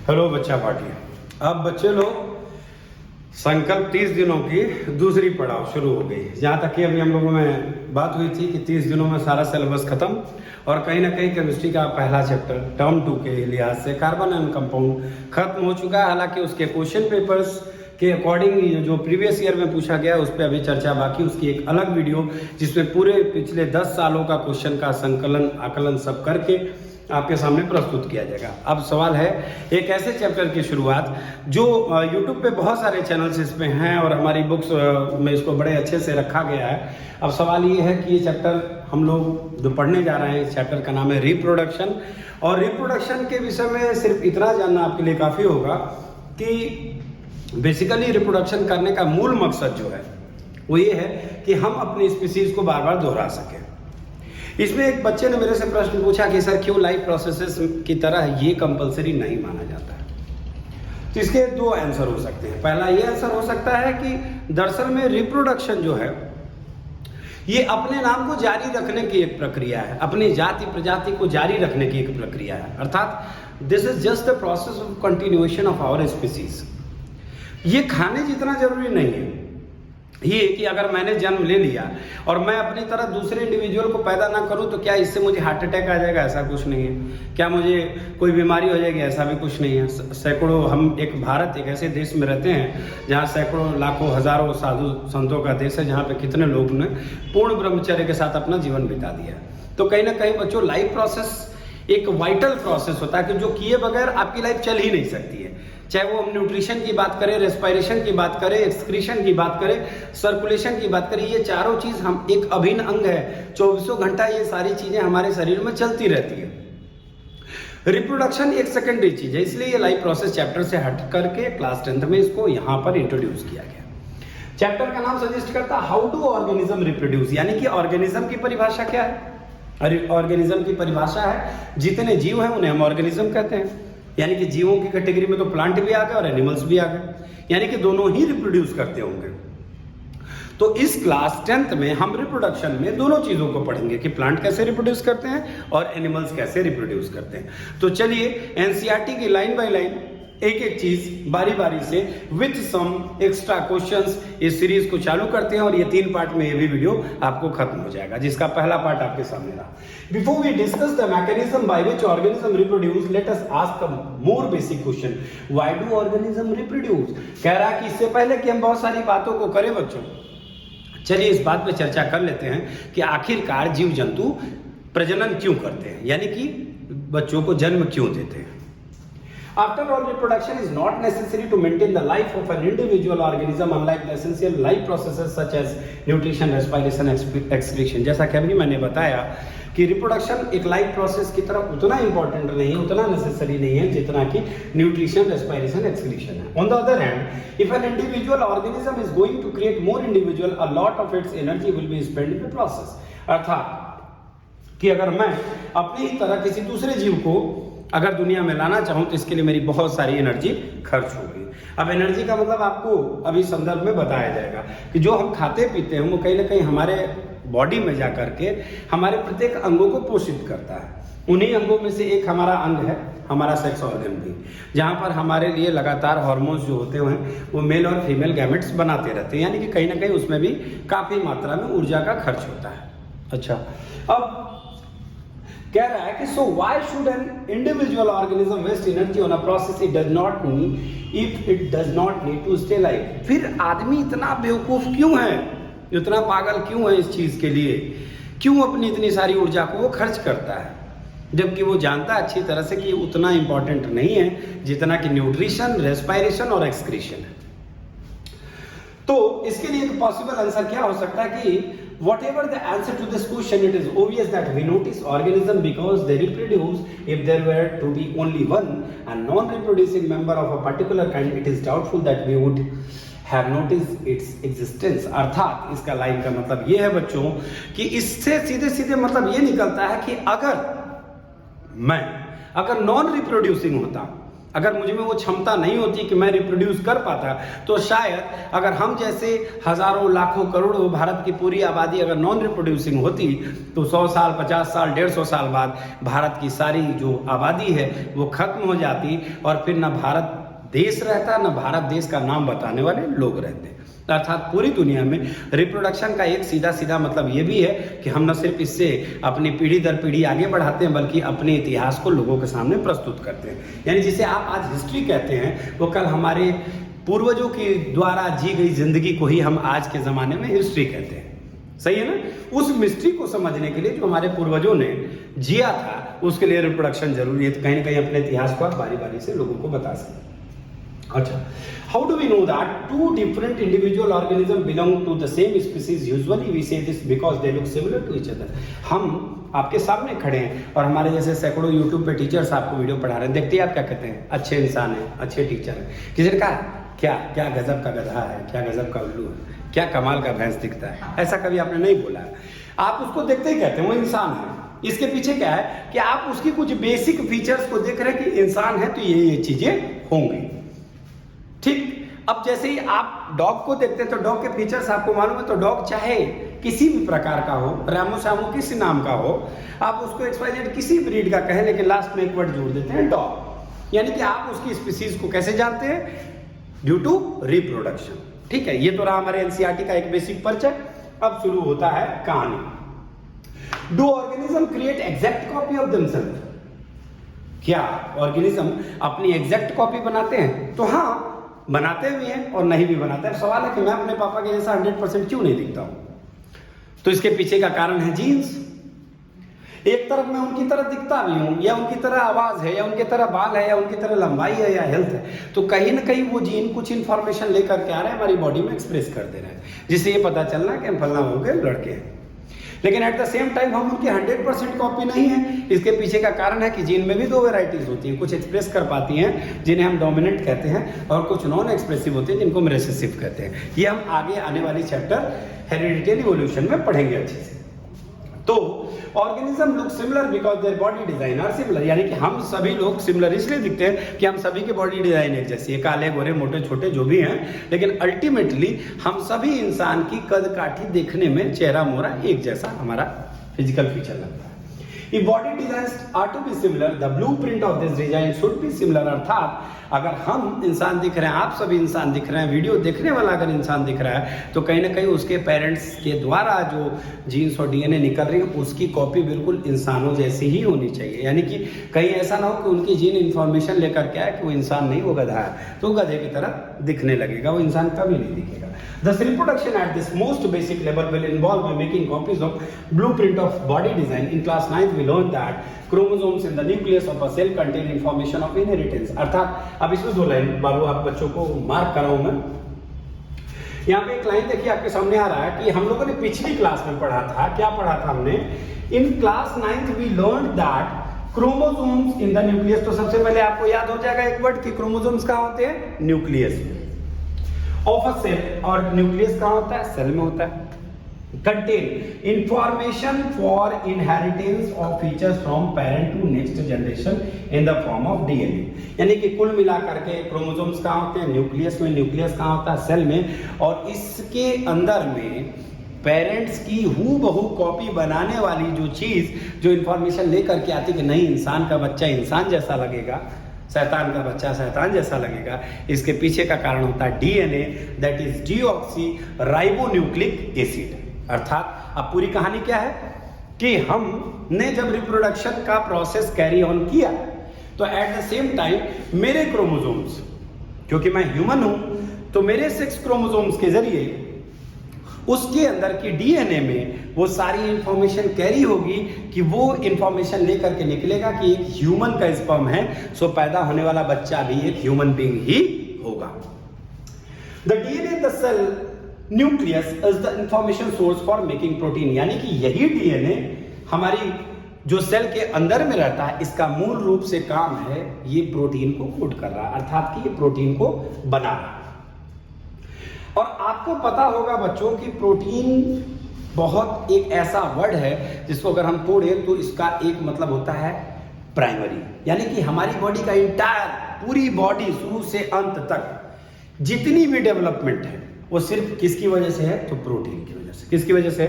Hello बच्चा party. अब बच्चे लोग संकल्प 30 दिनों की दूसरी पड़ाव शुरू हो गई। जहाँ तक कि अभी हम लोगों में बात हुई थी कि 30 दिनों में सारा सिलेबस खत्म और कहीं ना कहीं केमिस्ट्री का पहला चैप्टर टर्म 2 के लिहाज से कार्बन एंड कंपाउंड खत्म हो चुका है। हालांकि उसके क्वेश्चन पेपर्स के अकॉर्डिंग जो प्रीवियस ईयर में पूछा गया उस पर अभी चर्चा बाकी, उसकी एक अलग वीडियो जिसमें पूरे पिछले 10 सालों का क्वेश्चन का संकलन आकलन सब करके आपके सामने प्रस्तुत किया जाएगा। अब सवाल है एक ऐसे चैप्टर की शुरुआत जो YouTube पे बहुत सारे चैनल्स इसमें हैं और हमारी बुक्स में इसको बड़े अच्छे से रखा गया है। अब सवाल ये है कि ये चैप्टर हम लोग जो पढ़ने जा रहे हैं, इस चैप्टर का नाम है रिप्रोडक्शन। और रिप्रोडक्शन के विषय में सिर्फ इतना जानना आपके लिए काफ़ी होगा कि बेसिकली रिप्रोडक्शन करने का मूल मकसद जो है वो ये है कि हम अपनी स्पीसीज को बार बार दोहरा सकें। इसमें एक बच्चे ने मेरे से प्रश्न पूछा कि सर क्यों लाइफ प्रोसेसेस की तरह ये कंपलसरी नहीं माना जाता है। तो इसके दो आंसर हो सकते हैं। पहला ये आंसर हो सकता है कि दरअसल में रिप्रोडक्शन जो है ये अपने नाम को जारी रखने की एक प्रक्रिया है, अपनी जाति प्रजाति को जारी रखने की एक प्रक्रिया है। अर्थात this is just the process of continuation of our species. ये खाने जितना जरूरी नहीं है। ये कि अगर मैंने जन्म ले लिया और मैं अपनी तरह दूसरे इंडिविजुअल को पैदा ना करूं तो क्या इससे मुझे हार्ट अटैक आ जाएगा? ऐसा कुछ नहीं है। क्या मुझे कोई बीमारी हो जाएगी? ऐसा भी कुछ नहीं है। सैकड़ों, हम एक भारत एक ऐसे देश में रहते हैं जहां सैकड़ों लाखों हजारों साधु संतों का देश है, जहां पे कितने लोग ने पूर्ण ब्रह्मचर्य के साथ अपना जीवन बिता दिया। तो कहीं ना कहीं बच्चों लाइफ प्रोसेस एक वाइटल प्रोसेस होता है कि जो किए बगैर आपकी लाइफ चल ही नहीं सकती है। चाहे वो हम न्यूट्रिशन की बात करें, रेस्पिरेशन की बात करें, एक्सक्रीशन की बात करें, सर्कुलेशन की बात करें, ये चारों चीज हम एक अभिन्न अंग है। 24 घंटा ये सारी चीजें हमारे शरीर में चलती रहती है। रिप्रोडक्शन एक सेकेंडरी चीज है, इसलिए ये लाइफ प्रोसेस चैप्टर से हट करके क्लास 10th में इसको यहाँ पर इंट्रोड्यूस किया गया। चैप्टर का नाम सजेस्ट करता है हाउ डू ऑर्गेनिज्म रिप्रोड्यूस, यानी कि ऑर्गेनिज्म की परिभाषा क्या है। ऑर्गेनिज्म की परिभाषा है जितने जीव हैं उन्हें हम ऑर्गेनिज्म कहते हैं। यानी कि जीवों की कैटेगरी में तो प्लांट भी आ गए और एनिमल्स भी आ गए, यानी कि दोनों ही रिप्रोड्यूस करते होंगे। तो इस क्लास 10th में हम रिप्रोडक्शन में दोनों चीजों को पढ़ेंगे कि प्लांट कैसे रिप्रोड्यूस करते हैं और एनिमल्स कैसे रिप्रोड्यूस करते हैं। तो चलिए एनसीईआरटी की लाइन बाय लाइन एक एक चीज बारी बारी से विथ सम एक्स्ट्रा क्वेश्चंस इस सीरीज को चालू करते हैं और ये 3 पार्ट में ये भी वीडियो आपको खत्म हो जाएगा, जिसका पहला पार्ट आपके सामने रहा। Before we discuss the mechanism by which organism reproduce, let us ask a more basic question, why do organism reproduce. कह रहा है कि इससे पहले कि हम बहुत सारी बातों को करें बच्चों, चलिए इस बात पे चर्चा कर लेते हैं कि आखिरकार जीव जंतु प्रजनन क्यों करते हैं, यानी कि बच्चों को जन्म क्यों देते हैं। After all, reproduction is not necessary to maintain the life of an individual organism, unlike the essential life processes such as nutrition, respiration, excretion। जैसा कि अभी मैंने बताया कि रिप्रोडक्शन एक लाइफ प्रोसेस की तरह उतना इंपॉर्टेंट नहीं है, उतना नेसेसरी नहीं है जितना कि न्यूट्रिशन, रेस्पिरेशन, एक्सक्रीशन है। On the other hand, if an individual organism is going to create more individual, a lot of its energy will be spend in the process. अर्थात कि अगर मैं अपनी ही तरह किसी दूसरे जीव को अगर दुनिया में लाना चाहूं तो इसके लिए मेरी बहुत सारी एनर्जी खर्च होगी। अब एनर्जी का मतलब आपको अभी संदर्भ में बताया जाएगा कि जो हम खाते पीते हैं वो कहीं ना कहीं हमारे बॉडी में जा करके हमारे प्रत्येक अंगों को पोषित करता है। उन्हीं अंगों में से एक हमारा अंग है हमारा सेक्स ऑर्गन भी, जहां पर हमारे लिए लगातार हार्मोन्स जो होते हैं वो मेल और फीमेल गैमेट्स बनाते रहते हैं, यानी कि कहीं ना कहीं उसमें भी काफी मात्रा में ऊर्जा का खर्च होता है। अच्छा, अब कह रहा है कि so why should an individual organism waste energy on a process it does not need if it does not need to stay live. फिर आदमी इतना बेवकूफ क्यों है, इतना पागल क्यों है इस चीज के लिए, क्यों अपनी इतनी सारी ऊर्जा को वो खर्च करता है, जबकि वो जानता है अच्छी तरह से कि उतना इंपॉर्टेंट नहीं है जितना कि न्यूट्रिशन, रेस्पिरेशन और एक्सक्रीशन है। तो इसके लिए एक पॉसिबल आंसर क्या हो सकता है कि whatever the answer to this question, it is obvious that we notice organism because they reproduce. If there were to be only one and non-reproducing member of a particular kind, it is doubtful that we would have noticed its existence। अर्थात इसका line का मतलब ये है बच्चों कि इससे सीधे सीधे मतलब ये निकलता है कि अगर मैं नॉन रिप्रोड्यूसिंग होता अगर मुझ में वो क्षमता नहीं होती कि मैं रिप्रोड्यूस कर पाता, तो शायद अगर हम जैसे हजारों लाखों करोड़ों भारत की पूरी आबादी अगर नॉन रिप्रोड्यूसिंग होती, तो 100 साल 50 साल 150 साल बाद भारत की सारी जो आबादी है वो खत्म हो जाती, और फिर ना भारत देश रहता, ना भारत देश का नाम बताने वाले लोग रहते। अर्थात पूरी दुनिया में रिप्रोडक्शन का एक सीधा सीधा मतलब ये भी है कि हम न सिर्फ इससे अपनी पीढ़ी दर पीढ़ी आगे बढ़ाते हैं, बल्कि अपने इतिहास को लोगों के सामने प्रस्तुत करते हैं। यानी जिसे आप आज हिस्ट्री कहते हैं, वो कल हमारे पूर्वजों के द्वारा जी गई जिंदगी को ही हम आज के ज़माने में हिस्ट्री कहते हैं। सही है ना? उस मिस्ट्री को समझने के लिए जो हमारे पूर्वजों ने जिया था, उसके लिए रिप्रोडक्शन जरूरी है। तो कहीं ना कहीं अपने इतिहास को आप बारी बारी से लोगों को बता सकते हैं। अच्छा, how do we know that two different individual organisms belong to the same species? Usually we say this because they look similar to each other. हम आपके सामने खड़े हैं और हमारे जैसे सैकड़ों YouTube पे टीचर्स आपको वीडियो पढ़ा रहे हैं, देखते ही आप क्या कहते हैं? अच्छे इंसान हैं, अच्छे टीचर हैं। किसी ने कहा क्या क्या गजब का गधा है, क्या गजब का उल्लू है, क्या कमाल का भैंस दिखता है, ऐसा कभी आपने नहीं बोला। आप उसको देखते ही कहते हैं वो इंसान है। इसके पीछे क्या है कि आप उसकी कुछ बेसिक फीचर्स को देख रहे हैं कि इंसान है तो ये चीजें होंगी। ठीक, अब जैसे ही आप डॉग को देखते हैं तो डॉग के फीचर्स आपको मालूम है, तो डॉग चाहे किसी भी प्रकार का हो, रामो सामो किसी नाम का हो, आप उसको XYZ किसी ब्रीड का कहें, लेकिन लास्ट में एक वर्ड जोड़ देते हैं डॉग। यानी कि आप उसकी स्पीसीज को कैसे जानते हैं? Due to reproduction. ठीक है, ये तो रहा हमारे NCERT का एक बेसिक परिचय। अब शुरू होता है कहानी। Do organism create exact copy of themself? क्या ऑर्गेनिज्म अपनी एग्जैक्ट कॉपी बनाते हैं? तो हाँ, बनाते भी हैं और नहीं भी बनाते हैं। सवाल है कि मैं अपने पापा के जैसा 100% क्यों नहीं दिखता हूं? तो इसके पीछे का कारण है जीन्स। एक तरफ मैं उनकी तरह दिखता भी हूं, या उनकी तरह आवाज है, या उनकी तरह बाल है, या उनकी तरह लंबाई है, या हेल्थ है, तो कहीं ना कहीं वो जीन कुछ इंफॉर्मेशन लेकर के आ रहे हैं, हमारी बॉडी में एक्सप्रेस कर दे रहे हैं, जिससे ये पता चलना कि हम फलना हो गए लड़के हैं। लेकिन एट द सेम टाइम हम उनकी 100% कॉपी नहीं है। इसके पीछे का कारण है कि जीन में भी दो वैरायटीज होती हैं, कुछ एक्सप्रेस कर पाती हैं जिन्हें हम डोमिनेंट कहते हैं, और कुछ नॉन एक्सप्रेसिव होती हैं जिनको हम रेसेसिव कहते हैं। ये हम आगे आने वाली चैप्टर हेरिडिटरी इवोल्यूशन में पढ़ेंगे अच्छे से। तो organism look similar because their body design are similar, यानी कि हम सभी लोग सिमिलर इसलिए दिखते हैं कि हम सभी की बॉडी डिजाइन एक जैसी है, काले गोरे मोटे छोटे जो भी हैं, लेकिन अल्टीमेटली हम सभी इंसान की कद काठी देखने में चेहरा मोहरा एक जैसा हमारा फिजिकल फीचर लगता है। If body designs are to be similar, the blueprint of this design should be similar। अर्थात अगर हम इंसान दिख रहे हैं, आप सभी इंसान दिख रहे हैं, वीडियो देखने वाला अगर इंसान दिख रहा है, तो कहीं ना कहीं उसके पेरेंट्स के द्वारा जो जीन्स और DNA निकल रही है, उसकी कॉपी बिल्कुल इंसानों जैसी ही होनी चाहिए। यानी कि कहीं ऐसा ना हो कि उनकी जीन इंफॉर्मेशन लेकर के आए कि वो इंसान नहीं, वो गधा है, तो गधे की तरह दिखने लगेगा, वो इंसान कभी नहीं दिखेगा। Thus reproduction at this most basic level will involve making copies of blueprint of body design. In class 9th we learned that chromosomes in the nucleus of a cell contain information of inheritance। अर्थात अब इसमें दो line बाबू आप बच्चों को mark कराऊं मैं। यहाँ पे एक लाइन देखिए आपके सामने आ रहा है कि हम लोगों ने पिछली क्लास में पढ़ा था, क्या पढ़ा था हमने? In class 9th we learned that chromosomes in the nucleus। तो सबसे पहले आपको याद हो जाएगा एक वर्ड कि क्रोमोसोम्स कहाँ होते हैं? न्यूक्लियस में। ऑफ अ सेल, और न्यूक्लियस कहाँ होता है? सेल में होता है। Contain information for inheritance of features from parent to next generation in the form of DNA। यानी कि कुल मिलाकर के क्रोमोसोम्स कहाँ होते हैं? न्यूक्लियस में। न्यूक्लियस कहाँ होता है? सेल में। और इसके अंदर में पेरेंट्स की हूबहू कॉपी बनाने वाली जो चीज, जो इंफॉर्मेशन लेकर के आती कि नहीं, इंसान का बच्चा इंसान जैसा लगेगा, शैतान का बच्चा शैतान जैसा लगेगा, इसके पीछे का कारण होता है DNA, that is deoxy ribonucleic acid. अर्थात अब पूरी कहानी क्या है कि हमने जब रिप्रोडक्शन का प्रोसेस कैरी ऑन किया, तो एट द सेम टाइम मेरे क्रोमोसोम्स, क्योंकि मैं ह्यूमन हूं, तो मेरे 6 क्रोमोसोम्स के जरिए उसके अंदर की DNA में वो सारी इंफॉर्मेशन कैरी होगी कि वो इंफॉर्मेशन लेकर के निकलेगा कि एक ह्यूमन का स्पर्म है, सो पैदा होने वाला बच्चा भी एक ह्यूमन बीइंग ही होगा। The DNA the cell nucleus is the information source for making protein. यानी कि यही DNA हमारी जो सेल के अंदर में रहता है, इसका मूल रूप से काम है ये प्रोटीन को कोड कर रहा है, अर्थात कि ये प्रोटीन को बना रहा है। और आपको पता होगा बच्चों कि प्रोटीन बहुत एक ऐसा वर्ड है जिसको अगर हम तोड़ें तो इसका एक मतलब होता है प्राइमरी, यानी कि हमारी बॉडी का इंटायर पूरी बॉडी शुरू से अंत तक जितनी भी डेवलपमेंट है वो सिर्फ किसकी वजह से है? तो प्रोटीन की वजह से। किसकी वजह से?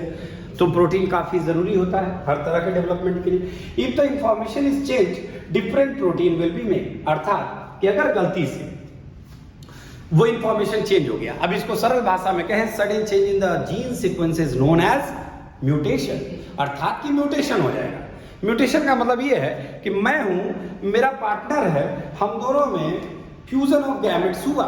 तो प्रोटीन काफी जरूरी होता है हर तरह के डेवलपमेंट के लिए। If the information is change different protein will be made, अर्थात कि अगर गलती से वो इंफॉर्मेशन चेंज हो गया, अब इसको सरल भाषा में कहें, sudden change in the gene sequence is known as mutation, अर्थात कि म्यूटेशन हो जाएगा। म्यूटेशन का मतलब ये है कि मैं हूं, मेरा पार्टनर है, हम दोनों में फ्यूजन ऑफ गैमेट्स हुआ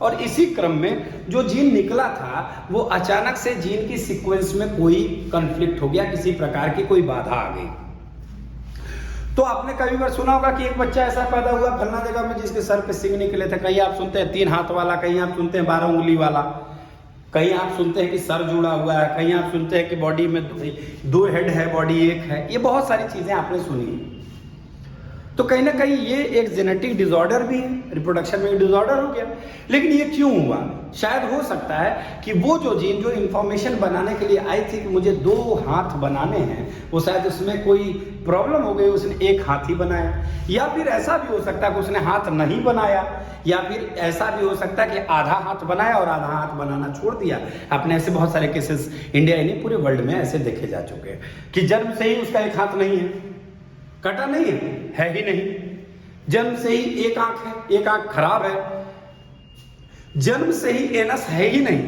और इसी क्रम में जो जीन निकला था वो अचानक से जीन की सीक्वेंस में कोई कॉन्फ्लिक्ट हो गया, किसी प्रकार की कोई बाधा आ गई। तो आपने कभी बार सुना होगा कि एक बच्चा ऐसा पैदा हुआ फलना जगह में जिसके सर पे सिंग निकले थे। कहीं आप सुनते हैं 3 हाथ वाला, कहीं आप सुनते हैं 12 उंगली वाला, कहीं आप सुनते हैं कि सर जुड़ा हुआ है, कहीं आप सुनते हैं कि बॉडी में 2 हेड है, बॉडी 1 है। ये बहुत सारी चीजें आपने सुनी। तो कहीं ना कहीं ये एक जेनेटिक डिसऑर्डर भी है, रिप्रोडक्शन में डिसऑर्डर हो गया। लेकिन ये क्यों हुआ? शायद हो सकता है कि वो जो जीन जो इंफॉर्मेशन बनाने के लिए आई थी कि मुझे 2 हाथ बनाने हैं, वो शायद उसमें कोई प्रॉब्लम हो गई, उसने 1 हाथ ही बनाया। या फिर ऐसा भी हो सकता है कि उसने हाथ नहीं बनाया, या फिर ऐसा भी हो सकता है कि आधा हाथ बनाया और आधा हाथ बनाना छोड़ दिया। आपने ऐसे बहुत सारे केसेस इंडिया ही नहीं पूरे वर्ल्ड में ऐसे देखे जा चुके हैं कि जन्म से ही उसका 1 हाथ नहीं है, कटा नहीं है ही नहीं, जन्म से ही 1 आंख है, 1 आंख खराब है, जन्म से ही एनस है ही नहीं।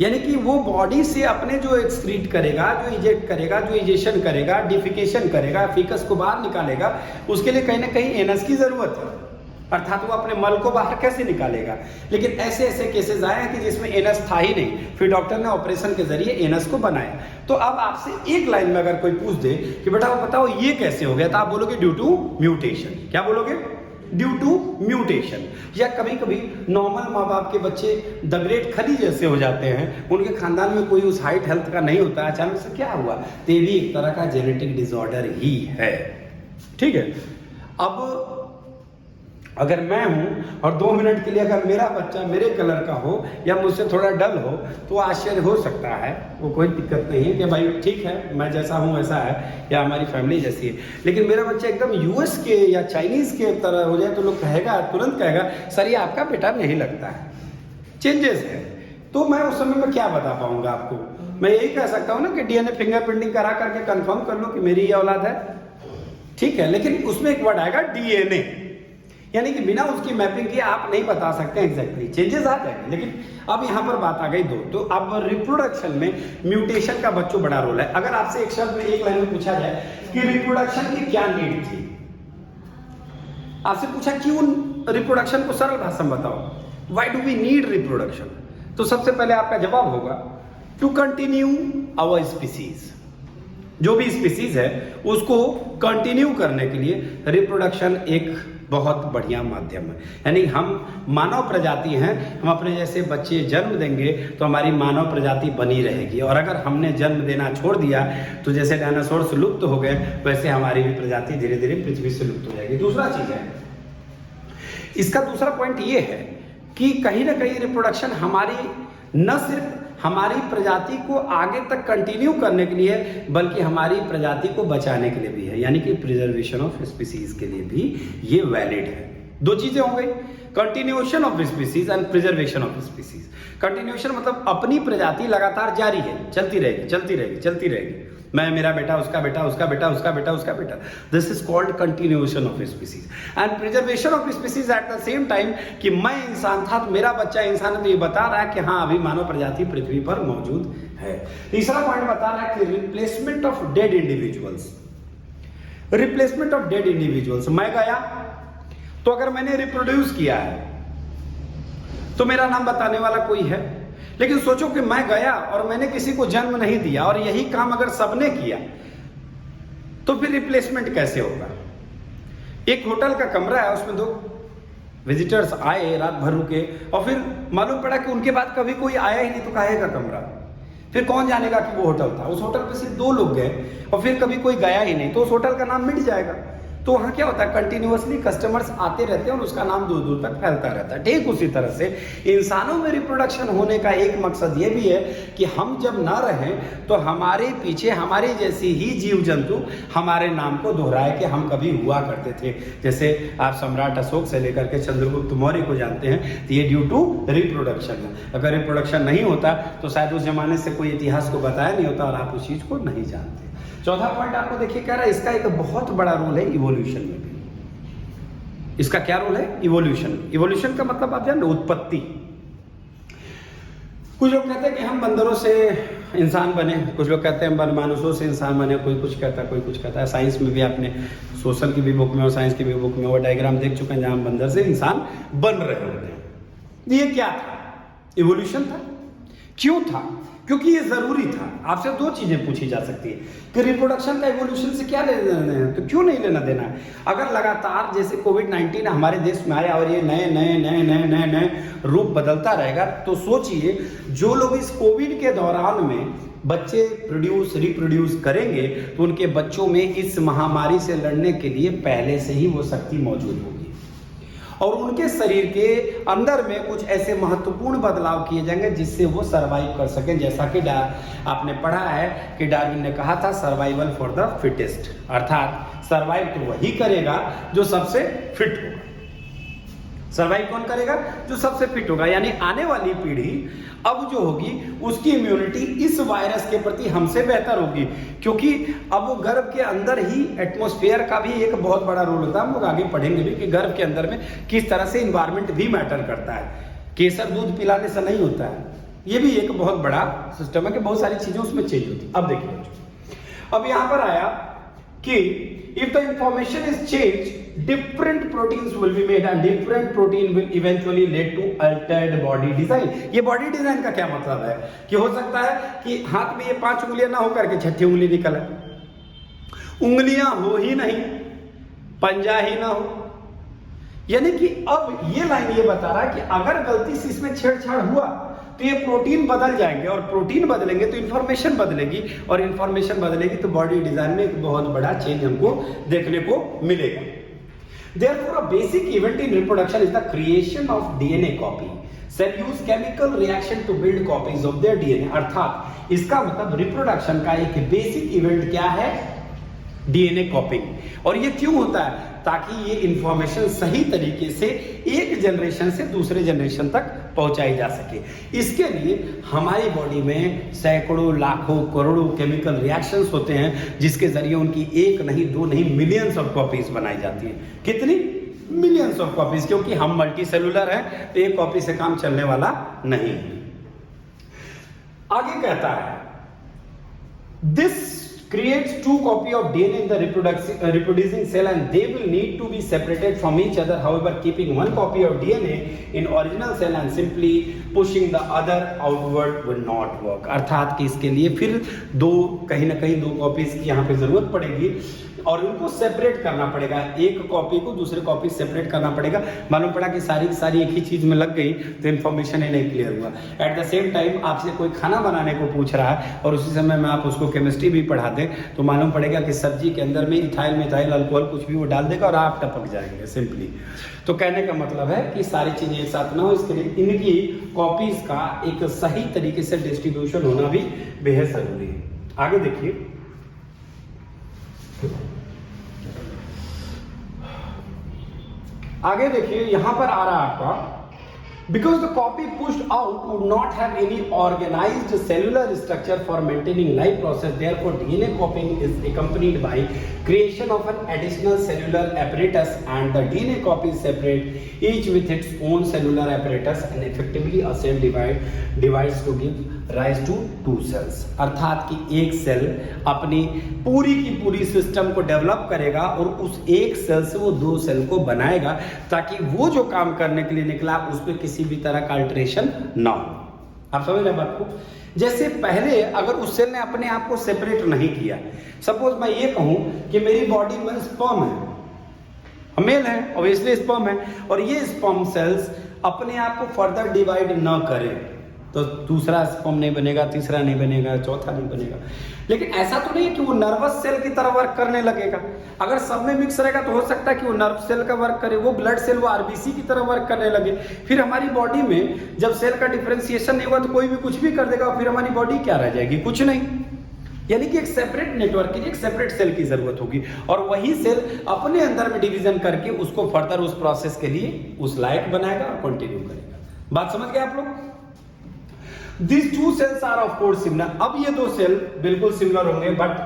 यानी कि वो बॉडी से अपने जो एक्सक्रीट करेगा, जो इजेक्ट करेगा, जो इजेशन करेगा, डिफिकेशन करेगा, फीकस को बाहर निकालेगा, उसके लिए कहीं ना कहीं एनस की जरूरत है, अर्थात वो अपने मल को बाहर कैसे निकालेगा। लेकिन ऐसे ऐसे केसेस आए हैं कि जिसमें एनस था ही नहीं, फिर डॉक्टर ने ऑपरेशन के जरिए एनस को बनाया। तो अब आपसे एक लाइन में अगर कोई पूछ दे कि बेटा वो बताओ ये कैसे हो गया, तो आप बोलोगे ड्यू टू म्यूटेशन। क्या बोलोगे? Due to mutation. या कभी कभी नॉर्मल माँ बाप के बच्चे द ग्रेट खली जैसे हो जाते हैं, उनके खानदान में कोई उस हाइट हेल्थ का नहीं होता, अचानक से क्या हुआ, तो ये भी एक तरह का जेनेटिक डिसऑर्डर ही है। ठीक है। अब अगर मैं हूं और 2 मिनट के लिए अगर मेरा बच्चा मेरे कलर का हो या मुझसे थोड़ा डल हो तो आश्चर्य हो सकता है, वो कोई दिक्कत नहीं है कि भाई ठीक है मैं जैसा हूं वैसा है, या हमारी फैमिली जैसी है। लेकिन मेरा बच्चा एकदम यूएस के या चाइनीज के तरह हो जाए तो लोग कहेगा, तुरंत कहेगा सर ये आपका बेटा नहीं लगता है, चेंजेस है। तो मैं उस समय में क्या बता पाऊंगा आपको? मैं यही कह सकता हूँ ना कि डीएनए फिंगरप्रिंटिंग करा करके कंफर्म कर लो कि मेरी ये औलाद है, ठीक है। लेकिन उसमें एक वर्ड आएगा डीएनए, यानी कि बिना उसकी मैपिंग किए आप नहीं बता सकते एग्जैक्टली, चेंजेस आ जाएंगे। लेकिन अब यहाँ पर बात आ गई 2, तो अब रिप्रोडक्शन में म्यूटेशन का बच्चों बड़ा रोल है। अगर आपसे एक शब्द में एक लाइन में पूछा जाए कि रिप्रोडक्शन की क्या नीड थी, आपसे पूछा क्यों रिप्रोडक्शन को सरल भाषा में बताओ, why do we need reproduction, तो सबसे पहले आपका जवाब होगा टू कंटिन्यू आवर स्पीसीज। जो भी स्पीसीज है उसको कंटिन्यू करने के लिए रिप्रोडक्शन एक बहुत बढ़िया माध्यम है। यानी हम मानव प्रजाति हैं, हम अपने जैसे बच्चे जन्म देंगे तो हमारी मानव प्रजाति बनी रहेगी, और अगर हमने जन्म देना छोड़ दिया तो जैसे डायनासोर से लुप्त हो गए वैसे हमारी भी प्रजाति धीरे धीरे पृथ्वी से लुप्त हो जाएगी। दूसरा चीज है, इसका दूसरा पॉइंट ये है कि कहीं ना कहीं रिप्रोडक्शन हमारी न सिर्फ हमारी प्रजाति को आगे तक कंटिन्यू करने के लिए बल्कि हमारी प्रजाति को बचाने के लिए भी है, यानी कि प्रिजर्वेशन ऑफ स्पीसीज के लिए भी ये वैलिड है। 2 चीजें हो गई, continuation of species and preservation of species. Continuation मतलब अपनी प्रजाति लगातार जारी है, चलती रहेगी चलती रहेगी चलती रहेगी, मैं, मेरा बेटा, उसका बेटा, उसका बेटा, उसका बेटा, उसका बेटा, this is called continuation of species and preservation of species at the same time कि मैं इंसान था तो मेरा बच्चा इंसान है, तो ये बता रहा है कि हाँ अभी मानव प्रजाति पृथ्वी पर मौजूद है। तीसरा पॉइंट बता रहा है कि replacement of dead individuals. Replacement of dead individuals, मैं गया तो अगर मैंने रिप्रोड्यूस किया है तो मेरा नाम बताने वाला कोई है, लेकिन सोचो कि मैं गया और मैंने किसी को जन्म नहीं दिया और यही काम अगर सबने किया तो फिर रिप्लेसमेंट कैसे होगा? एक होटल का कमरा है, उसमें 2 विजिटर्स आए, रात भर रुके और फिर मालूम पड़ा कि उनके बाद कभी कोई आया ही नहीं, तो काहे का कमरा? फिर कौन जानेगा कि वो होटल था? उस होटल पे सिर्फ 2 लोग गए और फिर कभी कोई गया ही नहीं, तो उस होटल का नाम मिट जाएगा। तो वहाँ क्या होता है, कंटिन्यूअसली कस्टमर्स आते रहते हैं और उसका नाम दूर दूर तक फैलता रहता है। ठीक उसी तरह से इंसानों में रिप्रोडक्शन होने का एक मकसद ये भी है कि हम जब ना रहें तो हमारे पीछे हमारे जैसी ही जीव जंतु हमारे नाम को दोहराए कि हम कभी हुआ करते थे। जैसे आप सम्राट अशोक से लेकर के चंद्रगुप्त मौर्य को जानते हैं, तो ये ड्यू टू रिप्रोडक्शन है। अगर रिप्रोडक्शन नहीं होता तो शायद उस जमाने से कोई इतिहास को बताया नहीं होता और आप उस चीज को नहीं जानते। चौथा पॉइंट आपको देखिए कह रहा है इसका एक बहुत बड़ा रोल है इवोल्यूशन में भी। इसका क्या रोल है? इवोल्यूशन। इवोल्यूशन का मतलब आप जानते, उत्पत्ति। कुछ लोग कहते हैं कि हम बंदरों से इंसान बने, कुछ लोग कहते हैं मानुषों से इंसान बने, कोई कुछ कहता है कोई कुछ कहता है। साइंस में भी आपने सोशल की भी बुक में और साइंस की भी बुक में वो डायग्राम देख चुके हैं जहां हम बंदर से इंसान बन रहे होते हैं। ये क्या था? इवोल्यूशन था। क्यों था? क्योंकि ये जरूरी था। आपसे दो चीजें पूछी जा सकती है कि रिप्रोडक्शन का इवोल्यूशन से क्या लेना देना है, तो क्यों नहीं लेना देना है? अगर लगातार जैसे कोविड-19 हमारे देश में आया और ये नए नए नए नए नए नए रूप बदलता रहेगा, तो सोचिए जो लोग इस कोविड के दौरान में बच्चे रिप्रोड्यूस करेंगे तो उनके बच्चों में इस महामारी से लड़ने के लिए पहले से ही वो शक्ति मौजूद होगी और उनके शरीर के अंदर में कुछ ऐसे महत्वपूर्ण बदलाव किए जाएंगे जिससे वो सरवाइव कर सकें। जैसा कि आपने पढ़ा है कि डार्विन ने कहा था सर्वाइवल फॉर द फिटेस्ट, अर्थात सरवाइव तो वही करेगा जो सबसे फिट होगा। सरवाइव कौन करेगा? जो सबसे फिट होगा। यानी आने वाली पीढ़ी अब जो होगी उसकी इम्यूनिटी इस वायरस के प्रति हमसे बेहतर होगी, क्योंकि अब वो गर्भ के अंदर ही एटमॉस्फेयर का भी एक बहुत बड़ा रोल होता है। हम लोग आगे पढ़ेंगे भी कि गर्भ के अंदर में किस तरह से इन्वायरमेंट भी मैटर करता है। केसर दूध पिलाने से नहीं होता है, ये भी एक बहुत बड़ा सिस्टम है कि बहुत सारी चीजें उसमें चेंज होती है। अब देखिए, अब यहां पर आया कि if the information is changed, different proteins will be made and different protein will eventually lead to altered body design। ये body design का क्या मतलब है कि हो सकता है कि हाथ में ये 5 उंगलियां ना होकर के 6ठीं उंगली निकल आए, उंगलियां हो ही नहीं, पंजा ही ना हो। यानी कि अब ये लाइन ये बता रहा है कि अगर गलती से इसमें छेड़छाड़ हुआ तो ये प्रोटीन बदल जाएंगे और प्रोटीन बदलेंगे तो इंफॉर्मेशन बदलेगी और इंफॉर्मेशन बदलेगी तो बॉडी डिजाइन में एक बहुत बड़ा चेंज हमको देखने को मिलेगा। Therefore, a basic event in reproduction is the creation of DNA copy. Cell use chemical reaction to build copies of their DNA। अर्थात इसका मतलब रिप्रोडक्शन का एक बेसिक इवेंट क्या है? डीएनए कॉपिंग। और ये क्यों होता है? ताकि ये इंफॉर्मेशन सही तरीके से एक जनरेशन से दूसरे जनरेशन तक पहुंचाई जा सके। इसके लिए हमारी बॉडी में सैकड़ों लाखों करोड़ों केमिकल रिएक्शंस होते हैं जिसके जरिए उनकी एक नहीं दो नहीं मिलियंस ऑफ कॉपीज बनाई जाती हैं। कितनी? मिलियंस ऑफ कॉपीज, क्योंकि हम मल्टी सेलुलर हैं तो एक कॉपी से काम चलने वाला नहीं। आगे कहता है this creates 2 copies of DNA in the reproducing cell and they will need to be separated from each other. However, keeping 1 copy of DNA in original cell and simply pushing the other outward will not work। अर्थात कि इसके लिए फिर कहीं ना कहीं 2 copies की यहाँ पे जरूरत पड़ेगी और उनको सेपरेट करना पड़ेगा। एक कॉपी को दूसरे कॉपी सेपरेट करना पड़ेगा। मालूम पड़ा कि सारी एक ही चीज में लग गई तो इन्फॉर्मेशन ही नहीं क्लियर हुआ। एट द सेम टाइम आपसे कोई खाना बनाने को पूछ रहा है और उसी समय में आप उसको केमिस्ट्री भी पढ़ा दें तो मालूम पड़ेगा कि सब्जी के अंदर में इथाइल मिथाइल अल्कोहल कुछ भी वो डाल देगा और आप टपक जाएंगे सिंपली। तो कहने का मतलब है कि सारी चीजें एक साथ ना हो, इसके लिए इनकी कॉपीज का एक सही तरीके से डिस्ट्रीब्यूशन होना भी बेहद जरूरी है। आगे देखिए, यहां पर आ रहा है आपका because the copy pushed out would not have any organized cellular structure for maintaining life process, therefore DNA copying is accompanied by creation of an additional cellular apparatus and the DNA copy is separate each with its own cellular apparatus and effectively a cell divides to give rise to 2 cells। अर्थात कि एक cell अपनी पूरी की पूरी system को develop करेगा और उस एक सेल से वो 2 सेल को बनाएगा ताकि वो जो काम करने के लिए निकला उस पर किसी भी तरह का अल्टरेशन ना हो। आप समझ रहे बात को? जैसे पहले अगर उस सेल ने अपने आप को सेपरेट नहीं किया, सपोज मैं ये कहूं कि मेरी बॉडी में स्पर्म है, मेल है, ऑब्वियसली स्पर्म है, और ये स्पर्म सेल्स अपने आप को फर्दर डिवाइड ना करें तो दूसरा स्पर्म नहीं बनेगा, तीसरा नहीं बनेगा, चौथा नहीं बनेगा। लेकिन ऐसा तो नहीं है कि वो नर्वस सेल की तरह वर्क करने लगेगा। अगर सब में मिक्स रहेगा तो हो सकता है कि वो नर्व सेल का वर्क करे, वो ब्लड सेल, वो आरबीसी की तरह वर्क करने लगे। फिर हमारी बॉडी में जब सेल का डिफरेंशिएशन नहीं हुआ तो कोई भी कुछ भी कर देगा, फिर हमारी बॉडी क्या रह जाएगी? कुछ नहीं। यानी कि एक सेपरेट नेटवर्क के लिए एक सेपरेट सेल की जरूरत होगी, और वही सेल अपने अंदर में डिवीजन करके उसको फर्दर उस प्रोसेस के लिए उस लायक बनाएगा और कंटिन्यू करेगा। बात समझ गए आप लोग? These two cells are of course similar. अब ये दो सेल बिल्कुल सिमिलर होंगे, but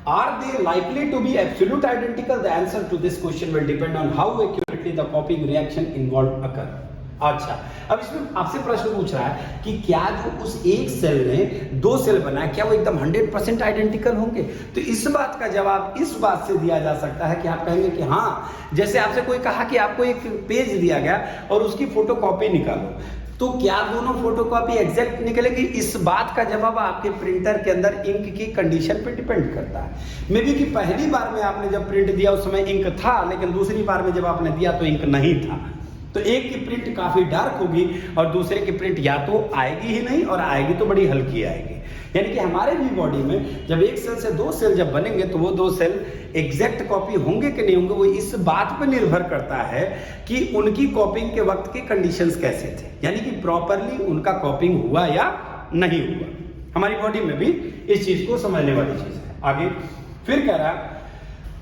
are they likely to be absolute identical? The answer to this question will depend on how accurately the copying reaction involved occur. अच्छा, अब इसमें आपसे प्रश्न पूछ रहा है कि क्या जो उस एक सेल ने दो सेल बनाया, क्या वो एकदम 100% आइडेंटिकल होंगे? तो इस बात का जवाब इस बात से दिया जा सकता है कि आप कहेंगे कि हाँ, जैसे आपसे कोई कहा कि आपको एक पेज दिया गया और उसकी फोटोकॉपी निकालो, तो क्या दोनों फोटोकॉपी एग्जैक्ट निकलेगी? इस बात का जवाब आपके प्रिंटर के अंदर इंक की कंडीशन पे डिपेंड करता है। मे बी कि पहली बार में आपने जब प्रिंट दिया उस समय इंक था, लेकिन दूसरी बार में जब आपने दिया तो इंक नहीं था, तो एक की प्रिंट काफी डार्क होगी और दूसरे की प्रिंट या तो आएगी ही नहीं, और आएगी तो बड़ी हल्की आएगी। यानी कि हमारे भी बॉडी में जब एक सेल से दो सेल जब बनेंगे तो वो दो सेल एग्जैक्ट कॉपी होंगे कि नहीं होंगे, वो इस बात पर निर्भर करता है कि उनकी कॉपिंग के वक्त के कंडीशंस कैसे थे, यानी कि प्रॉपरली उनका कॉपिंग हुआ या नहीं हुआ। हमारी बॉडी में भी इस चीज को समझने वाली चीज है। आगे फिर कह रहा है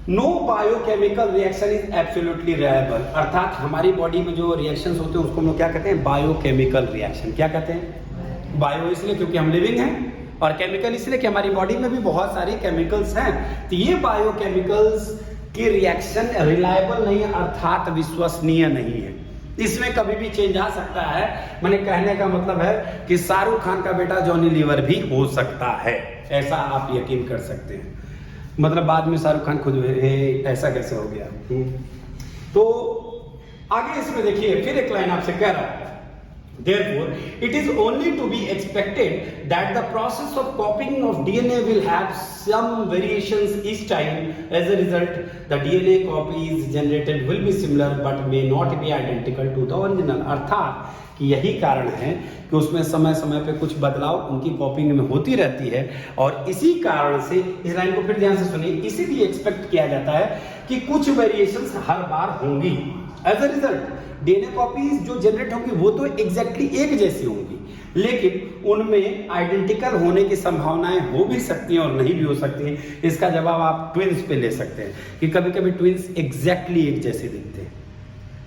no biochemical reaction is absolutely reliable, अर्थात हमारी बॉडी में जो रिएक्शंस होते हैं उसको हम लोग क्या कहते हैं? Biochemical reaction. क्या कहते हैं? बायो इसलिए क्योंकि हम लिविंग हैं, और केमिकल इसलिए कि हमारी बॉडी में भी बहुत सारी केमिकल्स हैं। तो ये बायोकेमिकल्स की रिएक्शन रिलायबल नहीं है, अर्थात विश्वसनीय नहीं है। इसमें कभी भी चेंज आ सकता है। मैंने कहने का मतलब है कि शाहरुख खान का बेटा जॉनी लीवर भी हो सकता है, ऐसा आप यकीन कर सकते हैं। मतलब बाद में शाहरुख खान खुद ऐसा कैसे हो गया? तो आगे इसमें देखिए फिर एक लाइन आपसे कह रहा है, therefore it is only to be expected that the process of copying of DNA will have some variations each time. As a result, the DNA copies generated will be similar but may not be identical to the original. अर्थात कि यही कारण है कि उसमें समय समय पे कुछ बदलाव उनकी कॉपिंग में होती रहती है, और इसी कारण से इस लाइन को फिर ध्यान से सुनिए, इसीलिए एक्सपेक्ट किया जाता है कि कुछ वेरिएशंस हर बार होंगी। As a result DNA copies जो जनरेट होंगी वो तो एग्जैक्टली एक जैसी होंगी, लेकिन उनमें आइडेंटिकल होने की संभावनाएं हो भी सकती हैं और नहीं भी हो सकती हैं। इसका जवाब आप ट्विंस पे ले सकते हैं कि कभी कभी ट्विंस एग्जैक्टली एक जैसे दिखते हैं,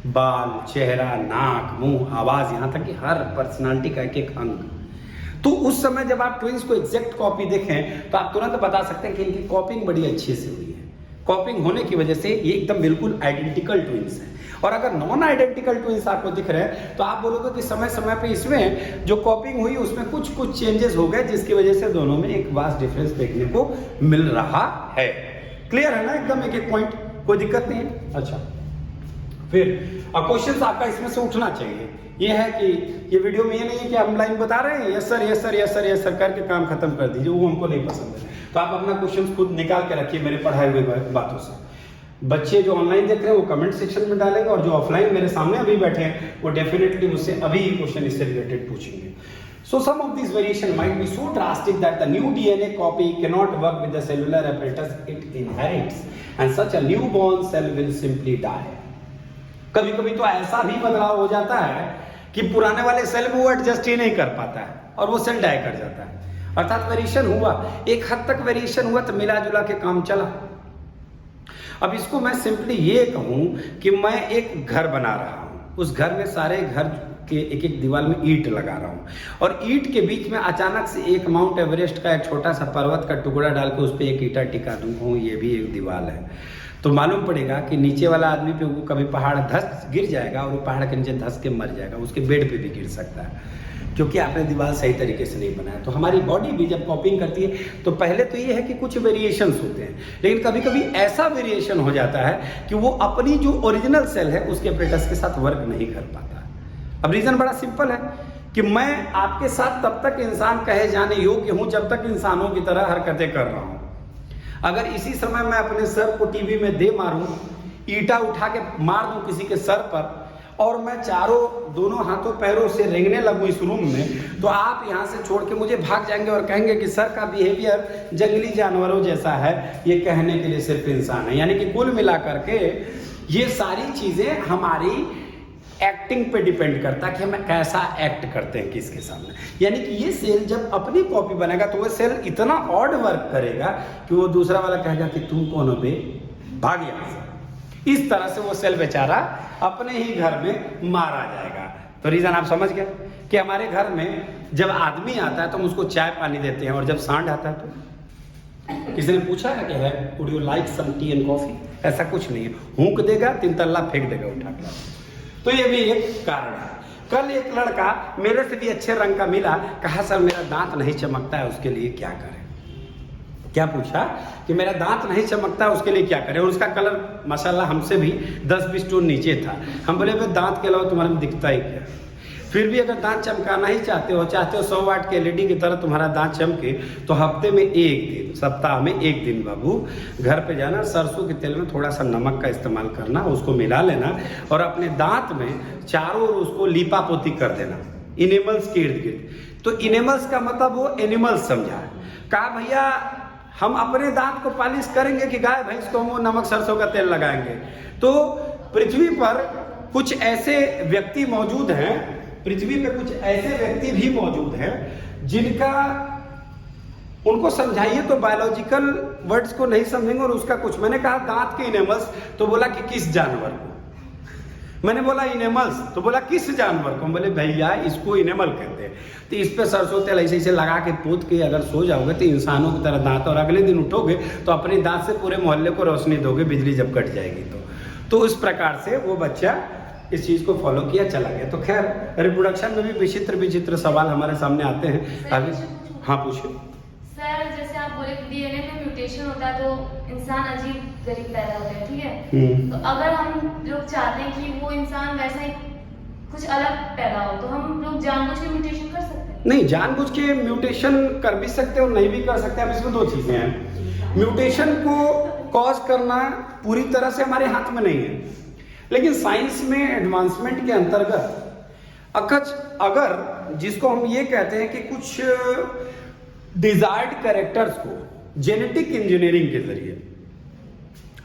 बाल, चेहरा, नाक, मुंह, आवाज, यहां तक कि हर पर्सनालिटी का एक एक अंग। तो उस समय जब आप ट्विंस को एग्जैक्ट कॉपी देखें तो आप तुरंत बता सकते हैं कि इनकी कॉपिंग बड़ी अच्छी से हुई है। कॉपिंग होने की वजह से ये एकदम बिल्कुल आइडेंटिकल ट्विंस है। और अगर नॉन आइडेंटिकल ट्विंस आपको दिख रहे हैं तो आप बोलोगे कि समय समय पे इसमें जो कॉपिंग हुई उसमें कुछ कुछ चेंजेस हो गए, जिसकी वजह से दोनों में एक वास्ट डिफरेंस देखने को मिल रहा है। क्लियर है ना एकदम एक एक पॉइंट, कोई दिक्कत नहीं है। अच्छा, फिर क्वेश्चन आपका इसमें से उठना चाहिए ये है कि ये वीडियो में ये नहीं है कि हम लाइन बता रहे हैं yes sir yes sir yes sir yes sir करके काम खत्म कर दीजिए, वो हमको नहीं पसंद है। तो आप अपना क्वेश्चन खुद निकाल के रखिए मेरे पढ़ाए हुए बातों से। बच्चे जो ऑनलाइन देख रहे हैं वो कमेंट सेक्शन में डालेंगे, और जो ऑफलाइन मेरे सामने अभी बैठे हैं वो डेफिनेटली मुझसे अभी क्वेश्चन इससे रिलेटेड पूछेंगे। So some of these variation might be so drastic that the new DNA copy cannot work with the cellular apparatus it inherits, and such a newborn cell will simply die. कभी कभी तो ऐसा भी बदलाव हो जाता है कि पुराने वाले सेल में वो एडजस्ट ही नहीं कर पाता है और वो सेल डाई कर जाता है। अर्थात वेरिएशन हुआ, एक हद तक वेरिएशन हुआ तो मिला जुला के काम चला। अब इसको मैं सिंपली ये कहूं कि मैं एक घर बना रहा हूं, उस घर में सारे घर के एक एक दीवार में ईंट लगा रहा हूं, और ईंट के बीच में अचानक से एक माउंट एवरेस्ट का एक छोटा सा पर्वत का टुकड़ा डाल के उस पर एक ईंटा टिका दूं, ये भी एक दीवार है। तो मालूम पड़ेगा कि नीचे वाला आदमी पे वो कभी पहाड़ धस गिर जाएगा और वो पहाड़ के नीचे धस के मर जाएगा, उसके बेड पे भी गिर सकता है, क्योंकि आपने दीवार सही तरीके से नहीं बनाया। तो हमारी बॉडी भी जब कॉपिंग करती है तो पहले तो ये है कि कुछ वेरिएशंस होते हैं, लेकिन कभी कभी ऐसा वेरिएशन हो जाता है कि वो अपनी जो ओरिजिनल सेल है उसके एपरेटस के साथ वर्क नहीं कर पाता। अब रीजन बड़ा सिंपल है कि मैं आपके साथ तब तक इंसान कहे जाने योग्य हूं जब तक इंसानों की तरह हरकतें कर रहा हूं। अगर इसी समय मैं अपने सर को टीवी में दे मारूं, ईंटा उठा के मार दूं किसी के सर पर, और मैं दोनों हाथों पैरों से रेंगने लगूं इस रूम में, तो आप यहाँ से छोड़ के मुझे भाग जाएंगे और कहेंगे कि सर का बिहेवियर जंगली जानवरों जैसा है। ये कहने के लिए सिर्फ इंसान है। यानी कि कुल मिलाकर के ये सारी चीजें हमारी एक्टिंग पे डिपेंड करता है कि हम कैसा एक्ट करते हैं किसके सामने। यानी कि ये सेल जब अपनी कॉपी बनेगा तो वो सेल इतना ऑड वर्क करेगा कि वो दूसरा वाला कहेगा कि तुम कौन हो बे, भाग यहाँ से। इस तरह से वो सेल बेचारा अपने ही घर में मारा जाएगा। तो रीजन आप समझ गए कि हमारे घर में जब आदमी आता है तो हम उसको चाय पानी देते हैं, और जब सांड आता है तो किसी ने पूछा है कि है would you like some tea and coffee? ऐसा कुछ नहीं है, हुंक देगा, 3 तल्ला फेंक देगा उठा कर। तो ये भी एक कारण है। कल एक लड़का मेरे से भी अच्छे रंग का मिला, कहा सर मेरा दांत नहीं चमकता है, उसके लिए क्या करें? क्या पूछा कि मेरा दांत नहीं चमकता है, उसके लिए क्या करें? और उसका कलर माशाल्लाह हमसे भी 10-20 टोन नीचे था। हम बोले भाई दांत के अलावा तुम्हारे में दिखता ही क्या? फिर भी अगर दांत चमकाना ही चाहते हो 100 वाट के एलईडी की तरह तुम्हारा दांत चमके, तो हफ्ते में 1 दिन, सप्ताह में 1 दिन बाबू घर पे जाना, सरसों के तेल में थोड़ा सा नमक का इस्तेमाल करना, उसको मिला लेना और अपने दांत में चारों ओर उसको लीपा पोती कर देना इनेमल्स के इर्द गिर्द। तो इनेमल्स का मतलब वो एनिमल्स समझा। कहा भैया हम अपने दांत को पालिश करेंगे कि गाय भैंस को हम नमक सरसों का तेल लगाएंगे? तो पृथ्वी पर कुछ ऐसे व्यक्ति मौजूद हैं, पृथ्वी पे कुछ ऐसे व्यक्ति भी मौजूद हैं जिनका उनको समझाइए तो बायोलॉजिकल वर्ड्स को नहीं समझेंगे और उसका कुछ। मैंने कहा दांत के इनेमल्स, तो बोला कि किस जानवर को? मैंने बोला इनेमल्स, तो बोला किस जानवर को? बोले भैया इसको इनेमल कहते हैं। तो इस पे सरसों तेल ऐसे ऐसे लगा के पोत के अगर सो जाओगे तो इंसानों की तरह दांत, और अगले दिन उठोगे तो अपने दांत से पूरे मोहल्ले को रोशनी दोगे बिजली जब कट जाएगी तो इस प्रकार से वो बच्चा इस चीज को फॉलो किया, चला गया। तो खैर रिप्रोडक्शन में भी विचित्र सवाल हमारे सामने आते हैं। अभी हाँ पूछिए सर। जैसे आप बोले कि डीएनए में म्यूटेशन होता है तो इंसान अजीब गरीब पैदा होता है, ठीक है? तो अगर हम लोग चाहते हैं कि वो इंसान वैसा ही कुछ अलग पैदा हो, तो हम लोग जानबूझ के म्यूटेशन कर सकते हैं? नहीं, जानबूझ के म्यूटेशन कर भी सकते हैं और नहीं भी कर सकते। अब इसमें 2 चीजें हैं। म्यूटेशन को कॉज करना पूरी तरह से हमारे हाथ में नहीं है, लेकिन साइंस में एडवांसमेंट के अंतर्गत अगर जिसको हम ये कहते हैं कि कुछ डिजायर्ड कैरेक्टर्स को जेनेटिक इंजीनियरिंग के जरिए,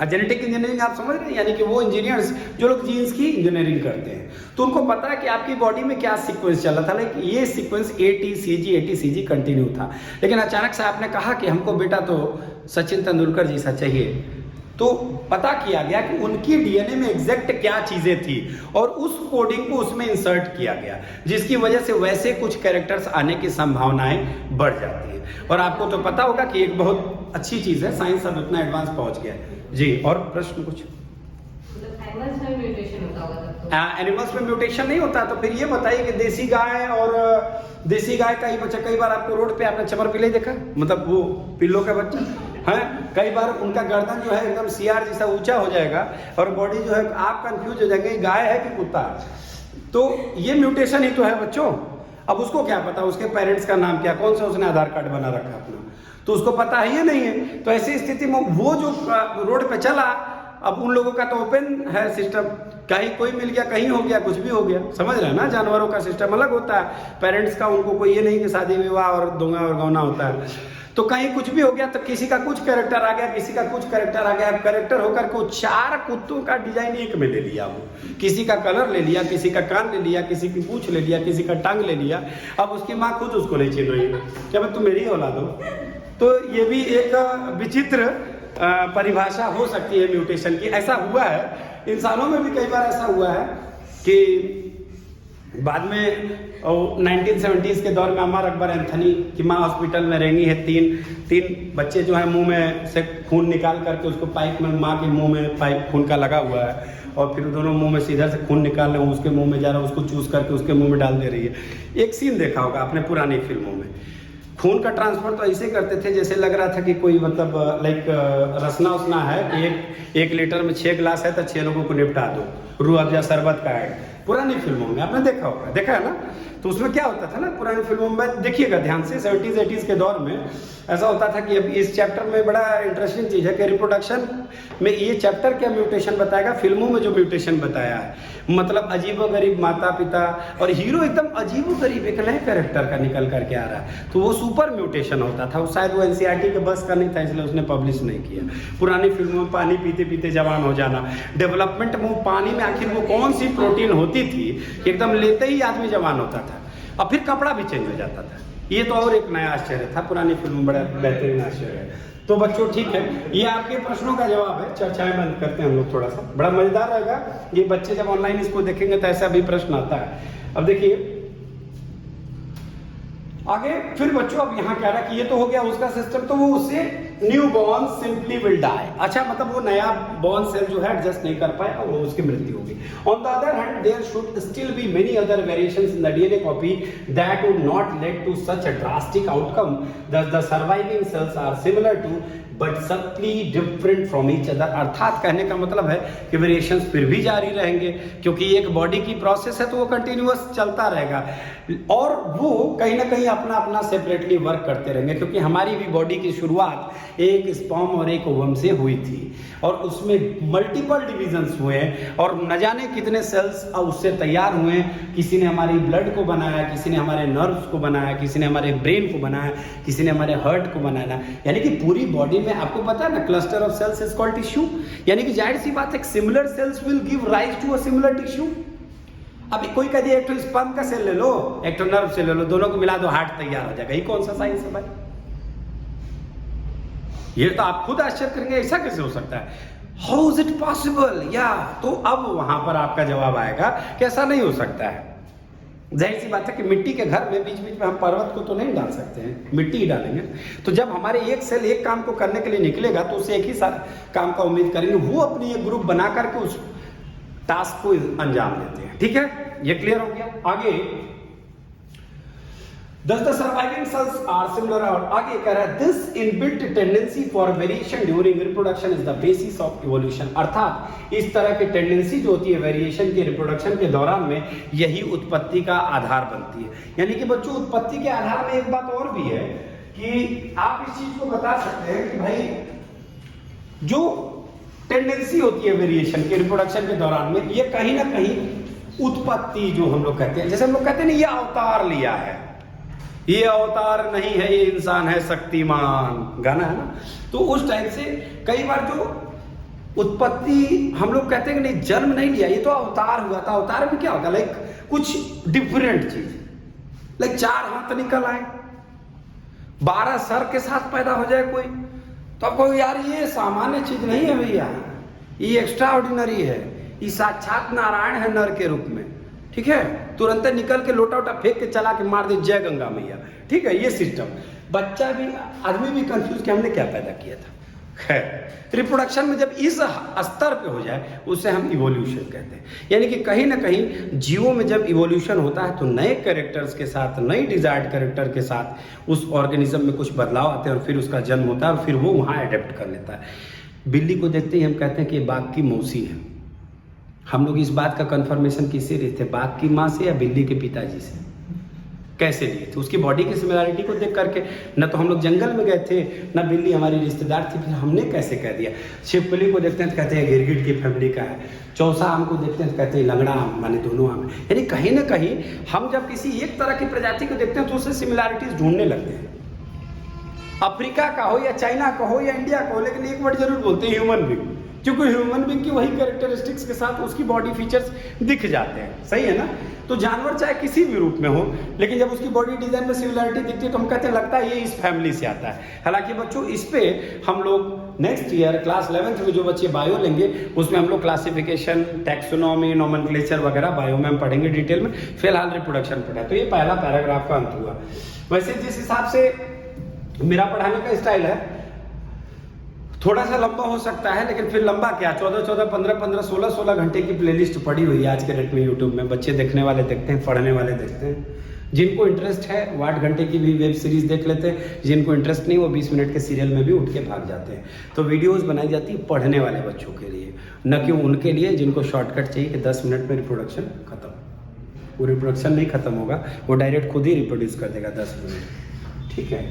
जेनेटिक इंजीनियरिंग आप समझ रहे हैं, यानी कि वो इंजीनियर्स जो लोग जीन्स की इंजीनियरिंग करते हैं, तो उनको पता है कि आपकी बॉडी में क्या सीक्वेंस चल रहा था। लाइक ये सीक्वेंस ATCG कंटिन्यू था, लेकिन अचानक से आपने कहा कि हमको बेटा तो सचिन तेंदुलकर जैसा चाहिए, तो पता किया गया कि उनकी डीएनए में एग्जैक्ट क्या चीजें थी और उस कोडिंग को उसमें इंसर्ट किया गया, जिसकी वजह से वैसे कुछ कैरेक्टर्स आने की संभावनाएं बढ़ जाती हैं। और आपको तो पता होगा कि एक बहुत अच्छी चीज है, साइंस अब इतना एडवांस पहुंच गया है जी। और प्रश्न कुछ? एनिमल्स में म्यूटेशन होता होगा? एनिमल्स में म्यूटेशन नहीं होता। तो फिर ये बताइए कि देसी गाय और देसी गाय का ही बच्चा, कई बार आपको रोड पे आपने चमर पिल्ले देखा, मतलब वो पिल्लों का बच्चा है, कई बार उनका गर्दन जो है एकदम सियार जैसा ऊंचा हो जाएगा और बॉडी जो है, आप कंफ्यूज हो जाएंगे गाय है कि कुत्ता है। तो ये म्यूटेशन ही तो है बच्चों। अब उसको क्या पता उसके पेरेंट्स का नाम क्या, कौन सा उसने आधार कार्ड बना रखा अपना, तो उसको पता है ये नहीं है। तो ऐसी स्थिति में वो जो रोड पे चला, अब उन लोगों का तो ओपन है सिस्टम, कहीं कोई मिल गया, कहीं हो गया, कुछ भी हो गया, समझ रहे हैं ना। जानवरों का सिस्टम अलग होता है, पेरेंट्स का उनको कोई ये नहीं कि शादी विवाह और दोंगा और गौना होता है। तो कहीं कुछ भी हो गया, तो किसी का कुछ कैरेक्टर आ गया, किसी का कुछ कैरेक्टर आ गया। कैरेक्टर होकर को 4 कुत्तों का डिजाइन एक में ले लिया, वो किसी का कलर ले लिया, किसी का कान ले लिया, किसी की पूंछ ले लिया, किसी का टांग ले लिया। अब उसकी माँ खुद उसको नहीं चिन्ह रही क्या तुम मेरी औलाद हो। तो ये भी एक विचित्र परिभाषा हो सकती है म्यूटेशन की। ऐसा हुआ है इंसानों में भी, कई बार ऐसा हुआ है कि बाद में 1970s के दौर में अमर अकबर एंथनी की माँ हॉस्पिटल में रहेंगी है, तीन बच्चे जो है मुंह में से खून निकाल करके उसको पाइप में, माँ के मुंह में पाइप खून का लगा हुआ है और फिर दोनों मुंह में सीधा से खून निकाल रहे हैं, उसके मुंह में जा रहा है, उसको चूस करके उसके मुंह में डाल दे रही है। एक सीन देखा होगा आपने पुरानी फिल्मों में। खून का ट्रांसफर तो ऐसे करते थे जैसे लग रहा था कि कोई मतलब लाइक रसना उसना है कि 1 लीटर में 6 गिलास है तो 6 लोगों को निपटा दो, रूह अफ़ज़ा शरबत का है। पुरानी फिल्मों में आपने देखा होगा, देखा है ना? तो उसमें क्या होता था ना पुरानी फिल्मों में, देखिएगा ध्यान से, 70s 80s के दौर में ऐसा होता था कि अब इस चैप्टर में बड़ा इंटरेस्टिंग चीज़ है कि रिप्रोडक्शन में ये चैप्टर क्या म्यूटेशन बताएगा, फिल्मों में जो म्यूटेशन बताया है, मतलब अजीबोगरीब माता पिता और हीरो एकदम अजीबोगरीब एक नए कैरेक्टर का निकल करके आ रहा है, तो वो सुपर म्यूटेशन होता था। वो शायद वो NCERT के बस का नहीं था, इसलिए उसने पब्लिश नहीं किया। पुरानी फिल्मों में पानी पीते पीते जवान हो जाना, डेवलपमेंट में पानी में आखिर वो कौन सी प्रोटीन होती थी, एकदम लेते ही आदमी जवान होता था और फिर कपड़ा भी चेंज हो जाता था। ये तो और एक नया आश्चर्य था, पुरानी फिल्म बड़ा बेहतरीन आश्चर्य है। तो बच्चों ठीक है, ये आपके प्रश्नों का जवाब है। चर्चाएं बंद करते हैं हम लोग, थोड़ा सा बड़ा मजेदार रहेगा ये, बच्चे जब ऑनलाइन इसको देखेंगे तो ऐसा भी प्रश्न आता है। अब देखिए आगे फिर बच्चों, अब यहाँ कह रहा है कि ये तो हो गया उसका सिस्टम, तो वो उससे new born simply will die. अच्छा, मतलब वो नया बॉर्न सेल जो है एडजस्ट नहीं कर पाया और वो उसकी मृत्यु होगी। On the other hand there should still be many other variations in the DNA copy that would not lead to such a drastic outcome, thus the surviving cells are similar to but subtly different from each other। अर्थात कहने का मतलब है कि variations फिर भी जारी रहेंगे, क्योंकि एक बॉडी की प्रोसेस है तो वो कंटिन्यूअस चलता रहेगा और वो कहीं ना कहीं अपना अपना सेपरेटली वर्क करते रहेंगे, क्योंकि हमारी भी बॉडी की शुरुआत एक स्पर्म और एक ओवम से हुई थी और उसमें मल्टीपल डिविजन्स हुए हैं और न जाने कितने सेल्स उससे तैयार हुए हैं। किसी ने हमारी ब्लड को बनाया, किसी ने हमारे नर्व्स को बनाया, किसी ने हमारे ब्रेन को बनाया, किसी ने हमारे हार्ट को बनाया, यानी कि पूरी बॉडी में आपको पता है ना, cluster of cells is called tissue, यानी कि जाहिर सी बात है similar cells will give rise to a similar tissue. अभी कोई कह दिया एक तो स्पर्म का सेल ले लो, एक तो नर्व से ले लो, दोनों को मिला दो हार्ट तैयार हो जाएगा। ये कौन सा साइंस है भाई? ये तो आप खुद आश्चर्य करेंगे, ऐसा कैसे हो सकता है? How is it possible? या तो अब वहां पर आपका जवाब आएगा कि ऐसा नहीं हो सकता है। जाहिर सी बात है कि मिट्टी के घर में बीच बीच में हम पर्वत को तो नहीं डाल सकते हैं, मिट्टी ही डालेंगे। तो जब हमारे एक सेल एक काम को करने के लिए निकलेगा तो उसे एक ही काम का उम्मीद करेंगे, वो अपनी एक ग्रुप बना करके उस टास्क को अंजाम देते हैं। ठीक है, ये क्लियर हो गया। आगे Thus the surviving cells are similar, और आगे कह रहा है this inbuilt tendency for variation during reproduction is the basis of evolution। अर्थात इस तरह की टेंडेंसी जो होती है वेरिएशन के रिप्रोडक्शन के दौरान में, यही उत्पत्ति का आधार बनती है। यानी कि बच्चों उत्पत्ति के आधार में एक बात और भी है कि आप इस चीज को बता सकते हैं कि भाई जो टेंडेंसी होती है वेरिएशन के रिप्रोडक्शन के दौरान में, ये कहीं ना कहीं उत्पत्ति जो हम लोग कहते हैं, जैसे हम लोग कहते हैं ना ये अवतार लिया है, ये अवतार नहीं है, ये इंसान है शक्तिमान, गाना है ना। तो उस टाइम से कई बार जो उत्पत्ति हम लोग कहते हैं कि नहीं जन्म नहीं लिया, ये तो अवतार हुआ था। अवतार में क्या होता है? लाइक कुछ डिफरेंट चीज, लाइक 4 हाथ निकल आए, 12 सर के साथ पैदा हो जाए कोई, तो आपको यार ये सामान्य चीज नहीं है भैया, ये एक्स्ट्रा ऑर्डिनरी है, ये साक्षात नारायण है नर के रूप में। ठीक है, तुरंत निकल के लोटा वोटा फेंक के चला के मार दे जय गंगा मैया। ठीक है, ये सिस्टम, बच्चा भी आदमी भी कंफ्यूज कि हमने क्या पैदा किया था। खैर रिप्रोडक्शन में जब इस स्तर पे हो जाए उसे हम इवोल्यूशन कहते हैं। यानी कि कहीं ना कहीं जीवों में जब इवोल्यूशन होता है तो नए कैरेक्टर्स के साथ, नई डिजायर्ड कैरेक्टर के साथ उस ऑर्गेनिज्म में कुछ बदलाव आते हैं और फिर उसका जन्म होता है और फिर वो वहाँ अडेप्ट कर लेता है। बिल्ली को देखते ही हम कहते हैं कि बाघ की मौसी है। हम लोग इस बात का कंफर्मेशन किससे लिए थे? बाघ की माँ से या बिल्ली के पिताजी से? कैसे लिए थे? उसकी बॉडी की सिमिलरिटी को देख करके। न तो हम लोग जंगल में गए थे, न बिल्ली हमारी रिश्तेदार थी, फिर हमने कैसे कह दिया? छिपकली को देखते हैं तो कहते हैं गिरगिट की फैमिली का है, चौसा आम को देखते हैं तो कहते हैं लंगड़ा आम, माने दोनों आम। यानी कहीं ना कहीं हम जब किसी एक तरह की प्रजाति को देखते हैं तो उससे सिमिलरिटीज ढूंढने लगते हैं। अफ्रीका का हो या चाइना का हो या इंडिया का हो, लेकिन एक वर्ड जरूर बोलते हैं ह्यूमन बींग, क्योंकि ह्यूमन बींग की वही कैरेक्टरिस्टिक्स के साथ उसकी बॉडी फीचर्स दिख जाते हैं। सही है ना? तो जानवर चाहे किसी भी रूप में हो, लेकिन जब उसकी बॉडी डिजाइन में सिमिलरिटी दिखती है तो हम कहते हैं लगता है ये इस फैमिली से आता है। हालांकि बच्चों इस पे हम लोग नेक्स्ट ईयर क्लास 11th में जो बच्चे बायो लेंगे उसमें हम लोग क्लासिफिकेशन, टैक्सोनॉमी, नोमेनक्लेचर वगैरह बायो में हम पढ़ेंगे डिटेल में। फिलहाल रिप्रोडक्शन पढ़ा, तो ये पहला पैराग्राफ का अंत हुआ। वैसे जिस हिसाब से मेरा पढ़ाने का स्टाइल है थोड़ा सा लंबा हो सकता है, लेकिन फिर लंबा क्या, 14-14, 15-15, 16-16 घंटे की प्लेलिस्ट पड़ी हुई है आज के डेट में यूट्यूब में। बच्चे देखने वाले देखते हैं, पढ़ने वाले देखते हैं। जिनको इंटरेस्ट है वो 8 घंटे की भी वेब सीरीज देख लेते हैं, जिनको इंटरेस्ट नहीं वो 20 मिनट के सीरियल में भी उठ के भाग जाते हैं। तो वीडियोस बनाई जाती है पढ़ने वाले बच्चों के लिए, न कि उनके लिए जिनको शॉर्टकट चाहिए कि 10 मिनट में रिप्रोडक्शन खत्म। वो रिप्रोडक्शन नहीं खत्म होगा, वो डायरेक्ट खुद ही रिप्रोड्यूस कर देगा 10 मिनट। ठीक है,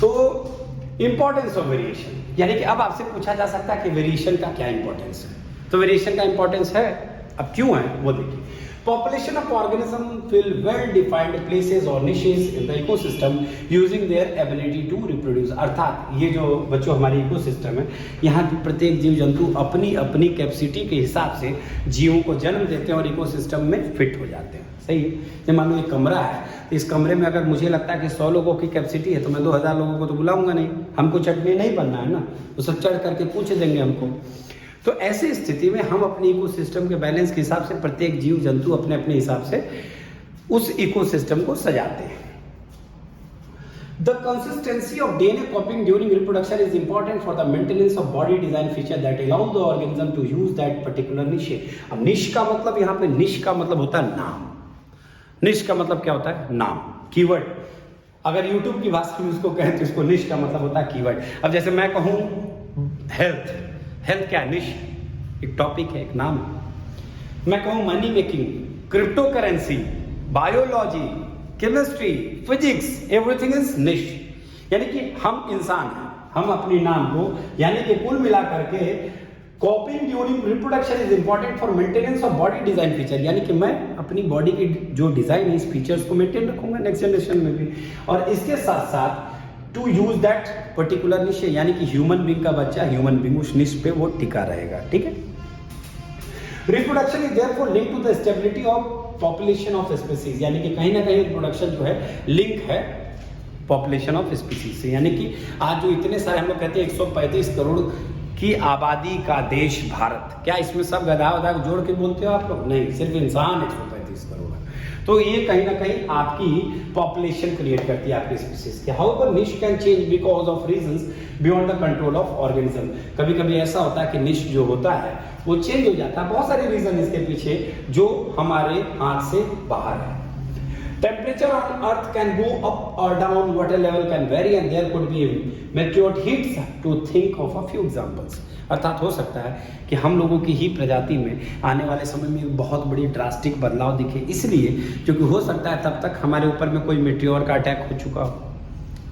तो इंपॉर्टेंस ऑफ वेरिएशन, यानी कि अब आपसे पूछा जा सकता है कि वेरिएशन का क्या इंपॉर्टेंस है। तो वेरिएशन का इंपॉर्टेंस है, अब क्यों है वो देखिए। Population of organism fill well-defined places or niches in the ecosystem using their ability to reproduce। अर्थात ये जो बच्चों हमारी इकोसिस्टम है, यहाँ पे प्रत्येक जीव जंतु अपनी अपनी कैपेसिटी के हिसाब से जीवों को जन्म देते हैं और इकोसिस्टम में फिट हो जाते हैं। सही है। जब मान लो एक कमरा है, तो इस कमरे में अगर मुझे लगता है कि 100 लोगों की कैपेसिटी है तो मैं 2000 लोगों को तो बुलाऊंगा नहीं, हमको चटनी नहीं बनना है ना, वो सब चढ़ करके पूछ देंगे हमको। तो ऐसी स्थिति में हम अपने इकोसिस्टम के बैलेंस के हिसाब से प्रत्येक जीव जंतु अपने अपने हिसाब से उस इकोसिस्टम को सजाते हैं। The consistency of DNA copying during reproduction is important for the maintenance of body design feature that allow the organism to use that particular niche। अब निश का मतलब, यहाँ पे निश का मतलब होता है नाम। निश का मतलब क्या होता है? नाम, कीवर्ड। अगर YouTube की भाषा में उसको कहें तो इसको निश का मतलब होता है कीवर्ड। अब जैसे मैं कहूँ हेल्थ, हेल्थ क्या है? निश, एक टॉपिक है, एक नाम है। मैं कहूँ money making, crypto currency, biology, chemistry, physics, everything is निश। यानी कि हम इंसान हैं, हम अपनी नाम को, यानी कि कुल मिला करके कॉपिंग during reproduction is important for maintenance of body design feature. यानी कि मैं अपनी बॉडी की जो डिजाइन है, इस फीचर्स को मेंटेन रखूंगा नेक्स्ट जनरेशन में भी, और इसके साथ साथ टू यूज दैट पर्टिकुलर निश, यानी कि ह्यूमन बींग का बच्चा, ह्यूमन बींग उस निश पे वो टिका रहेगा। ठीक है। Reproduction is therefore link to the stability of population of species, यानी कि कहीं ना कहीं रिप्रोडक्शन जो है लिंक है पॉपुलेशन ऑफ स्पीसीज से। यानी कि आज जो इतने सारे हम लोग कहते हैं 135 करोड़ की आबादी का देश भारत, क्या इसमें सब गधा वधा जोड़ के बोलते हो आप लोग? नहीं, सिर्फ इंसान 135 करोड़ है। तो ये कहीं ना कहीं आपकी पॉपुलेशन क्रिएट करती है आपकी स्पीसीज के। हाउएवर निश can change because of reasons beyond the control of organism. कभी कभी ऐसा होता है कि निश जो होता है वो चेंज हो जाता है, बहुत सारे रीजन इसके पीछे जो हमारे हाथ से बाहर है। Temperature on Earth can go up or down, water level can vary, and there could be meteor hits to think of a few examples। अर्थात हो सकता है कि हम लोगों की ही प्रजाति में आने वाले समय में एक बहुत बड़ी ड्रास्टिक बदलाव दिखे, इसलिए क्योंकि हो सकता है तब तक हमारे ऊपर में कोई मेटेओर का अटैक हो चुका हो,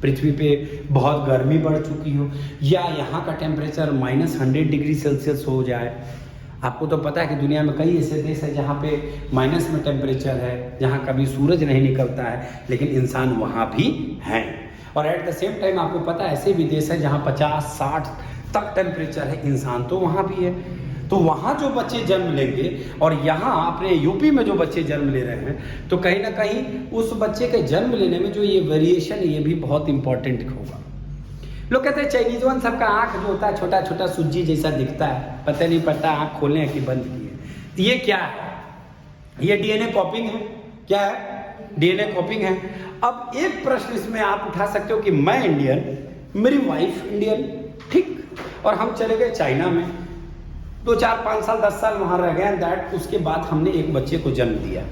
पृथ्वी पे बहुत गर्मी बढ़ चुकी हो, या यहाँ का टेम्परेचर -100 डिग्री सेल्सियस हो जाए। आपको तो पता है कि दुनिया में कई ऐसे देश हैं जहाँ पे माइनस में टेम्परेचर है, जहाँ कभी सूरज नहीं निकलता है, लेकिन इंसान वहाँ भी हैं। और एट द सेम टाइम आपको पता है ऐसे भी देश है जहाँ 50-60 तक टेम्परेचर है, इंसान तो वहाँ भी है। तो वहाँ जो बच्चे जन्म लेंगे और यहाँ अपने यूपी में जो बच्चे जन्म ले रहे हैं, तो कहीं ना कहीं उस बच्चे के जन्म लेने में जो ये वेरिएशन, ये भी बहुत इंपॉर्टेंट होगा। लोग कहते हैं चाइनीज वन सबका आँख जो होता है छोटा छोटा सूजी जैसा दिखता है, पता नहीं पड़ता आँख खोले हैं कि बंद किए। तो ये क्या है? ये डीएनए कॉपिंग है। क्या है? डीएनए कॉपिंग है। अब एक प्रश्न इसमें आप उठा सकते हो कि मैं इंडियन, मेरी वाइफ इंडियन, ठीक, और हम चले गए चाइना में 2, 4, 5 साल 10 साल वहां रह गए, दैट उसके बाद हमने एक बच्चे को जन्म दिया,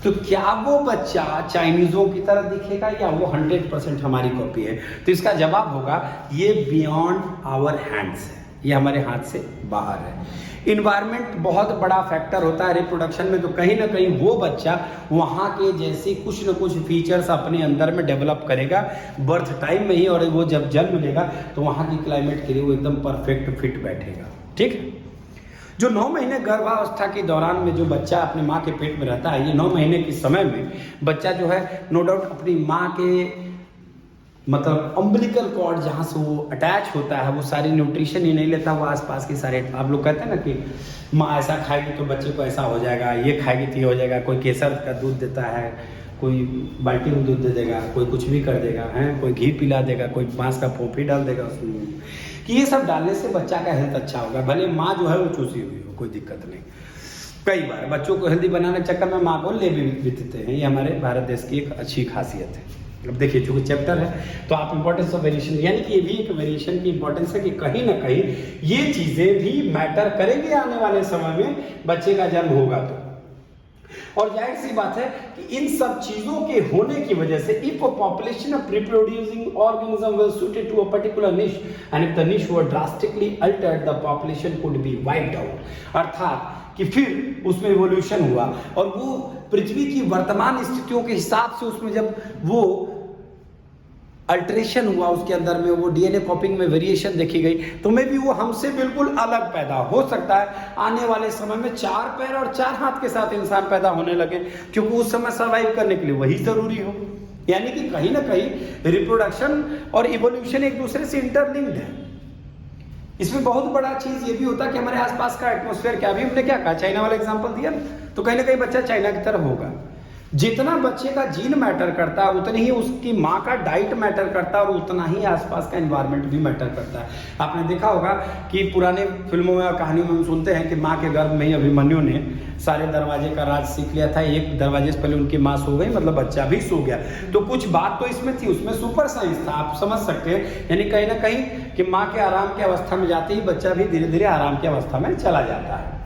तो क्या वो बच्चा चाइनीजों की तरह दिखेगा या वो 100% हमारी कॉपी है? तो इसका जवाब होगा ये बियॉन्ड आवर हैंड्स है, ये हमारे हाथ से बाहर है। इन्वायरमेंट बहुत बड़ा फैक्टर होता है रिप्रोडक्शन में, तो कहीं ना कहीं वो बच्चा वहाँ के जैसे कुछ न कुछ फीचर्स अपने अंदर में डेवलप करेगा बर्थ टाइम में ही, और वो जब जन्म लेगा तो वहाँ की क्लाइमेट के लिए वो एकदम परफेक्ट फिट बैठेगा। ठीक है। जो 9 महीने गर्भावस्था के दौरान में जो बच्चा अपने माँ के पेट में रहता है, ये 9 महीने के समय में बच्चा जो है नो डाउट अपनी माँ के मतलब अम्बिलिकल कॉर्ड जहाँ से वो अटैच होता है, वो सारी न्यूट्रिशन ही नहीं लेता, वो आसपास के सारे, आप लोग कहते हैं ना कि माँ ऐसा खाएगी तो बच्चे को ऐसा हो जाएगा, ये खाएगी तो ये हो जाएगा, कोई केसर का दूध देता है, कोई बाल्टी में दूध दे देगा, कोई कुछ भी कर देगा, हैं, कोई घी पिला देगा, कोई बांस का फोफी डाल देगा उसमें, कि ये सब डालने से बच्चा का हेल्थ अच्छा होगा। भले माँ जो है वो चूसी हुई हो, कोई दिक्कत नहीं। कई बार बच्चों को हेल्दी बनाने के चक्कर में माँ को ले भी देते हैं, ये हमारे भारत देश की एक अच्छी खासियत है। अब देखिए चूंकि चैप्टर है तो आप इंपॉर्टेंस ऑफ वेरिएशन, यानी कि ये भी एक वेरिएशन की इंपॉर्टेंस है कि कहीं ना कहीं ये चीजें भी मैटर करेंगी आने वाले समय में, बच्चे का जन्म होगा तो और जाहिर सी बात है कि इन सब चीजों के होने की वजह से if a population of reproducing organism was suited to a particular niche and if the niche were drastically altered the population could be wiped out, अर्थात कि फिर उसमें इवोल्यूशन हुआ और वो पृथ्वी की वर्तमान स्थितियों के हिसाब से उसमें जब वो अल्टरेशन हुआ उसके अंदर में वो डीएनए कॉपिंग में वेरिएशन देखी गई, तो मे भी वो हमसे बिल्कुल अलग पैदा हो सकता है। आने वाले समय में 4 पैर और 4 हाथ के साथ इंसान पैदा होने लगे, क्योंकि उस समय सर्वाइव करने के लिए वही जरूरी हो। यानी कि कहीं ना कहीं रिप्रोडक्शन और इवोल्यूशन एक दूसरे से इंटरलिंक्ड है। इसमें बहुत बड़ा चीज ये भी होता है कि हमारे आसपास का एटमॉस्फेयर क्या, अभी हमने क्या कहा, चाइना वाला एग्जांपल दिया ना, तो कहीं ना कहीं बच्चा चाइना की तरफ होगा। जितना बच्चे का जीन मैटर करता है उतनी ही उसकी माँ का डाइट मैटर करता है और उतना ही आसपास का एनवायरनमेंट भी मैटर करता है। आपने देखा होगा कि पुराने फिल्मों में और कहानियों में हम सुनते हैं कि माँ के गर्भ में ही अभिमन्यु ने सारे दरवाजे का राज सीख लिया था, एक दरवाजे से पहले उनकी माँ सो गई, मतलब बच्चा भी सो गया। तो कुछ बात तो इसमें थी, उसमें सुपर साइंस था, आप समझ सकते हैं। यानी कहीं ना कहीं कि माँ के आराम की अवस्था में जाते ही बच्चा भी धीरे धीरे आराम की अवस्था में चला जाता है,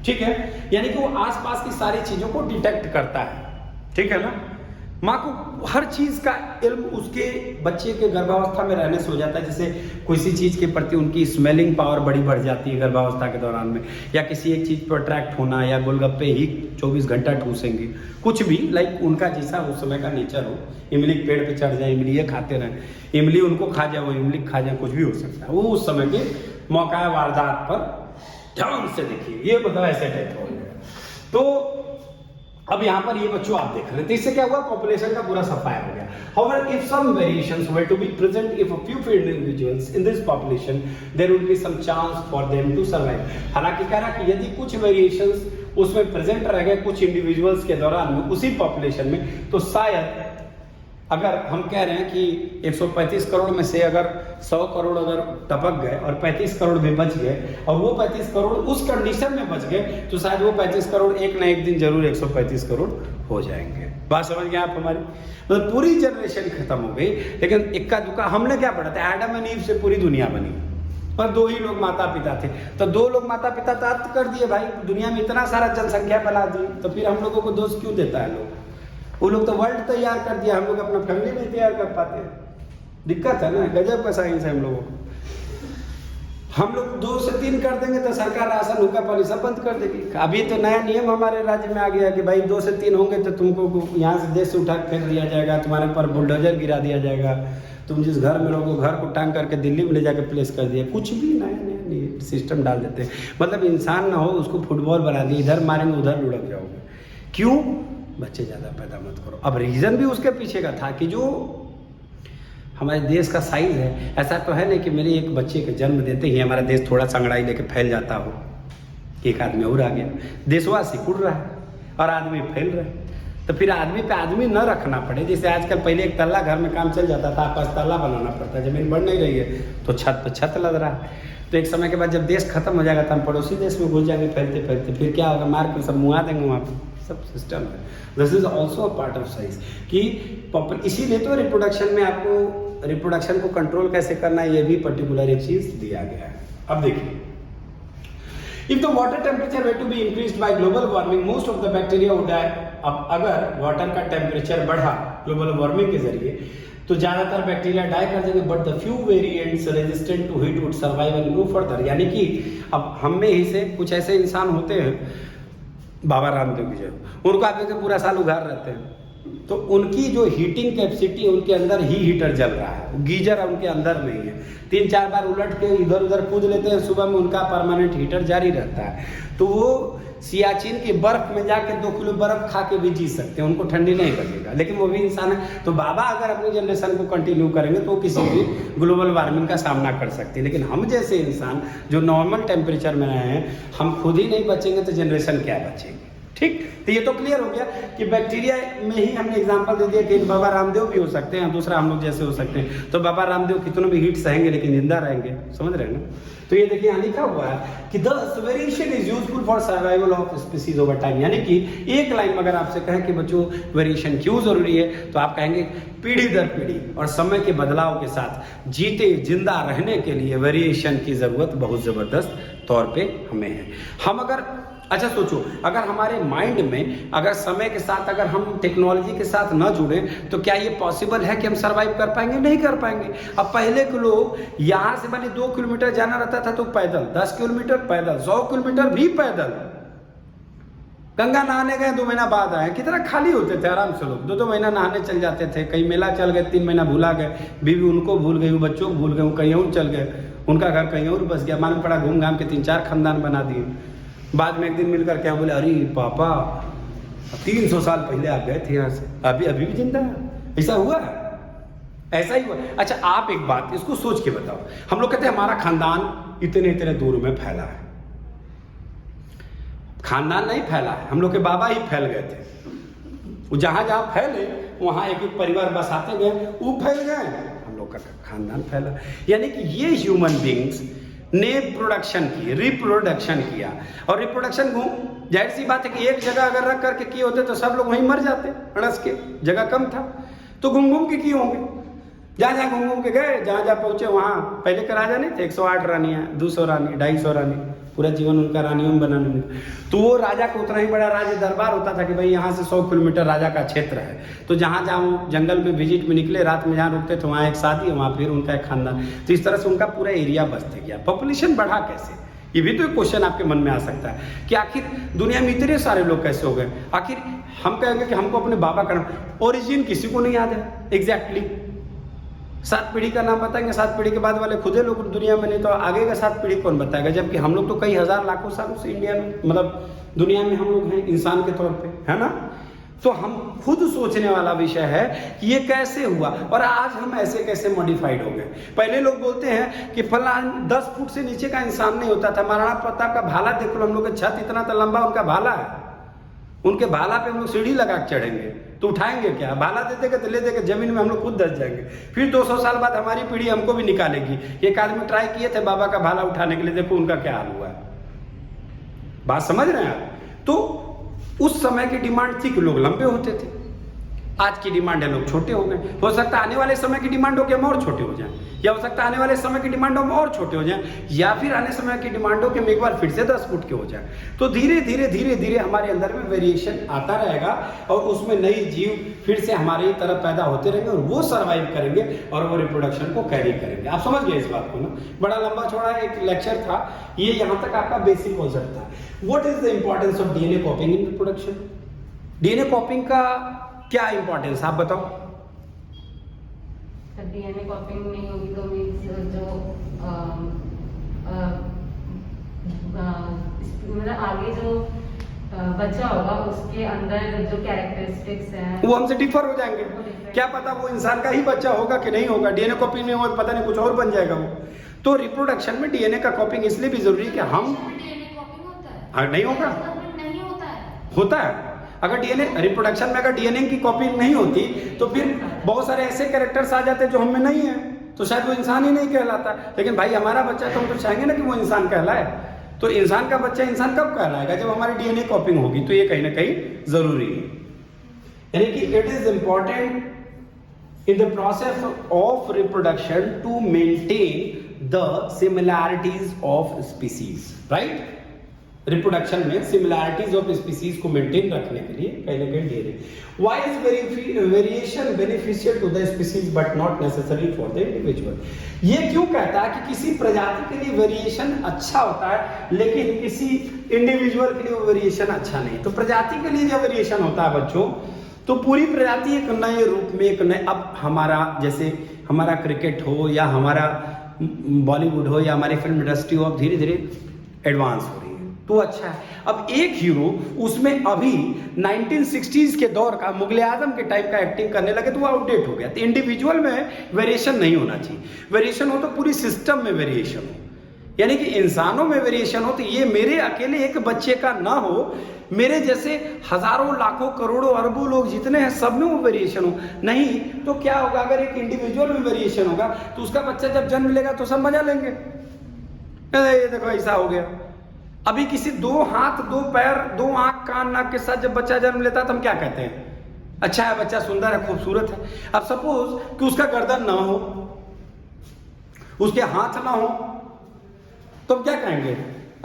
ठीक है। यानी कि वो आसपास की सारी चीजों को डिटेक्ट करता है, ठीक है ना। माँ को हर चीज का इल्म उसके बच्चे के गर्भावस्था में रहने से हो जाता है। जैसे किसी चीज के प्रति उनकी स्मेलिंग पावर बड़ी बढ़ जाती है गर्भावस्था के दौरान में, या किसी एक चीज पर अट्रैक्ट होना, या गोलगप्पे ही 24 घंटा ठूसेंगे, कुछ भी लाइक उनका जैसा उस समय का नेचर हो। इमली के पेड़ पे चढ़ जाए, इमली ये खाते रहे, इमली उनको खा जाए, वो इमली खा जाए, कुछ भी हो सकता है। वो उस समय के मौका वारदात पर ध्यान से देखिए, ये मतलब ऐसे टाइप हो जाएगा। तो अब यहाँ पर ये बच्चों आप देख रहे थे, इससे क्या हुआ, पॉपुलेशन का पूरा सफाया हो गया। However, if some variations were to be present, if a few individuals in this population, there would be some chance for them to survive. हालांकि कह रहा कि यदि कुछ वेरिएशंस उसमें प्रेजेंट रह गए कुछ इंडिविजुअल्स के दौरान में उसी पॉपुलेशन में, तो शायद अगर हम कह रहे हैं कि 135 करोड़ में से अगर 100 करोड़ अगर टपक गए और 35 करोड़ भी बच गए, और वो 35 करोड़ उस कंडीशन में बच गए, तो शायद वो 35 करोड़ एक ना एक दिन जरूर 135 करोड़ हो जाएंगे। बात समझ गए आप हमारी? मतलब पूरी जनरेशन खत्म हो गई, लेकिन इक्का दुक्का हमने क्या पढ़ा था, एडम एंड ईव से पूरी दुनिया बनी, पर 2 ही लोग माता पिता थे। तो 2 लोग माता पिता प्राप्त कर दिए भाई, दुनिया में इतना सारा जनसंख्या बना दी, तो फिर हम लोगों को दोष क्यों देता है लोग? वो लोग तो वर्ल्ड तैयार कर दिया, हम लोग अपना फैमिली नहीं तैयार कर पाते। दिक्कत है ना, गजब का साइंस है हम लोगों को। हम लोग 2 से 3 कर देंगे तो सरकार राशन हुक्का पानी सब बंद कर देगी। अभी तो नया नियम हमारे राज्य में आ गया कि भाई 2 से 3 होंगे तो तुमको यहाँ से देश से उठा फेंक दिया जाएगा, तुम्हारे ऊपर बुलडोजर गिरा दिया जाएगा, तुम जिस घर में लोगो घर को टांग करके दिल्ली में ले जाकर प्लेस कर दिया, कुछ भी नया सिस्टम डाल देते हैं। मतलब इंसान ना हो उसको फुटबॉल बना दिए, इधर मारेंगे उधर लुढ़क जाओगे। क्यों? बच्चे ज़्यादा पैदा मत करो। अब रीज़न भी उसके पीछे का था कि जो हमारे देश का साइज है, ऐसा तो है नहीं कि मेरे एक बच्चे के जन्म देते ही हमारा देश थोड़ा संगड़ाई लेके फैल जाता हो, एक आदमी और आ गया, देशवासी उड़ रहा है और आदमी फैल रहा है। तो फिर आदमी पे आदमी न रखना पड़े। जैसे आजकल पहले एक तल्ला घर में काम चल जाता था, आपस तल्ला बनाना पड़ता है, जमीन बढ़ नहीं रही है तो छत पर छत लग रहा है। तो एक समय के बाद जब देश खत्म हो जाएगा तो हम पड़ोसी देश में घुस जाएंगे फैलते फैलते, फिर क्या होगा, मार के सब मुआ देंगे वहाँ पर। सब सिस्टम है। This is also a part of science कि इसीलिए तो रिप्रोडक्शन में आपको रिप्रोडक्शन को कंट्रोल कैसे करना है ये भी पर्टिकुलर एक चीज दिया गया है। अब देखिए, if the water temperature were to be increased by global warming most of the bacteria would die. अब अगर वाटर का टेम्परेचर बढ़ा ग्लोबल वार्मिंग के जरिए तो ज्यादातर बैक्टीरिया डाई कर देंगे, but the few variants resistant to heat would survive and grow further. यानी कि अब हम में ही से कुछ ऐसे इंसान होते हैं, बाबा रामदेव की जय, उनको आप देखते पूरा साल उघार रहते हैं, तो उनकी जो हीटिंग कैपेसिटी उनके अंदर ही हीटर जल रहा है, गीजर उनके अंदर नहीं है। 3-4 बार उलट के इधर उधर कूद लेते हैं, सुबह में उनका परमानेंट हीटर जारी रहता है। तो वो सियाचिन की बर्फ में जाके 2 किलो बर्फ खा के भी जी सकते हैं, उनको ठंडी नहीं लगेगा, लेकिन वो भी इंसान है। तो बाबा अगर अपनी जनरेशन को कंटिन्यू करेंगे तो किसी भी ग्लोबल वार्मिंग का सामना कर सकते हैं। लेकिन हम जैसे इंसान जो नॉर्मल टेम्परेचर में रहे हैं, हम खुद ही नहीं बचेंगे तो जनरेशन क्या बचेगी? ठीक, तो ये तो क्लियर हो गया कि बैक्टीरिया में ही हमने एग्जांपल दे दिया कि एक बाबा रामदेव भी हो सकते हैं, दूसरा हम लोग जैसे हो सकते हैं। तो बाबा रामदेव कितनों भी हीट सहेंगे लेकिन जिंदा रहेंगे, समझ रहे हैं ना? तो ये देखिए यहाँ लिखा हुआ है कि दस variation is useful for survival of species over time. यानी कि एक लाइन में अगर आपसे कहें कि बच्चों वेरिएशन क्यों जरूरी है, तो आप कहेंगे पीढ़ी दर पीढ़ी और समय के बदलाव के साथ जीते जिंदा रहने के लिए वेरिएशन की जरूरत बहुत जबरदस्त तौर पे हमें है। हम अगर अच्छा सोचो, अगर हमारे माइंड में अगर समय के साथ अगर हम टेक्नोलॉजी के साथ न जुड़े तो क्या ये पॉसिबल है कि हम सरवाइव कर पाएंगे? नहीं कर पाएंगे। अब पहले के लोग यहाँ से मैंने 2 किलोमीटर जाना रहता था तो पैदल, 10 किलोमीटर पैदल, 100 किलोमीटर भी पैदल। गंगा नहाने गए 2 महीना बाद आए, कितना खाली होते थे आराम से लोग, 2-2 महीना नहाने चल जाते थे। कहीं मेला चल गए, 3 महीना भूला गए, बीवी उनको भूल गई, वो बच्चों को भूल गए, वो कहीं और चल गए, उनका घर कहीं और बस गया, मालूम पड़ा घूम घाम के 3-4 खानदान बना दिए। बाद में एक दिन मिलकर क्या बोले, अरे पापा 300 साल पहले आप गए थे यहाँ से, अभी भी जिंदा है। ऐसा हुआ है? ऐसा ही हुआ। अच्छा आप एक बात इसको सोच के बताओ, हम लोग कहते हैं हमारा खानदान इतने दूर में फैला है। खानदान नहीं फैला है, हम लोग के बाबा ही फैल गए थे। वो जहां जहां फैले वहां एक एक परिवार बसाते गए, वो फैल गए, हम लोग का खानदान फैला। यानी कि ये ह्यूमन बींग्स ने प्रोडक्शन की, रिप्रोडक्शन किया। और रिप्रोडक्शन जाहिर सी बात है कि एक जगह अगर रख करके किए होते तो सब लोग वहीं मर जाते, अड़स के, जगह कम था तो घूम के किए होंगे। जहाँ जहाँ घूम के गए, जहाँ जहाँ पहुंचे वहाँ पहले का राजा नहीं थे, 108 रानियाँ, 200 रानी, 250 रानी, पूरा जीवन उनका रानियों में बनाने में। तो वो राजा को उतना ही बड़ा राज्य दरबार होता था कि भाई यहाँ से 100 किलोमीटर राजा का क्षेत्र है। तो जहाँ जहाँ वो जंगल में विजिट में निकले, रात में जहाँ रुकते थे वहाँ एक शादी, वहाँ फिर उनका एक खानदान। तो इस तरह से उनका पूरा एरिया बसते गया। पॉपुलेशन बढ़ा कैसे? ये भी तो एक क्वेश्चन आपके मन में आ सकता है कि आखिर दुनिया में इतने सारे लोग कैसे हो गए? आखिर हम कहेंगे कि हमको अपने बाबा का ओरिजिन किसी को नहीं याद है एग्जैक्टली। 7 पीढ़ी का नाम बताएंगे, 7 पीढ़ी के बाद वाले खुदे लोग दुनिया में, नहीं तो आगे का 7 पीढ़ी कौन बताएगा? जबकि हम लोग तो कई हजार लाखों सालों से इंडिया में, मतलब दुनिया में हम लोग हैं इंसान के तौर पे, है ना? तो हम खुद सोचने वाला विषय है कि ये कैसे हुआ और आज हम ऐसे कैसे मॉडिफाइड हो गए। पहले लोग बोलते हैं कि फला 10 फुट से नीचे का इंसान नहीं होता था। महाराणा प्रताप का भाला देख लो, हम लोग का छत इतना तो लंबा उनका भाला है, उनके भाला पे हम लोग सीढ़ी लगा के चढ़ेंगे तो उठाएंगे क्या? भाला दे देगा तो ले देगा, जमीन में हम लोग खुद दस जाएंगे। फिर 200 साल बाद हमारी पीढ़ी हमको भी निकालेगी। एक आदमी ट्राई किए थे बाबा का भाला उठाने के लिए, देखो उनका क्या हाल हुआ है। बात समझ रहे हैं आप? तो उस समय की डिमांड थी कि लोग लंबे होते थे, आज की डिमांड है लोग छोटे हो गए। हो सकता है आने वाले समय की डिमांड हो कि हम और छोटे हो जाएं, या हो सकता है आने वाले समय की डिमांड हम और छोटे हो जाएं, या फिर आने समय की डिमांड हो कि हम एक बार फिर से 10 फुट के हो जाएं। तो धीरे धीरे हमारे अंदर में वेरिएशन आता रहेगा और उसमें नई जीव फिर से हमारी तरफ पैदा होते रहेंगे और वो सर्वाइव करेंगे और वो रिप्रोडक्शन को कैरी करेंगे। आप समझ गए इस बात को ना? बड़ा लंबा चौड़ा एक लेक्चर था ये, यहाँ तक आपका बेसिक कॉन्सेप्ट था। What is the importance of DNA कॉपिंग in reproduction? DNA कॉपिंग का क्या इंपॉर्टेंस आप बताओ? डीएनए कॉपिंग नहीं होगी तो मींस जो मतलब आगे जो बच्चा होगा उसके अंदर जो कैरेक्टरिस्टिक्स हैं वो हमसे डिफर हो जाएंगे। क्या पता वो इंसान का ही बच्चा होगा कि नहीं होगा। डीएनए कॉपिंग नहीं होगा पता नहीं कुछ और बन जाएगा वो। तो रिप्रोडक्शन में डीएनए का कॉपिंग इसलिए भी जरूरी है कि हम डीएनए कॉपिंग होता है? नहीं होगा, नहीं होता है, होता है। अगर डीएनए रिप्रोडक्शन में अगर डीएनए की कॉपिंग नहीं होती तो फिर बहुत सारे ऐसे कैरेक्टर्स आ जाते जो हम में नहीं है, तो शायद वो इंसान ही नहीं कहलाता। लेकिन भाई हमारा बच्चा तो हम तो चाहेंगे ना कि वो इंसान कहलाए। तो इंसान का बच्चा इंसान कब कहलाएगा? जब हमारी डीएनए कॉपिंग होगी। तो ये कहीं ना कहीं जरूरी है। यानी कि it is important in the process of reproduction to maintain the similarities of species, right? Reproduction में सिमिलैरिटीज ऑफ स्पीसीज को मेंटेन रखने के लिए कहीं ना कहीं DNA. Why is variation beneficial to the species but not necessary for the individual? ये क्यों कहता है कि किसी प्रजाति के लिए वेरिएशन अच्छा होता है लेकिन किसी इंडिविजुअल के लिए वो वेरिएशन अच्छा नहीं? तो प्रजाति के लिए जब वेरिएशन होता है बच्चों, तो पूरी प्रजाति एक नए रूप में, एक नए, अब हमारा जैसे हमारा क्रिकेट हो या हमारा बॉलीवुड हो या हमारी फिल्म इंडस्ट्री हो, अब धीरे धीरे एडवांस हो रही है तो अच्छा है। अब एक हीरो उसमें अभी 1960s के दौर का, मुगले आजम के टाइप का एक्टिंग करने लगे तो वो आउटडेट हो गया। तो इंडिविजुअल में वेरिएशन नहीं होना चाहिए। वेरिएशन हो तो पूरी सिस्टम में वेरिएशन हो, यानी कि इंसानों में वेरिएशन हो। तो ये मेरे अकेले एक बच्चे का ना हो, मेरे जैसे हजारों लाखों करोड़ों अरबों लोग जितने हैं सब में वो वेरिएशन हो। नहीं तो क्या होगा? अगर एक इंडिविजुअल में वेरिएशन होगा तो उसका बच्चा जब जन्म लेगा तो सब मजा लेंगे, ये देखो ऐसा हो गया। अभी किसी 2 हाथ 2 पैर 2 आंख कान नाक के साथ जब बच्चा जन्म लेता है तो हम क्या कहते हैं? अच्छा है, बच्चा सुंदर है, खूबसूरत है। अब सपोज कि उसका गर्दन ना हो, उसके हाथ ना हो, तो हम क्या कहेंगे?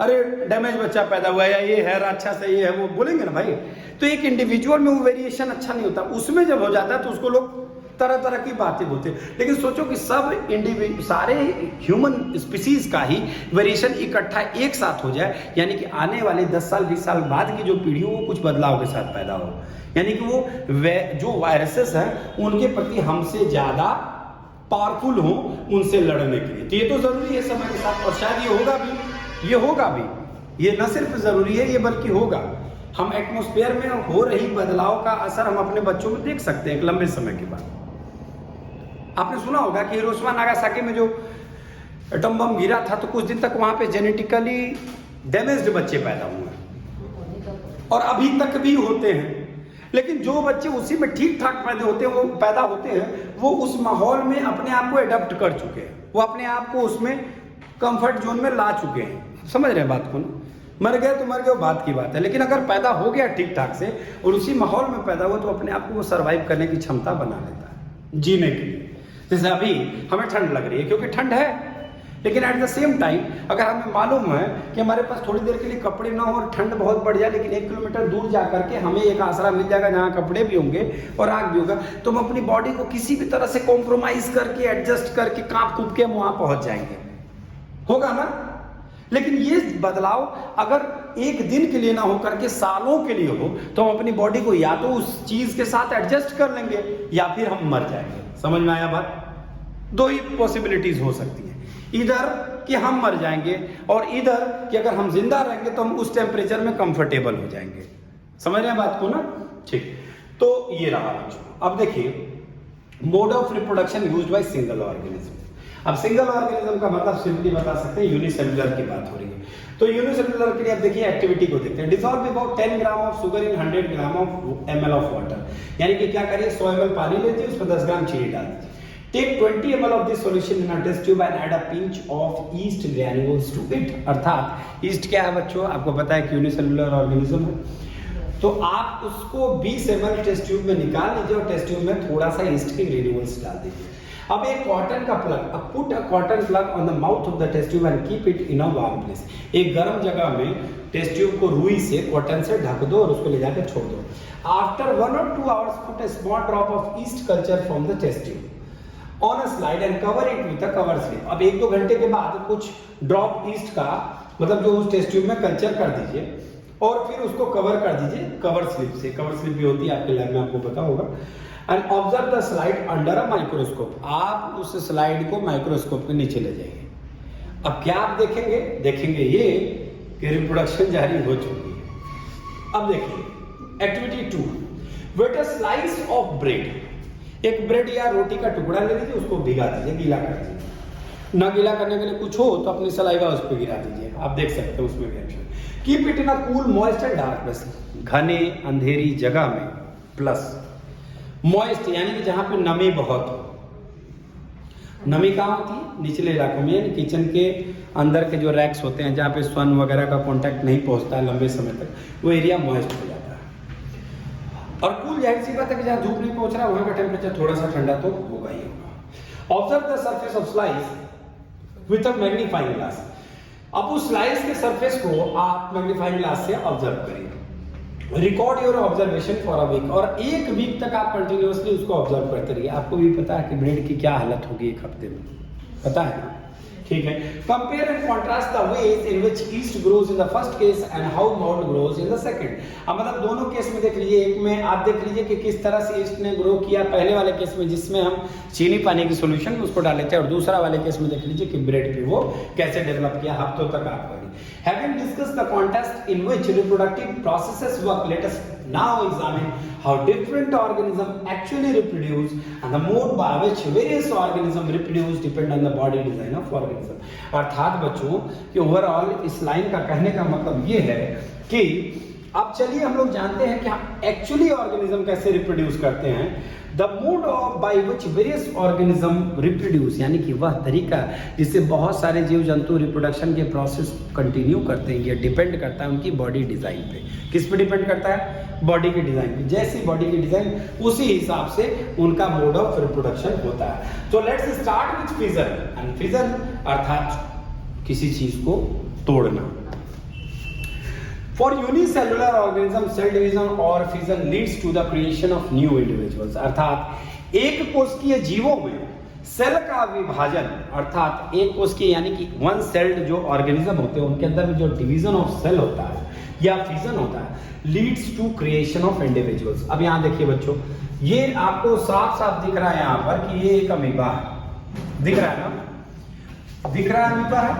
अरे डैमेज बच्चा पैदा हुआ है या ये है अच्छा से ये है वो बोलेंगे ना भाई। तो एक इंडिविजुअल में वो वेरिएशन अच्छा नहीं होता, उसमें जब हो जाता है तो उसको लोग तरह तरह की बातें बोलते हैं। लेकिन सोचो कि सब सारे ह्यूमन स्पीसीज का ही वेरिएशन इकट्ठा एक साथ हो जाए, यानी कि आने वाले 10 साल 20 साल बाद की जो पीढ़ी हो वो कुछ बदलाव के साथ पैदा हो, यानी कि वो जो वायरसेस हैं उनके प्रति हमसे ज्यादा पावरफुल हो उनसे लड़ने के लिए। तो ये तो जरूरी है समय के साथ, और शायद ये होगा भी। ये न सिर्फ जरूरी है, ये बल्कि होगा। हम एटमॉस्फेयर में हो रही बदलाव का असर हम अपने बच्चों में देख सकते हैं एक लंबे समय के बाद। आपने सुना होगा कि हिरोशिमा नागासाकी में जो एटम बम गिरा था तो कुछ दिन तक वहां पे जेनेटिकली डैमेज्ड बच्चे पैदा हुए और अभी तक भी होते हैं। लेकिन जो बच्चे उसी में ठीक ठाक पैदा होते हैं वो उस माहौल में अपने आप को एडप्ट कर चुके हैं, वो अपने आप को उसमें कंफर्ट जोन में ला चुके हैं। समझ रहे हैं बात को ना? मर गए तो मर गए, वो बात की बात है। लेकिन अगर पैदा हो गया ठीक ठाक से और उसी माहौल में पैदा हुआ तो अपने आप को वो सर्वाइव करने की क्षमता बना लेता है जीने के लिए। जैसे अभी हमें ठंड लग रही है क्योंकि ठंड है, लेकिन एट द सेम टाइम अगर हमें मालूम है कि हमारे पास थोड़ी देर के लिए कपड़े ना हो और ठंड बहुत बढ़ जाए, लेकिन 1 किलोमीटर दूर जा करके हमें एक आसरा मिल जाएगा जहाँ कपड़े भी होंगे और आग भी होगा, तो हम अपनी बॉडी को किसी भी तरह से कॉम्प्रोमाइज करके एडजस्ट करके कांप कूप के हम वहां पहुंच जाएंगे, होगा ना? लेकिन ये बदलाव अगर एक दिन के लिए ना हो करके सालों के लिए हो तो हम अपनी बॉडी को या तो उस चीज के साथ एडजस्ट कर लेंगे या फिर हम मर जाएंगे। समझ में आया बात? दो ही पॉसिबिलिटीज हो सकती है, इधर कि हम मर जाएंगे और इधर कि अगर हम जिंदा रहेंगे तो हम उस टेम्परेचर में कंफर्टेबल हो जाएंगे। समझ रहे हैं बात को ना? ठीक, तो ये रहा बच्चों। अब देखिए mode of reproduction used by single organism. अब सिंगल ऑर्गेनिज्म का मतलब सिंपली बता सकते हैं यूनिसेलुलर की बात हो रही है। तो यूनिसेलुलर के लिए अब देखिए एक्टिविटी को देखते हैं। Dissolve about 10 gram of sugar in 100 gram of ml of water, यानी कि क्या करिए 100 ml पानी लीजिए, उसमें 10 ग्राम चीनी डाल दीजिए। Take 20 ml of this solution in a test tube and add a pinch of yeast granules to it. अर्थात ईस्ट क्या है बच्चों? आपको पता है कि यूनिसेलुलर ऑर्गेनिज्म है, तो आप उसको 20 ml टेस्ट ट्यूब में निकाल लीजिए और टेस्ट ट्यूब में थोड़ा सा ईस्ट के ग्रैन्यूल्स डाल दीजिए। अब एक कॉटन का प्लग, अब put a cotton plug on the mouth of the test tube and keep it in a warm place. एक गर्म जगह में टेस्ट ट्यूब को रुई से कॉटन से ढक दो और उसको ले जाकर छोड़ दो। After 1 or 2 hours put a small drop of yeast culture from the test tube on a slide and cover it with a cover slip. अब 1-2 घंटे के बाद कुछ ड्रॉप ईस्ट का मतलब जो उस टेस्ट ट्यूब में कल्चर कर दीजिए और फिर उसको कवर कर दीजिए कवर स्लिप से। कवर स्लिप भी होती है आपके लैब में, आपको पता होगा। And observe the slide under a microscope. आप उस स्लाइड को माइक्रोस्कोप के नीचे ले जाइए। अब क्या आप देखेंगे ये कि रिप्रोडक्शन जारी हो चुकी है। अब देखिए activity 2, wet a slice of bread. एक ब्रेड या रोटी का टुकड़ा ले लीजिए, उसको भिगा दीजिए, गीला कर दीजिए। ना गीला करने के लिए कुछ हो तो अपनी सलाइवा उस पर गिरा दीजिए, आप देख सकते हैं उसमें reaction. Keep it in a cool moist and dark place. घने अंधेरी जगह में, प्लस मॉइस्ट यानी कि जहां पे नमी बहुत हो। नमी कहाँ होती है? निचले इलाकों में, यानी किचन के अंदर के जो रैक्स होते हैं जहाँ पे सन वगैरह का कांटेक्ट नहीं पहुंचता है लंबे समय तक, वो एरिया मॉइस्ट हो जाता है। और कूल जाहिर सी बात है कि जहाँ धूप नहीं पहुंच रहा वहां का टेम्परेचर थोड़ा सा ठंडा तो होगा ही होगा। Observe the surface of slice with a magnifying glass. अब उस स्लाइस के सरफेस को आप मैग्नीफाइंग ग्लास से ऑब्जर्व करिए। Record your observation for a week, और 1 वीक तक आप कंटिन्यूअसली उसको ऑब्जर्व करते रहिए। आपको भी पता है कि ब्रेड की क्या हालत होगी 1 हफ्ते में, पता है ना? ठीक है। Compare and contrast the ways in which east grows in the first case and how mould grows in the second. अब मतलब दोनों केस में देख लीजिए, एक में आप देख लीजिए कि किस तरह से ईस्ट ने ग्रो किया पहले वाले केस में जिसमें हम चीनी पानी की सॉल्यूशन उसको डाले थे, और दूसरा वाले केस में देख लीजिए कि ब्रेड पे वो कैसे डेवलप किया हफ्तों तक आप करिए। Having discussed the context in which reproductive processes work, let us now examine how different organisms actually reproduce and the mode by which various organisms reproduce depend on the body design of organism। अर्थात बच्चों कि overall इस line का कहने का मतलब ये है कि अब चलिए हम लोग जानते हैं कि हम एक्चुअली ऑर्गेनिज्म कैसे रिप्रोड्यूस करते हैं। The mode of by which various organism reproduce, यानी कि वह तरीका जिससे बहुत सारे जीव जंतु रिप्रोडक्शन के प्रोसेस कंटिन्यू करते हैं, ये डिपेंड करता है उनकी बॉडी डिजाइन पे। किस पे डिपेंड करता है? बॉडी की डिजाइन पे। जैसी बॉडी की डिजाइन उसी हिसाब से उनका मोड ऑफ रिप्रोडक्शन होता है। तो let's start with fission. And fission अर्थात किसी चीज को तोड़ना। For unicellular organism cell division और fission leads to the creation of new individuals, अर्थात एक कोशिकीय जीवों में सेल का विभाजन, अर्थात एक कोशिकीय यानी कि वन सेल्ड जो ऑर्गेनिज्म होते हैं उनके अंदर में जो डिवीजन ऑफ सेल होता है या फिजन होता है, leads to creation of individuals. अब यहाँ देखिए बच्चों, ये आपको साफ साफ दिख रहा है यहाँ पर कि ये एक अमीबा है, दिख रहा है ना, दिख रहा है अमीबा है।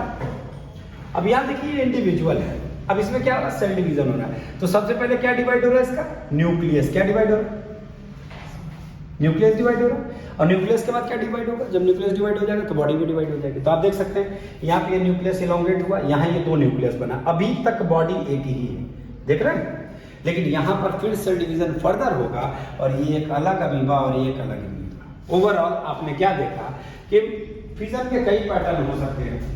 अब यहाँ देखिए इंडिविजुअल है, अब इसमें क्या हो रहा है, सेल डिवीजन हो रहा है। तो सबसे पहले क्या डिवाइड हो रहा है, इसका न्यूक्लियस, क्या डिवाइड हो रहा है, न्यूक्लियस डिवाइड हो रहा है। और न्यूक्लियस के बाद क्या डिवाइड होगा, जब न्यूक्लियस डिवाइड हो जाएगा तो बॉडी भी डिवाइड हो जाएगी। तो आप देख सकते हैं यहाँ पे ये न्यूक्लियस इलोंगेट हुआ, यहाँ ये दो न्यूक्लियस बना, अभी तक बॉडी एक ही है, देख रहे हैं। लेकिन यहाँ पर फिर सेल डिवीजन फर्दर होगा और ये एक अलग अमीबा और ये एक अलग अमीबा। ओवरऑल आपने क्या देखा कि फिजन के कई पैटर्न हो सकते हैं,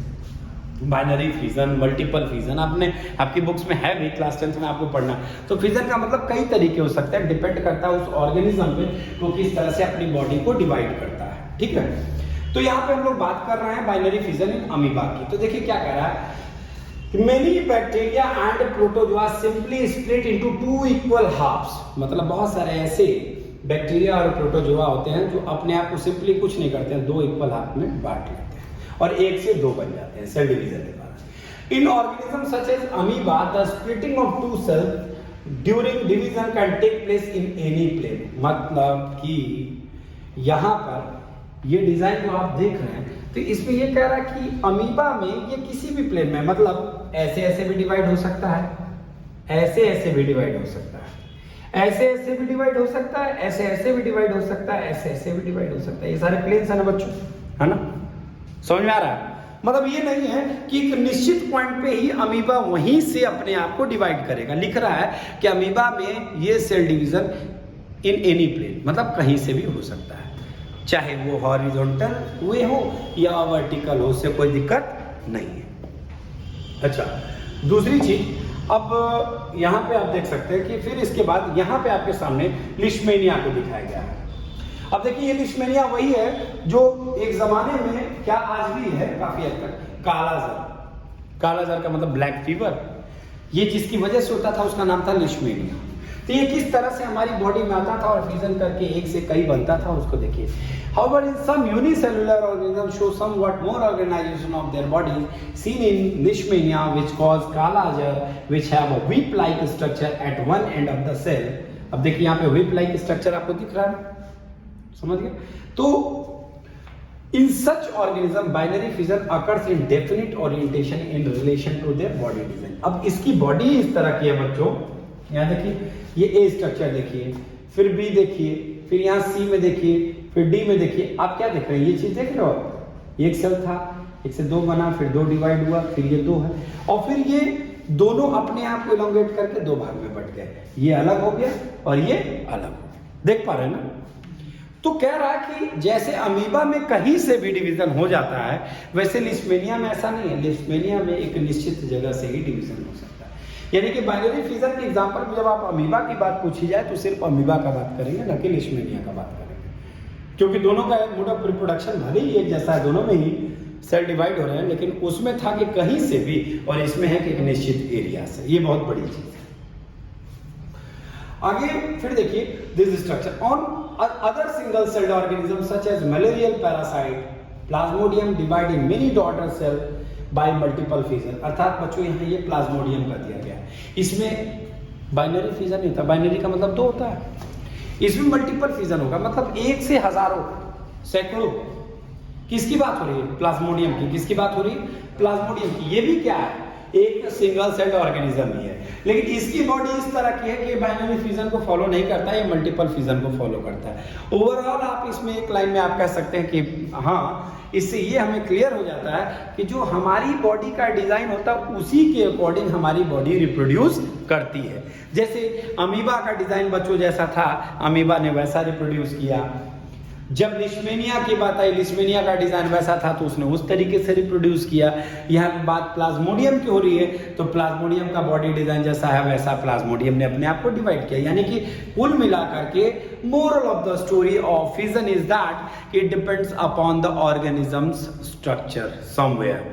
बाइनरी फिजन, मल्टीपल फिजन, आपने आपकी बुक्स में है भी, क्लास 10th में आपको पढ़ना। तो फिजन का मतलब कई तरीके हो सकते हैं, डिपेंड करता है उस ऑर्गेनिज्म पे वो किस तरह से अपनी बॉडी को डिवाइड करता है, ठीक है। तो यहाँ पे हम लोग बात कर रहे हैं बाइनरी फिजन इन अमीबा की। तो देखिए क्या कह रहा है, many bacteria and protozoa simply split into two equal halves, मतलब बहुत सारे ऐसे बैक्टीरिया और प्रोटोजोआ होते हैं जो अपने आप को सिंपली कुछ नहीं करते हैं, दो इक्वल हाफ में बांट लेते हैं और एक से दो बन जाते हैं सेल डिवीजन के बाद। In organism such as amoeba the splitting of two cell during division can take place in any plane, मतलब कि यहाँ पर ये डिजाइन जो आप देख रहे हैं तो इसमें ये कह रहा है कि अमीबा में ये किसी भी प्लेन में, मतलब ऐसे ऐसे भी डिवाइड हो सकता है, ऐसे ऐसे भी डिवाइड हो सकता है, ऐसे ऐसे भी डिवाइड हो सकता है, ऐसे ऐसे भी डिवाइड हो सकता है, ऐसे ऐसे भी डिवाइड हो सकता है। ये सारे प्लेन्स है ना बच्चों, है ना, समझ में आ रहा है। मतलब ये नहीं है कि एक निश्चित पॉइंट पे ही अमीबा वहीं से अपने आप को डिवाइड करेगा। लिख रहा है कि अमीबा में ये cell division in any plane, मतलब कहीं से भी हो सकता है, चाहे वो हॉरिजॉन्टल वे हो या वर्टिकल हो, उससे कोई दिक्कत नहीं है। अच्छा, दूसरी चीज, अब यहाँ पे आप देख सकते हैं कि फिर इसके बाद यहाँ पे आपके सामने लिशमेनिया को दिखाया गया है। अब देखिए ये लिशमेनिया वही है जो एक जमाने में, क्या आज भी है काफी हद तक, कालाजार। कालाजार का मतलब ब्लैक फीवर, ये जिसकी वजह से होता था उसका नाम था लिशमेनिया। तो ये किस तरह से हमारी बॉडी में आता था और फ्यूजन करके एक से कई बनता था, उसको देखिए। However, in some unicellular organisms show somewhat more organization of their bodies, seen in leishmania, which cause Kala-Azar, which have a whip-like structure at one end of the cell. अब देखिए यहाँ पे whip-like structure आपको दिख रहा है, समझ गए? तो in such organism, binary fission occurs in definite orientation in relation to their body design. अब इसकी बॉडी इस तरह की है बच्चों, यहाँ देखिए ये ए स्ट्रक्चर देखिए, फिर बी देखिए, फिर यहाँ सी में देखिए, फिर डी में देखिए। आप क्या देख रहे हैं, ये चीज देख रहे हो, एक सेल था, एक से दो बना, फिर दो डिवाइड हुआ, फिर ये दो है, और फिर ये दोनों अपने आप को इलोंगेट करके दो भाग में बट गए, ये अलग हो गया और ये अलग हो गया। देख पा रहे हैं ना। तो कह रहा है कि जैसे अमीबा में कहीं से भी डिवीजन हो जाता है, वैसे लिशमेनिया में ऐसा नहीं है। लिशमेनिया में एक निश्चित जगह से ही डिवीजन हो सकता है। यानी कि बाइनरी फिजन के एग्जांपल में जब आप अमीबा की बात पूछी जाए तो सिर्फ अमीबा का बात करेंगे, न कि लिशमेनिया का बात करेंगे, क्योंकि दोनों का मोड ऑफ रिप्रोडक्शन भले ही एक जैसा है, दोनों में ही सेल डिवाइड हो रहे हैं, लेकिन उसमें था कि कहीं से भी, और इसमें है कि एक निश्चित एरिया से। ये बहुत बड़ी चीज है। आगे फिर देखिए this structure on other single celled organism such as malarial parasite plasmodium divide in many daughter cell by multiple fission. अर्थात बच्चों यहाँ ये प्लाज्मोडियम कर दिया गया है। इसमें बाइनरी फिजन नहीं था, बाइनरी का मतलब दो होता है, इसमें मल्टीपल फिजन होगा, मतलब एक से हजारों सैकड़ों। किसकी बात हो रही है, प्लाज्मोडियम की। किसकी बात हो रही है, प्लाज्मोडियम की। ये भी क्या है, एक सिंगल सेल्ड ऑर्गेनिज्म ही है, लेकिन इसकी बॉडी इस तरह की है कि बाइनरी फिजन को फॉलो नहीं करता है, ये मल्टीपल फिजन को फॉलो करता है। ओवरऑल आप इसमें एक लाइन में आप कह सकते हैं कि हाँ, इससे ये हमें क्लियर हो जाता है कि जो हमारी बॉडी का डिजाइन होता है उसी के अकॉर्डिंग हमारी बॉडी रिप्रोड्यूस करती है। जैसे अमीबा का डिजाइन बच्चों जैसा था, अमीबा ने वैसा रिप्रोड्यूस किया। जब लिशमेनिया की बात आई, लिशमेनिया का डिजाइन वैसा था तो उसने उस तरीके से रिप्रोड्यूस किया। यहाँ बात प्लाज्मोडियम की हो रही है तो प्लाज्मोडियम का बॉडी डिजाइन जैसा है वैसा प्लाज्मोडियम ने अपने आप को डिवाइड किया। यानी कि कुल मिलाकर के moral of the story of fission is that it depends upon the organisms structure somewhere.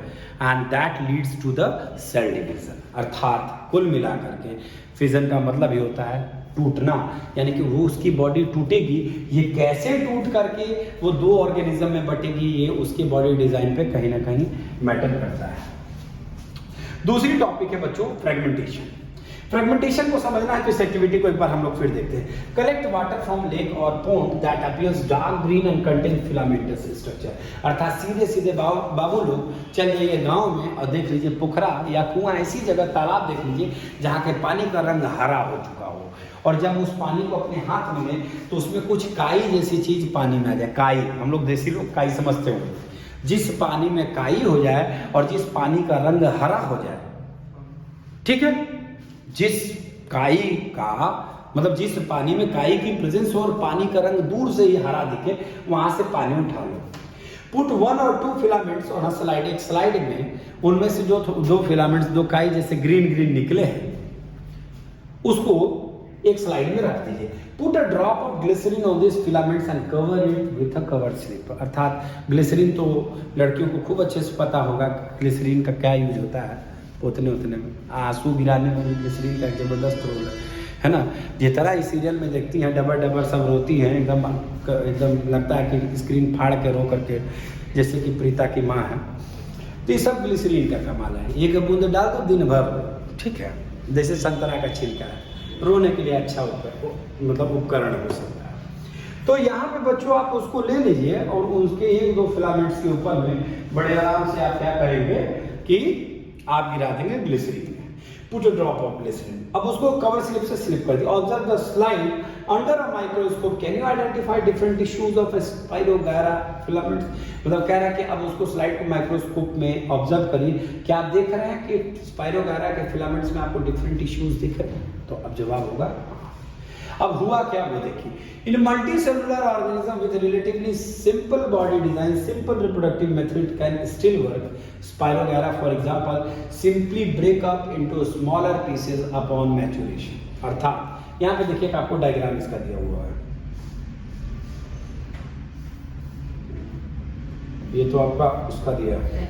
And that leads to the cell division. अर्थात कुल मिलाकर के फिजन का मतलब ये होता है टूटना, यानी कि वो उसकी बॉडी टूटेगी। ये कैसे टूट करके वो दो ऑर्गेनिज्म में बटेगी, ये उसकी बॉडी डिजाइन पे कहीं ना कहीं मैटर करता है। दूसरी टॉपिक है बच्चों फ्रेगमेंटेशन। फ्रेगमेंटेशन को समझना है तो इस एक्टिविटी को एक बार हम लोग फिर देखते हैं। कलेक्ट वाटर फ्रॉम लेक और pond that appears dark green and contain filamentous structure. अर्थात सीधे सीधे बाबू लोग चल जाइए गांव में और देख लीजिए पोखरा या कुआं, ऐसी जगह तालाब देख लीजिए जहाँ के पानी का रंग हरा हो चुका हो, और जब उस पानी को अपने हाथ में लें तो उसमें कुछ काई जैसी चीज पानी में आ जाए। काई, हम लोग देसी लोग काई समझते होंगे। जिस पानी में काई हो जाए और जिस पानी का रंग हरा हो जाए, ठीक है, जिस काई का मतलब जिस पानी में काई की प्रेजेंस हो और पानी का रंग दूर से ही हरा दिखे, वहां से पानी उठा लो। Put 1 or 2 filaments on a slide. एक स्लाइड में उनमें से जो दो फिलामेंट्स, दो काई जैसे ग्रीन ग्रीन निकले हैं, उसको एक स्लाइड में रख दीजिए। Put a drop of glycerine on this filaments and cover it with a cover slip. अर्थात ग्लिसरीन तो लड़कियों को खूब अच्छे से पता होगा ग्लिसरीन का क्या यूज होता है, पोतने उतने में, आंसू गिराने में भी ग्लिसरीन का जबरदस्त रोल है ना। जिस तरह इस सीरियल में देखती हैं डबर डबर सब रोती हैं, एकदम लगता है कि स्क्रीन फाड़ के रो करके, जैसे कि प्रीता की माँ है। तो ये सब ग्लिसरीन का कमाल है। एक बूंद डाल दो दिन भर, ठीक है, जैसे संतरा का छिलका है, रोने के लिए अच्छा मतलब उपकरण हो सकता है। तो यहाँ पे बच्चों आप उसको ले लीजिए और उसके 1-2 फिलामेंट्स के ऊपर में बड़े आराम से आप क्या करेंगे कि आप गिरा देंगे glycerine. Put a drop of glycerine. अब उसको कवर स्लिप से स्लिप कर दिया। Observe the slide under a microscope. Can you identify different tissues of spirogyra filaments. मतलब कह रहा है कि अब उसको स्लाइड को माइक्रोस्कोप में ऑब्जर्व करिए, क्या आप देख रहे हैं कि स्पाइरोगायरा के फिलामेंट्स में आपको डिफरेंट टिश्यूज दिख रहे हैं? तो अब जवाब होगा। अब हुआ क्या वो देखिए। In multi cellular organism with relatively simple body design, simple reproductive method can still work. Spirogyra for example simply break up into smaller pieces upon maturation. अर्थात यहाँ पे देखिए आपको डायग्राम इसका दिया हुआ है, ये तो आपका उसका दिया है।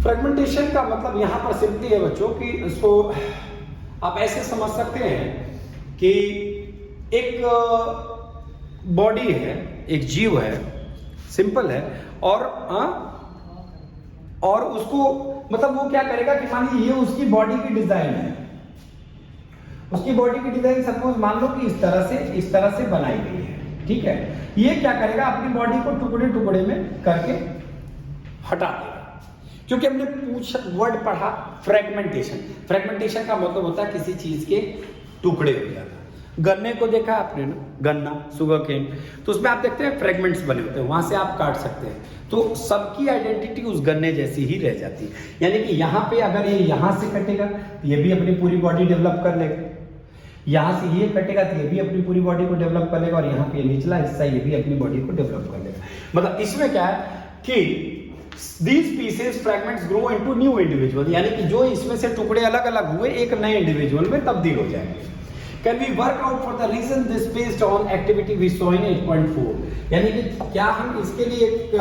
फ्रेगमेंटेशन का मतलब यहां पर सिंपली है बच्चों कि इसको आप ऐसे समझ सकते हैं कि एक बॉडी है, एक जीव है, सिंपल है, और उसको मतलब वो क्या करेगा कि मान लीजिए ये उसकी बॉडी की डिजाइन है। उसकी बॉडी की डिजाइन सपोज मान लो कि इस तरह से बनाई गई है, ठीक है। ये क्या करेगा, अपनी बॉडी को टुकड़े टुकड़े में करके हटा देगा। क्योंकि हमने वर्ड पढ़ा फ्रेगमेंटेशन। फ्रेगमेंटेशन का मतलब होता है किसी चीज के टुकड़े हो जाना। गन्ने को देखा आपने ना, गन्ना, शुगर केन, तो उसमें आप देखते हैं फ्रेगमेंट्स बने होते हैं, वहां से आप काट सकते हैं, तो सबकी आइडेंटिटी उस गन्ने जैसी ही रह जाती है। यानी कि यहाँ पे अगर ये यहाँ से कटेगा तो ये भी अपनी पूरी बॉडी डेवलप कर लेगा, यहाँ से ये कटेगा तो ये भी अपनी पूरी बॉडी को डेवलप कर लेगा, और यहाँ पे निचला हिस्सा ये भी अपनी बॉडी को डेवलप कर लेगा। मतलब इसमें क्या है कि These pieces fragments grow into new individual, यानी कि जो इसमें से टुकड़े अलग अलग हुए एक नए इंडिविजुअल में तब्दील हो जाएंगे। Can we work out for the reason this based on activity we saw in 8.4? यानी कि क्या हम इसके लिए एक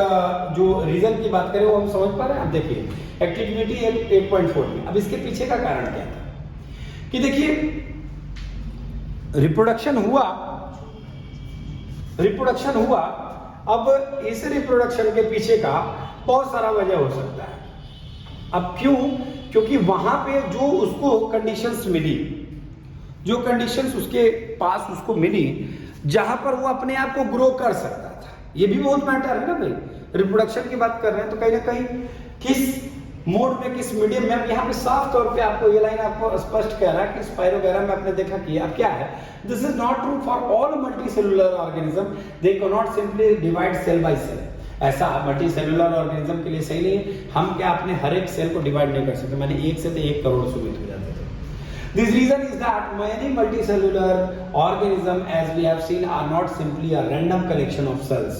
जो रीजन की बात करें वो हम समझ पा रहे हैं? आप देखिए एक्टिविटी 8.4 में अब इसके पीछे का कारण क्या था कि देखिए रिप्रोडक्शन हुआ। अब इस रिप्रोडक्शन के पीछे का बहुत सारा वजह हो सकता है। अब क्यों? क्योंकि वहां पे जो उसको कंडीशंस मिली, जो कंडीशंस उसके पास उसको मिली, जहां पर वो अपने आप को ग्रो कर सकता था, ये भी बहुत मैटर है ना भाई। रिप्रोडक्शन की बात कर रहे हैं तो कहीं ना कहीं किस मोड में, किस मीडियम में। यहाँ पे साफ तौर पे आपको ये लाइन आपको स्पष्ट कह रहा है कि स्पाइरोगायरा में आपने देखा कि अब क्या है, this is not true for all multi cellular organism, they can not simply divide cell by cell. ऐसा मल्टी सेलुलर ऑर्गेनिज्म के लिए सही नहीं है। हम क्या अपने हर एक सेल को डिवाइड नहीं कर सकते, मैंने 1 से तो 1 करोड़ सुमित हो जाते थे। This reason is that many multicellular organisms as we have seen are not simply a random collection of cells.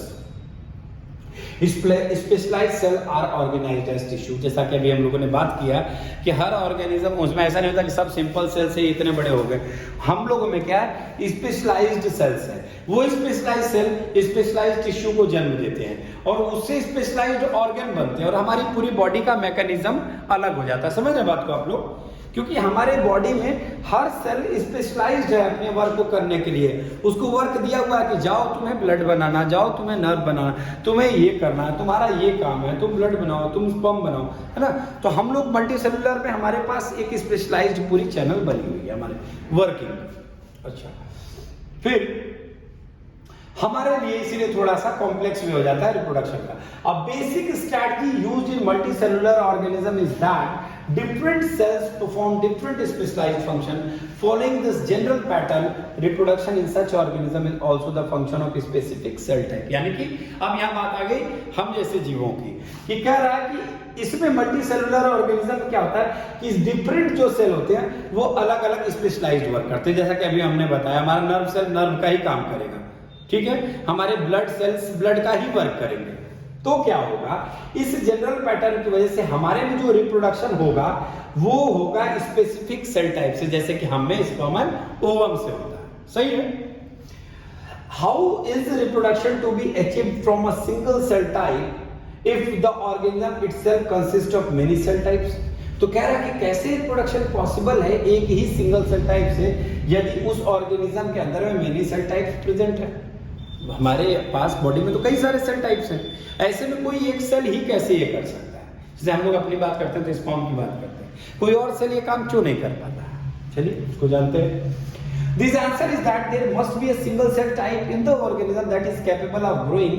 Specialised cell are organised as tissue, जैसा कि अभी हम लोगों ने बात किया कि हर ऑर्गेनिज्म, उसमें ऐसा नहीं होता कि सब सिंपल सेल से इतने बड़े हो गए। हम लोगों में क्या है, स्पेशलाइज्ड सेल्स है। वो स्पेशलाइज्ड सेल स्पेशलाइज्ड टिश्यू को जन्म देते हैं और उससे स्पेशलाइज्ड ऑर्गन बनते हैं और हमारी पूरी बॉडी का मैकेनिज्म अलग हो जाता है। समझ रहे बात को आप लोग? क्योंकि हमारे बॉडी में हर सेल स्पेशलाइज्ड है अपने वर्क को करने के लिए। उसको वर्क दिया हुआ है कि जाओ तुम्हें ब्लड बनाना, जाओ तुम्हें नर्व बनाना, तुम्हें ये करना है, तुम्हारा ये काम है, तुम ब्लड बनाओ, तुम स्पर्म बनाओ, है ना। तो हम लोग मल्टी सेलुलर में हमारे पास एक स्पेशलाइज्ड पूरी चैनल बनी हुई है हमारे वर्किंग। अच्छा, फिर हमारे लिए इसीलिए थोड़ा सा कॉम्प्लेक्स भी हो जाता है रिप्रोडक्शन का। अब basic strategy used in multi cellular organism is that different cells perform different specialized function. Following this general pattern, reproduction in such organism is also the function of specific cell type. यानी कि अब यहाँ बात आ गई हम जैसे जीवों की, कि कह रहा है कि इसमें मल्टी सेलुलर ऑर्गेनिज्म क्या होता है कि डिफरेंट जो सेल होते हैं वो अलग अलग स्पेशलाइज्ड वर्क करते हैं। जैसा कि अभी हमने बताया, हमारा नर्व सेल नर्व का ही काम करेगा, ठीक है। हमारे ब्लड सेल्स ब्लड का ही वर्क करेंगे। तो क्या होगा, इस जनरल पैटर्न की वजह से हमारे में जो रिप्रोडक्शन होगा वो होगा स्पेसिफिक सेल टाइप से, जैसे कि हम में स्पर्म एंड ओवम से होता है। सही है। How is reproduction to be achieved from a single cell type if the organism itself consist of many cell types? तो कह रहा है कि कैसे रिप्रोडक्शन पॉसिबल है एक ही सिंगल सेल टाइप से यदि उस ऑर्गेनिज्म के अंदर में मेनी सेल टाइप्स प्रेजेंट है। हमारे पास बॉडी में तो कई सारे सेल टाइप्स हैं, ऐसे में कोई एक सेल ही कैसे ये कर सकता है? जैसे हम लोग अपनी बात करते हैं तो स्पर्म की बात करते हैं, कोई और सेल ये काम क्यों नहीं कर पाता? चलिए उसको जानते हैं। This answer is that there must be a single cell type in the organism that is capable of growing,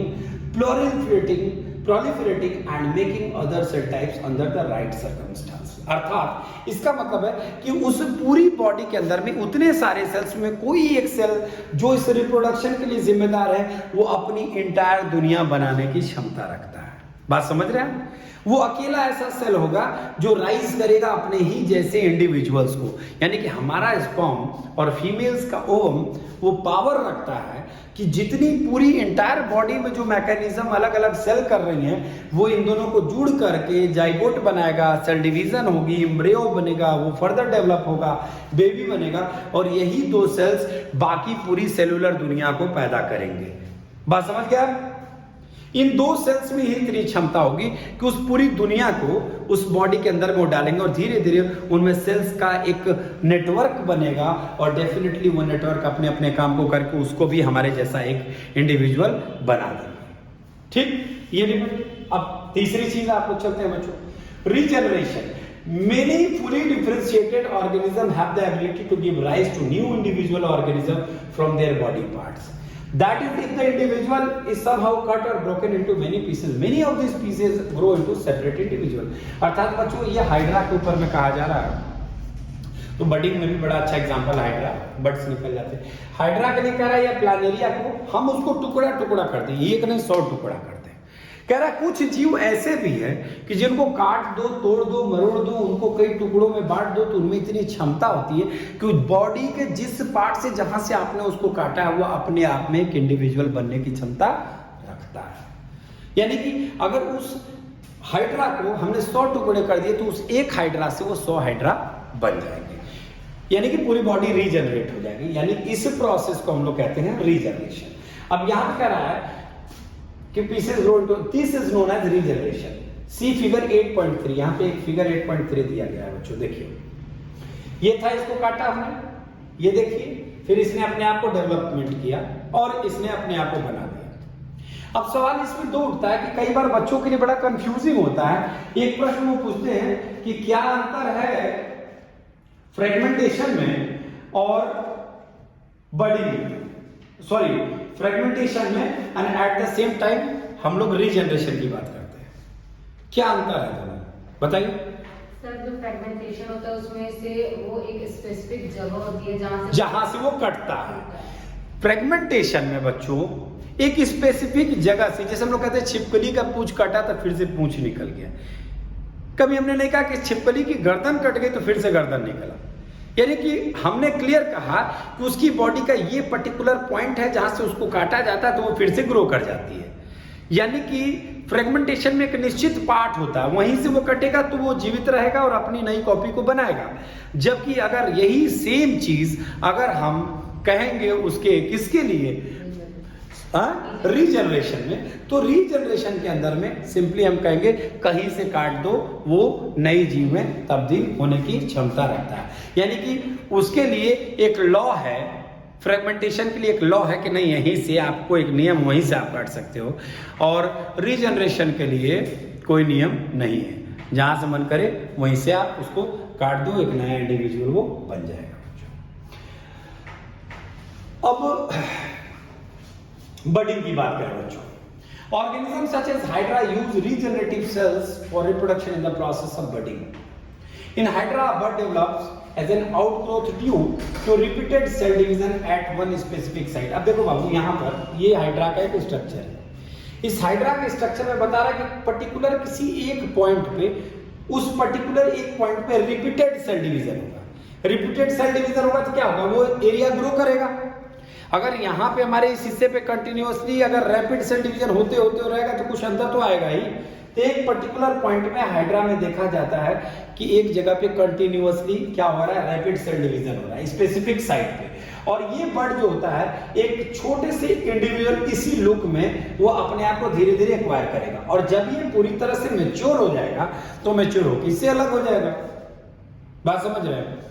proliferating and making other cell types under the right circumstances. अर्थात इसका मतलब है कि उस पूरी बॉडी के अंदर में उतने सारे सेल्स में कोई एक सेल जो इस रिप्रोडक्शन के लिए जिम्मेदार है वो अपनी इंटायर दुनिया बनाने की क्षमता रखता है। बात समझ रहे हैं? वो अकेला ऐसा सेल होगा जो राइज करेगा अपने ही जैसे इंडिविजुअल्स को। यानी कि हमारा स्पर्म और फीमेल्स का ओवम वो पावर रखता है कि जितनी पूरी इंटायर बॉडी में जो मैकेनिज्म अलग अलग सेल कर रही हैं वो इन दोनों को जुड़ करके जाइगोट बनाएगा, सेल डिवीजन होगी, एम्ब्रियो बनेगा, वो फर्दर डेवलप होगा, बेबी बनेगा और यही दो सेल्स बाकी पूरी सेलुलर दुनिया को पैदा करेंगे। बात समझ गया? इन दो सेल्स में ही इतनी क्षमता होगी कि उस पूरी दुनिया को उस बॉडी के अंदर वो डालेंगे और धीरे धीरे उनमें सेल्स का एक नेटवर्क बनेगा और डेफिनेटली वो नेटवर्क अपने अपने काम को करके उसको भी हमारे जैसा एक इंडिविजुअल बना देंगे। ठीक, ये नहीं। अब तीसरी चीज आप लोग चलते हैं बच्चों, regeneration. Many fully differentiated organisms have the ability to give rise to new individual organisms from their body parts. That is, if the individual is somehow cut or broken into many pieces, many of these pieces grow into separate individual. अर्थात बच्चों ये hydra के ऊपर में कहा जा रहा है, तो बडिंग में भी बड़ा अच्छा एग्जांपल हाइड्रा, बर्ड्स निकल जाते हैं। हाइड्रा के लिए कह रहा है या प्लानेरिया को हम उसको टुकड़ा टुकड़ा कर दें, एक नहीं 100 टुकड़ा कर दें। कह रहा है कुछ जीव ऐसे भी हैं कि जिनको काट दो, तोड़ दो, मरोड़ दो, उनको कई टुकड़ों में बांट दो तो उनमें इतनी क्षमता होती है कि बॉडी के जिस पार्ट से जहां से आपने उसको काटा है वो अपने आप में एक इंडिविजुअल बनने की क्षमता रखता है। यानी कि अगर उस हाइड्रा को हमने 100 टुकड़े कर दिए तो उस एक हाइड्रा से वो 100 हाइड्रा बन जाएंगे, यानी कि पूरी बॉडी रीजनरेट हो जाएगी। यानी इस प्रोसेस को हम लोग कहते हैं रीजनरेशन। अब यहां कह रहा है कि pieces grow into, this is known as regeneration. See figure 8.3, यहाँ पे एक फिगर 8.3 दिया गया है बच्चों, देखिए। ये था, इसको काटा हमने, ये देखिए, फिर इसने अपने आप को डेवलपमेंट किया और इसने अपने आप को बना दिया। अब सवाल इसमें दो उठता है कि कई बार बच्चों के लिए बड़ा कंफ्यूजिंग होता है। एक प्रश्न वो पूछते हैं कि क्या अंतर है फ्रेगमेंटेशन में और बडिंग, सॉरी फ्रेगमेंटेशन में and at the same time हम लोग रीजनरेशन की बात करते हैं। क्या अंतर है दोनों, बताइए। सर, जो फ्रेगमेंटेशन होता है उसमें से वो एक स्पेसिफिक जगह होती है जहां से वो कटता है। फ्रेगमेंटेशन में बच्चों एक स्पेसिफिक जगह से, जैसे हम लोग कहते हैं छिपकली का पूंछ कटा तो फिर से पूंछ निकल गया। कभी हमने नहीं कहा कि छिपकली की गर्दन कट गई तो फिर से गर्दन निकला। यानी कि हमने क्लियर कहा कि उसकी बॉडी का ये पर्टिकुलर पॉइंट है जहां से उसको काटा जाता है तो वो फिर से ग्रो कर जाती है। यानी कि फ्रेगमेंटेशन में एक निश्चित पार्ट होता है, वहीं से वो कटेगा तो वो जीवित रहेगा और अपनी नई कॉपी को बनाएगा। जबकि अगर यही सेम चीज अगर हम कहेंगे उसके किसके लिए, रीजनरेशन में, तो रीजनरेशन के अंदर में सिंपली हम कहेंगे कहीं से काट दो, वो नई जीव में तब्दील होने की क्षमता रखता है। यानी कि उसके लिए एक लॉ है, फ्रेगमेंटेशन के लिए एक लॉ है कि नहीं यहीं से आपको एक नियम वहीं से आप काट सकते हो, और रीजनरेशन के लिए कोई नियम नहीं है, जहां से मन करे वहीं से आप उसको काट दो, एक नया इंडिविजुअल वो बन जाएगा। अब बडिंग की बात करें बच्चों, organism such as hydra use regenerative cells for reproduction in the process of budding. In hydra bud develops as an outgrowth due to repeated cell division at one specific site। अब देखो बाबू, यहाँ पर ये hydra का एक structure है। इस hydra के स्ट्रक्चर में बता रहा है कि पर्टिकुलर किसी एक पॉइंट पे, उस पर्टिकुलर एक पॉइंट पे रिपीटेड सेल डिवीजन होगा। रिपीटेड सेल डिवीजन होगा तो क्या होगा, वो एरिया ग्रो करेगा। अगर यहाँ पे हमारे इस हिस्से पे कंटिन्यूअसली अगर रैपिड सेल डिवीजन होते होते रहेगा तो कुछ अंतर तो आएगा ही। तो एक पर्टिकुलर पॉइंट में हाइड्रा में देखा जाता है कि एक जगह पे कंटिन्यूअसली क्या हो रहा है, रैपिड सेल डिवीजन हो रहा है स्पेसिफिक साइट पे। और ये बर्ड जो होता है एक छोटे से इंडिविजुअल इसी लुक में वो अपने आप को धीरे धीरे एक्वायर करेगा, और जब ये पूरी तरह से मैच्योर हो जाएगा तो मैच्योर होकर इससे अलग हो जाएगा। बात समझ रहे हैं?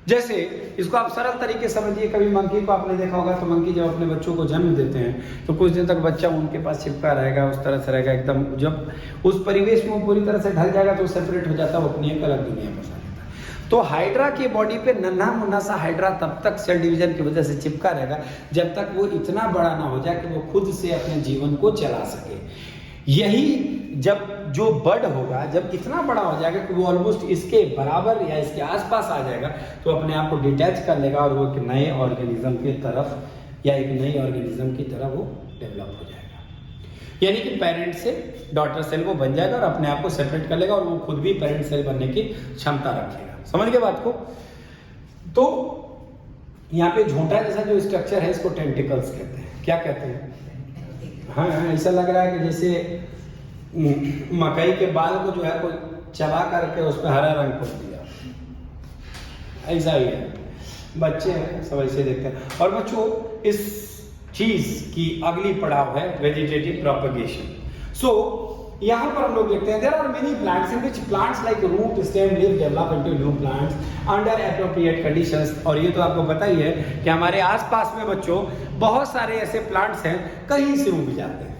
जैसे इसको आप सरल तरीके समझिए, कभी मंकी को आपने देखा होगा, तो मंकी जब अपने बच्चों को जन्म देते हैं तो कुछ दिन तक बच्चा उनके पास चिपका रहेगा, उस तरह से रहेगा एकदम। जब उस परिवेश में पूरी तरह से ढल जाएगा तो सेपरेट हो जाता है, वो अपनी एक अलग दुनिया में बसा लेता है। तो हाइड्रा की बॉडी पे नन्हा मुन्ना सा हाइड्रा तब तक सेल डिवीजन की वजह से चिपका रहेगा जब तक वो इतना बड़ा ना हो जाए कि वो खुद से अपने जीवन को चला सके। यही जब जो बर्ड होगा, जब इतना बड़ा हो जाएगा कि वो ऑलमोस्ट इसके बराबर या इसके आसपास आ जाएगा, तो अपने आप को डिटैच कर लेगा और वो एक नए ऑर्गेनिज्म की तरफ या एक नई ऑर्गेनिज्म की तरफ वो डेवलप हो जाएगा। यानी कि पेरेंट से डॉटर सेल वो बन जाएगा और अपने आप को सेपरेट कर लेगा, और वो खुद भी पेरेंट सेल बनने की क्षमता रखेगा। समझ गए बात को? तो यहाँ पे झोंटा जैसा जो स्ट्रक्चर है इसको टेंटिकल्स कहते हैं। क्या कहते हैं? हाँ, ऐसा लग रहा है कि जैसे मकई के बाल को जो है कोई चबा करके उस पर हरा रंग कर दिया, ऐसा ही है। बच्चे हैं सब ऐसे देखते हैं। और बच्चों, इस चीज की अगली पड़ाव है वेजिटेटिव प्रोपगेशन। सो यहाँ पर हम लोग देखते हैं there are many plants in which plants like root, stem, leaf develop into new plants under appropriate conditions. और ये तो आपको पता ही है कि हमारे आसपास में बच्चों बहुत सारे ऐसे प्लांट्स हैं कहीं से उग जाते हैं।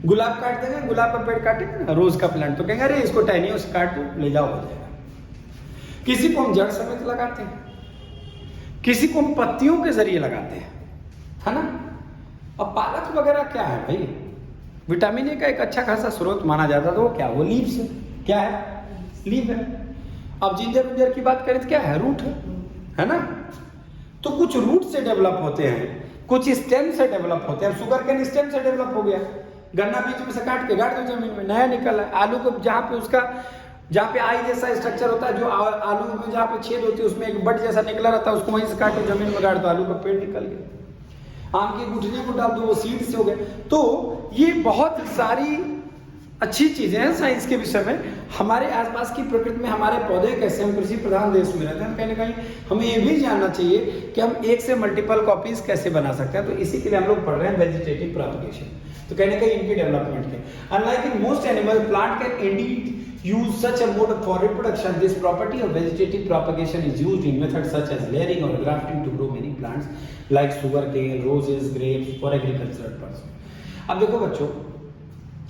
गुलाब काट देंगे, गुलाब का पेड़ काटेंगे ना, रोज का प्लांट, तो कहेंगे अरे इसको टहनियों से काट दो, ले जाओ, हो जाएगा। किसी को हम जड़ समेत लगाते हैं, किसी को हम पत्तियों के जरिए लगाते हैं, है ना। अब पालक वगैरह क्या है भाई, विटामिन ए का एक अच्छा खासा स्रोत माना जाता, तो वो क्या, वो लीव्स है। क्या है? लीफ है। अब जिंजर विंजर की बात करें तो क्या है? रूट है ना। तो कुछ रूट से डेवलप होते हैं, कुछ स्टेम से डेवलप होते हैं। शुगर कैन स्टेम से डेवलप हो गया, गन्ना बीच में से काट के गाड़ दो जमीन में, नया निकल है। आलू को जहाँ पे उसका जहाँ पे आई जैसा स्ट्रक्चर होता है, जो आलू में जहाँ पे छेद होती है उसमें एक बट जैसा निकला रहता है, उसको वहीं से काटो जमीन में गाड़ दो, आलू का पेड़ निकल गया। आम की गुठली को डाल दो, वो सीड से हो गए। तो ये बहुत सारी अच्छी चीजें हैं साइंस के विषय में। हमारे आसपास की प्रकृति में हमारे पौधे कैसे, हम कृषि प्रधान देश में रहते हैं, कहीं ना कहीं हमें ये भी जानना चाहिए कि हम एक से मल्टीपल कॉपीज कैसे बना सकते हैं। तो इसी के लिए हम लोग पढ़ रहे हैं वेजिटेटिव प्रोपगेशन, तो कहीं ना कहीं इनकी डेवलपमेंट के। Unlike in most animal, plant can Indeed use such a mode for reproduction. This property of vegetative propagation is used in methods such as layering or grafting to grow many plants like sugarcane, roses, grapes for agricultural purposes. अब देखो बच्चों,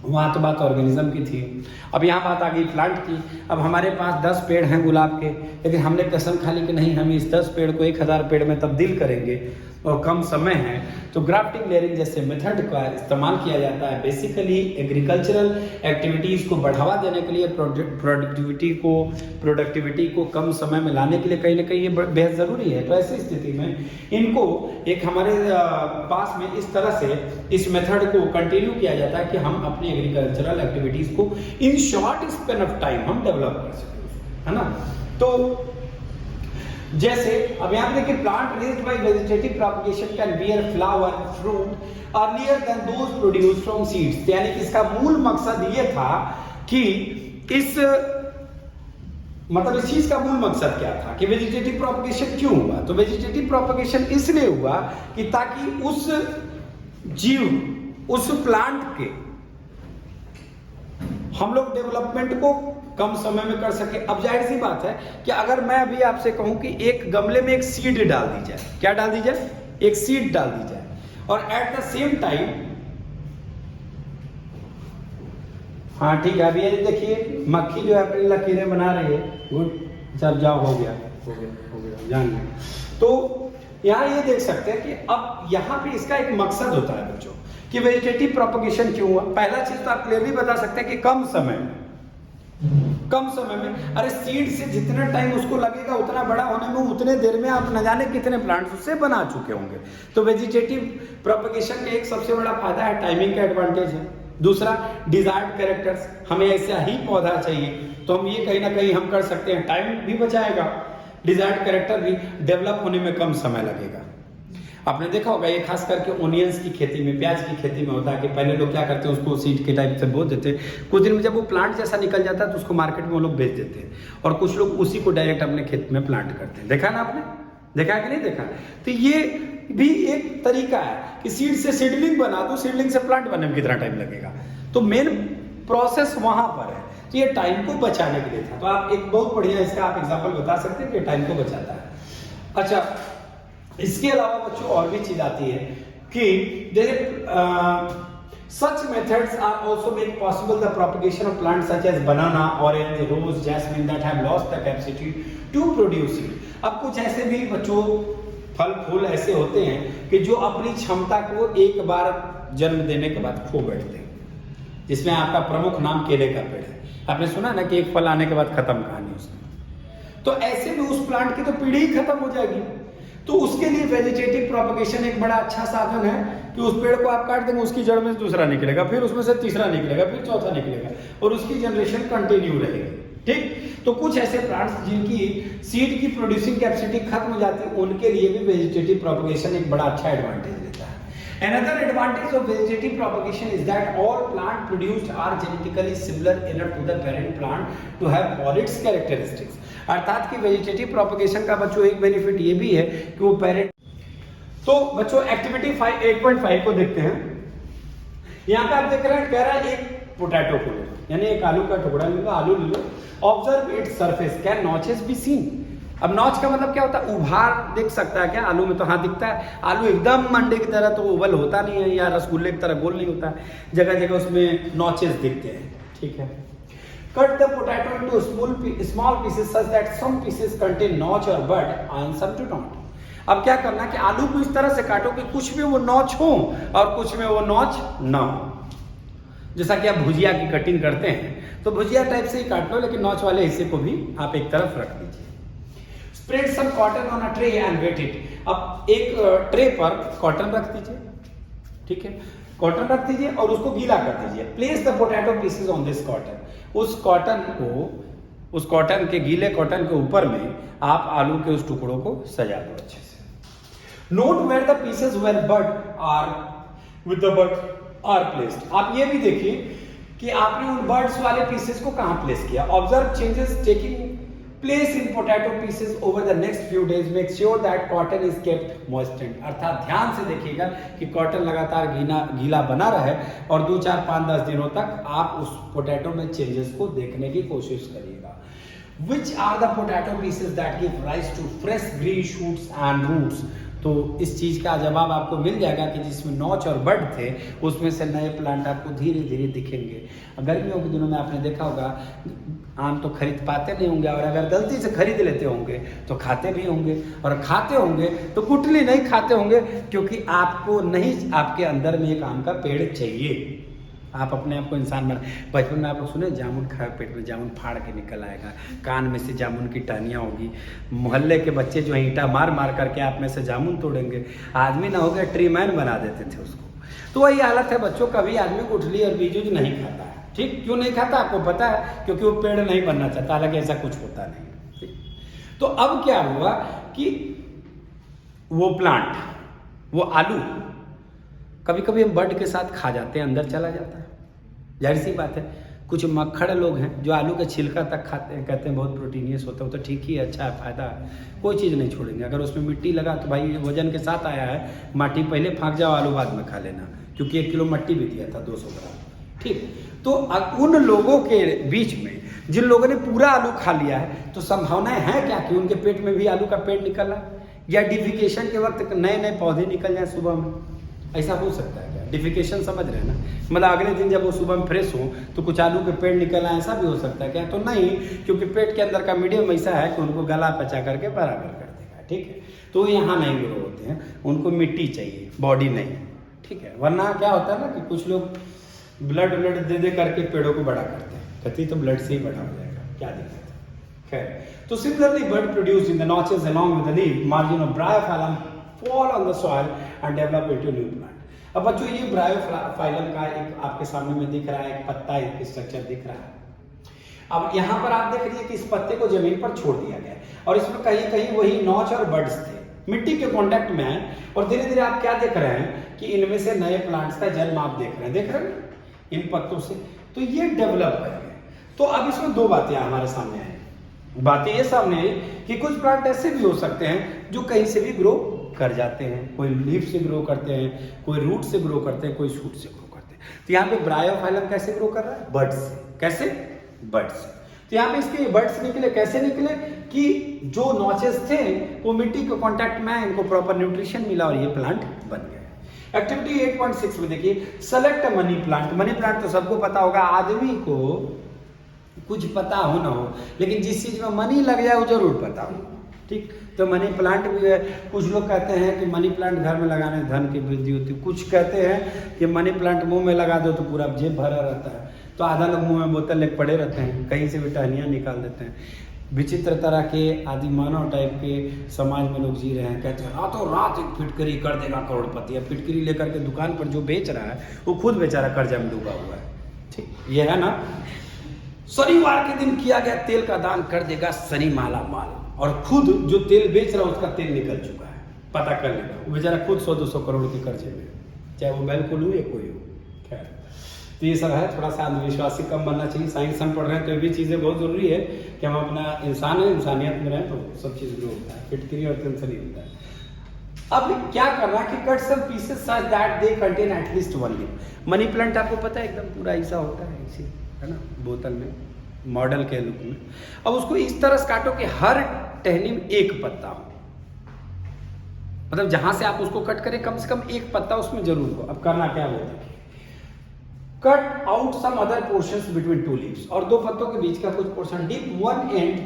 वहाँ तो बात organism की थी, अब यहाँ बात आ गई प्लांट की। अब हमारे पास 10 पेड़ हैं गुलाब के, लेकिन हमने कसम खा ली कि नहीं, हम इस 10 पेड़ को 1000 पेड़ में तब्दील करेंगे और कम समय है, तो ग्राफ्टिंग लेयरिंग जैसे मेथड का इस्तेमाल किया जाता है। बेसिकली एग्रीकल्चरल एक्टिविटीज को बढ़ावा देने के लिए, प्रोडक्टिविटी को कम समय में लाने के लिए कहीं ना कहीं ये बेहद जरूरी है। तो ऐसी स्थिति में इनको एक हमारे पास में इस तरह से इस मेथड को कंटिन्यू किया जाता है कि हम अपनी एग्रीकल्चरल एक्टिविटीज को in short span of time हम डेवलप कर सकें, है ना। तो जैसे अब यहाँ पे देखिए, plant raised by vegetative propagation can bear flower fruit earlier than those produced from seeds. यानी कि इसका मूल मकसद ये था कि इस चीज का मूल मकसद क्या था कि वेजिटेटिव प्रोपगेशन क्यों हुआ? तो वेजिटेटिव प्रोपगेशन इसलिए हुआ कि ताकि उस जीव, उस प्लांट के हम लोग डेवलपमेंट को कम समय में कर सके। अब जाहिर सी बात है कि अगर मैं अभी आपसे कहूं कि एक गमले में एक सीड डाल दी जाए, क्या डाल दी जाए? एक सीड डाल दी जाए, और एट द सेम टाइम, हाँ ठीक है, अभी ये देखिए मक्खी जो है अपनी लकीरें बना रही है। गुड, जब जाओ, हो गया जान गए। तो यहाँ ये देख सकते हैं कि अब यहाँ पे इसका एक मकसद होता है बच्चों कि वेजिटेटिव प्रोपगेशन क्यों हुआ। पहला चीज तो आप क्लियरली बता सकते हैं कि कम समय में, अरे सीड से जितना टाइम उसको लगेगा उतना बड़ा होने में, उतने देर में आप न जाने कितने प्लांट्स उससे बना चुके होंगे। तो वेजिटेटिव प्रोपगेशन का एक सबसे बड़ा फायदा है टाइमिंग का एडवांटेज है। दूसरा, डिजायर्ड कैरेक्टर्स, हमें ऐसा ही पौधा चाहिए तो हम ये कहीं ना कहीं हम कर सकते हैं, टाइम भी बचाएगा, डिजायर्ड कैरेक्टर भी डेवलप होने में कम समय लगेगा। आपने देखा होगा ये खास करके ओनियंस की खेती में, प्याज की खेती में होता है कि पहले लोग क्या करते हैं, उसको सीड के टाइप से बो देते हैं, कुछ दिन में जब वो प्लांट जैसा निकल जाता है तो उसको मार्केट में वो लोग बेच देते हैं, और कुछ लोग उसी को डायरेक्ट अपने खेत में प्लांट करते हैं। देखा ना आपने? देखा कि नहीं देखा? तो ये भी एक तरीका है कि सीड से सीडलिंग बना दो, सीडलिंग से प्लांट बनने में कितना टाइम लगेगा। तो मेन प्रोसेस वहां पर है, तो ये टाइम को बचाने के लिए था। तो आप एक बहुत बढ़िया इसका आप एग्जांपल बता सकते हैं कि टाइम को बचाता है। अच्छा, इसके अलावा बच्चों और भी चीज आती है कि जैसे such methods are also make possible the propagation of plants such as banana, orange, rose, jasmine that have lost the capacity to produce seed। अब कुछ ऐसे भी बच्चों फल फूल ऐसे होते हैं कि जो अपनी क्षमता को एक बार जन्म देने के बाद खो बैठते हैं, जिसमें आपका प्रमुख नाम केले का पेड़ है। आपने सुना ना कि एक फल आने के बाद खत्म कहानी उसकी। तो ऐसे में उस प्लांट की तो पीढ़ी ही खत्म हो जाएगी। तो उसके लिए वेजिटेटिव प्रोपगेशन एक बड़ा अच्छा साधन है कि उस पेड़ को आप काट देंगे, उसकी जड़ में दूसरा निकलेगा, फिर उसमें से तीसरा निकलेगा, फिर चौथा निकलेगा, और उसकी जनरेशन कंटिन्यू रहेगी। ठीक, तो कुछ ऐसे प्लांट्स जिनकी सीड की प्रोड्यूसिंग कैपेसिटी खत्म हो जाती है, उनके लिए भी वेजिटेटिव प्रोपगेशन एक बड़ा अच्छा एडवांटेज देता है। Another advantage of vegetative propagation is that all plant produced are genetically similar enough to the parent plant to have all its characteristics। अर्थात कि वेजिटेटिव प्रोपगेशन का बच्चों एक बेनिफिट ये भी है कि वो पेरेंट। तो बच्चों एक्टिविटी 8.5 को देखते हैं। यहाँ पे आप देख रहे हैं, कह रहा है एक पोटैटो को लो, यानी एक आलू का टुकड़ा ले लो, आलू ले लो, observe its surface, can notches be seen. अब नॉच का मतलब क्या होता है? उभार दिख सकता है क्या? आलू में तो हाँ दिखता है। आलू एकदम मंडे की तरह तो ओवल होता नहीं है, या रसगुल्ले की तरह गोल नहीं होता है, जगह जगह उसमें नॉचेस दिखते हैं। ठीक है, cut the potato into small pieces such that some pieces contain notch or bud and some do not. अब क्या करना कि आलू को इस तरह से काटो कि कुछ में वो नॉच हो और कुछ में वो नॉच ना हो। जैसा कि आप भुजिया की कटिंग करते हैं तो भुजिया टाइप से ही काट लो, लेकिन नॉच वाले हिस्से को भी आप एक तरफ रख दीजिए। Spread some cotton on a tray and wet it. अब एक ट्रे पर कॉटन रख दीजिए, ठीक है, कॉटन रख दीजिए और उसको गीला कर दीजिए। Place the potato pieces on this cotton. उस कॉटन के गीले कॉटन के ऊपर में आप आलू के उस टुकड़ों को सजा दो अच्छे से। Note where the pieces were bud are with the bud are placed. आप ये भी देखिए कि आपने उन बर्ड्स वाले पीसेस को कहां प्लेस किया। Observe changes taking place in potato pieces over the next few days, make sure that cotton is kept moistened. अर्थात ध्यान से देखिएगा कि कॉटन लगातार गीला बना रहे और 2, 4, 5, 10 दिनों तक आप उस पोटैटो में चेंजेस को देखने की कोशिश करिएगा। Which are the potato pieces that give rise to fresh green shoots and roots? तो इस चीज का जवाब आपको मिल जाएगा कि जिसमें नॉच और बड थे उसमें से नए प्लांट आपको धीरे धीरे दिखेंगे। गर्मियों के दिनों में आपने देखा होगा आम तो खरीद पाते नहीं होंगे, और अगर गलती से खरीद लेते होंगे तो खाते भी होंगे, और खाते होंगे तो गुठली नहीं खाते होंगे, क्योंकि आपको नहीं, आपके अंदर में एक आम का पेड़ चाहिए। आप अपने आप को इंसान बना। बचपन में आप लोग सुने जामुन खाए, पेट में जामुन फाड़ के निकल आएगा, कान में से जामुन की टहनियाँ होगी, मोहल्ले के बच्चे जो ईंटा मार मार करके आप में से जामुन तोड़ेंगे, आदमी ना हो गया ट्री मैन बना देते थे उसको। तो वही हालत है बच्चों, कभी आदमी गुठली और बीजूज नहीं खाता है। ठीक, क्यों नहीं खाता आपको पता है? क्योंकि वो पेड़ नहीं बनना चाहता, हालांकि ऐसा कुछ होता नहीं। तो अब क्या हुआ कि वो प्लांट, वो आलू कभी कभी हम बड के साथ खा जाते हैं, अंदर चला जाता है, जाहिर सी बात है। कुछ मक्खड़ लोग हैं जो आलू का छिलका तक खाते हैं, कहते हैं बहुत प्रोटीनियस होता है, वो तो ठीक ही है, अच्छा है, फायदा है, कोई चीज़ नहीं छोड़ेंगे। अगर उसमें मिट्टी लगा तो भाई वजन के साथ आया है, माटी पहले फाँक जाओ, आलू बाद में खा लेना, क्योंकि 1 किलो मट्टी भी दिया था 200 ग्राम, ठीक। तो उन लोगों के बीच में जिन लोगों ने पूरा आलू खा लिया है, तो संभावनाएं हैं क्या कि उनके पेट में भी आलू का पेड़ निकला, या डिफिकेशन के वक्त नए नए पौधे निकल जाए सुबह में, ऐसा हो सकता है क्या? डिफिकेशन समझ रहे हैं ना, मतलब अगले दिन जब वो सुबह में फ्रेश हो तो कुछ आलू के पेड़ निकल आए, ऐसा भी हो सकता है क्या? तो नहीं, क्योंकि पेट के अंदर का मीडियम ऐसा है कि उनको गला पचा करके बराबर कर देगा, ठीक है। तो यहाँ नहीं ग्रो होते हैं, उनको मिट्टी चाहिए, बॉडी नहीं, ठीक है। वरना क्या होता है ना कि कुछ लोग ब्लड दे दे करके पेड़ों को बड़ा करते हैं, कहते तो ब्लड से ही बड़ा हो जाएगा, क्या दिक्कत है, खैर। तो similarly bud produced in the notches along with the leaf margin of bryophyllum fall on the soil and develop into new plant. अब बच्चों ये ब्रायोफाइलम का एक आपके सामने में दिख रहा है, एक पत्ता, एक स्ट्रक्चर दिख रहा है। अब यहाँ पर आप देख रही है कि इस पत्ते को जमीन पर छोड़ दिया गया है और इसमें कहीं कहीं वही नॉच और बड्स थे, मिट्टी के कांटेक्ट में है, और धीरे धीरे आप क्या देख रहे हैं कि इनमें से नए प्लांट्स का जन्म आप देख रहे हैं इन पत्तों से, तो ये डेवलप कर गए। तो अब इसमें दो बातें हमारे सामने आई, बातें ये सामने आई कि कुछ प्लांट ऐसे भी हो सकते हैं जो कहीं से भी ग्रो कर जाते हैं, कोई लीफ से ग्रो करते हैं, कोई रूट से ग्रो करते हैं, कोई शूट से ग्रो करते हैं। तो यहाँ पे ब्रायोफाइलम कैसे ग्रो कर रहा है? बड्स से। कैसे? बड्स से। तो यहाँ पे इसके बड्स निकले, कैसे निकले कि जो नॉचेस थे वो मिट्टी के कांटेक्ट में, इनको प्रॉपर न्यूट्रिशन मिला और ये प्लांट बन गया। एक्टिविटी 8.6 में देखिए, select a money plant. Money plant तो सबको पता होगा, आदमी को कुछ पता हो ना हो, लेकिन जिस चीज में मनी लग जाए वो जरूर पता हो, ठीक। तो मनी प्लांट भी है। कुछ लोग कहते हैं कि मनी प्लांट घर में लगाने धन की वृद्धि होती है, कुछ कहते हैं कि मनी प्लांट मुंह में लगा दो तो पूरा जेब भरा रहता है, तो आधा लोग मुंह में बोतल लेके पड़े रहते हैं, कहीं से भी टहनियाँ निकाल देते हैं। विचित्र तरह के आदि मानव टाइप के समाज में लोग जी रहे हैं, कहते हैं रातों रात एक फिटकरी कर देगा करोड़पति। अब फिटकरी लेकर के दुकान पर जो बेच रहा है वो खुद बेचारा कर्जा में डूबा हुआ है, ठीक, ये है ना। शनिवार के दिन किया गया तेल का दान कर देगा शनि माला माल, और खुद जो तेल बेच रहा है उसका तेल निकल चुका है, पता कर लेना। वो बेचारा खुद 100-200 करोड़ के कर्जे में, चाहे वो बिल्कुल हो या कोई हो, खैर। तो ये सब है, थोड़ा सा अंधविश्वासी कम बनना चाहिए। साइंस हम पढ़ रहे हैं तो ये भी चीज़ें बहुत जरूरी है कि हम अपना इंसान है, इंसानियत में रहें तो सब चीज़ ग्रो होता है, फिटकरी और टेंशन ही होता है। अब क्या करना है कि cut some pieces such that they contain at least 1 leaf. Money plant आपको पता है एकदम पूरा ऐसा होता है, ऐसे है ना, बोतल में, मॉडल के लुक में। अब उसको इस तरह से काटो कि हर टहनी में एक पत्ता हो, मतलब जहां से आप उसको कट करें कम से कम एक पत्ता उसमें जरूर हो। अब करना क्या होता है, cut out some other portions between 2 leaves, और 2 पत्तों के बीच का कुछ portion, dip one end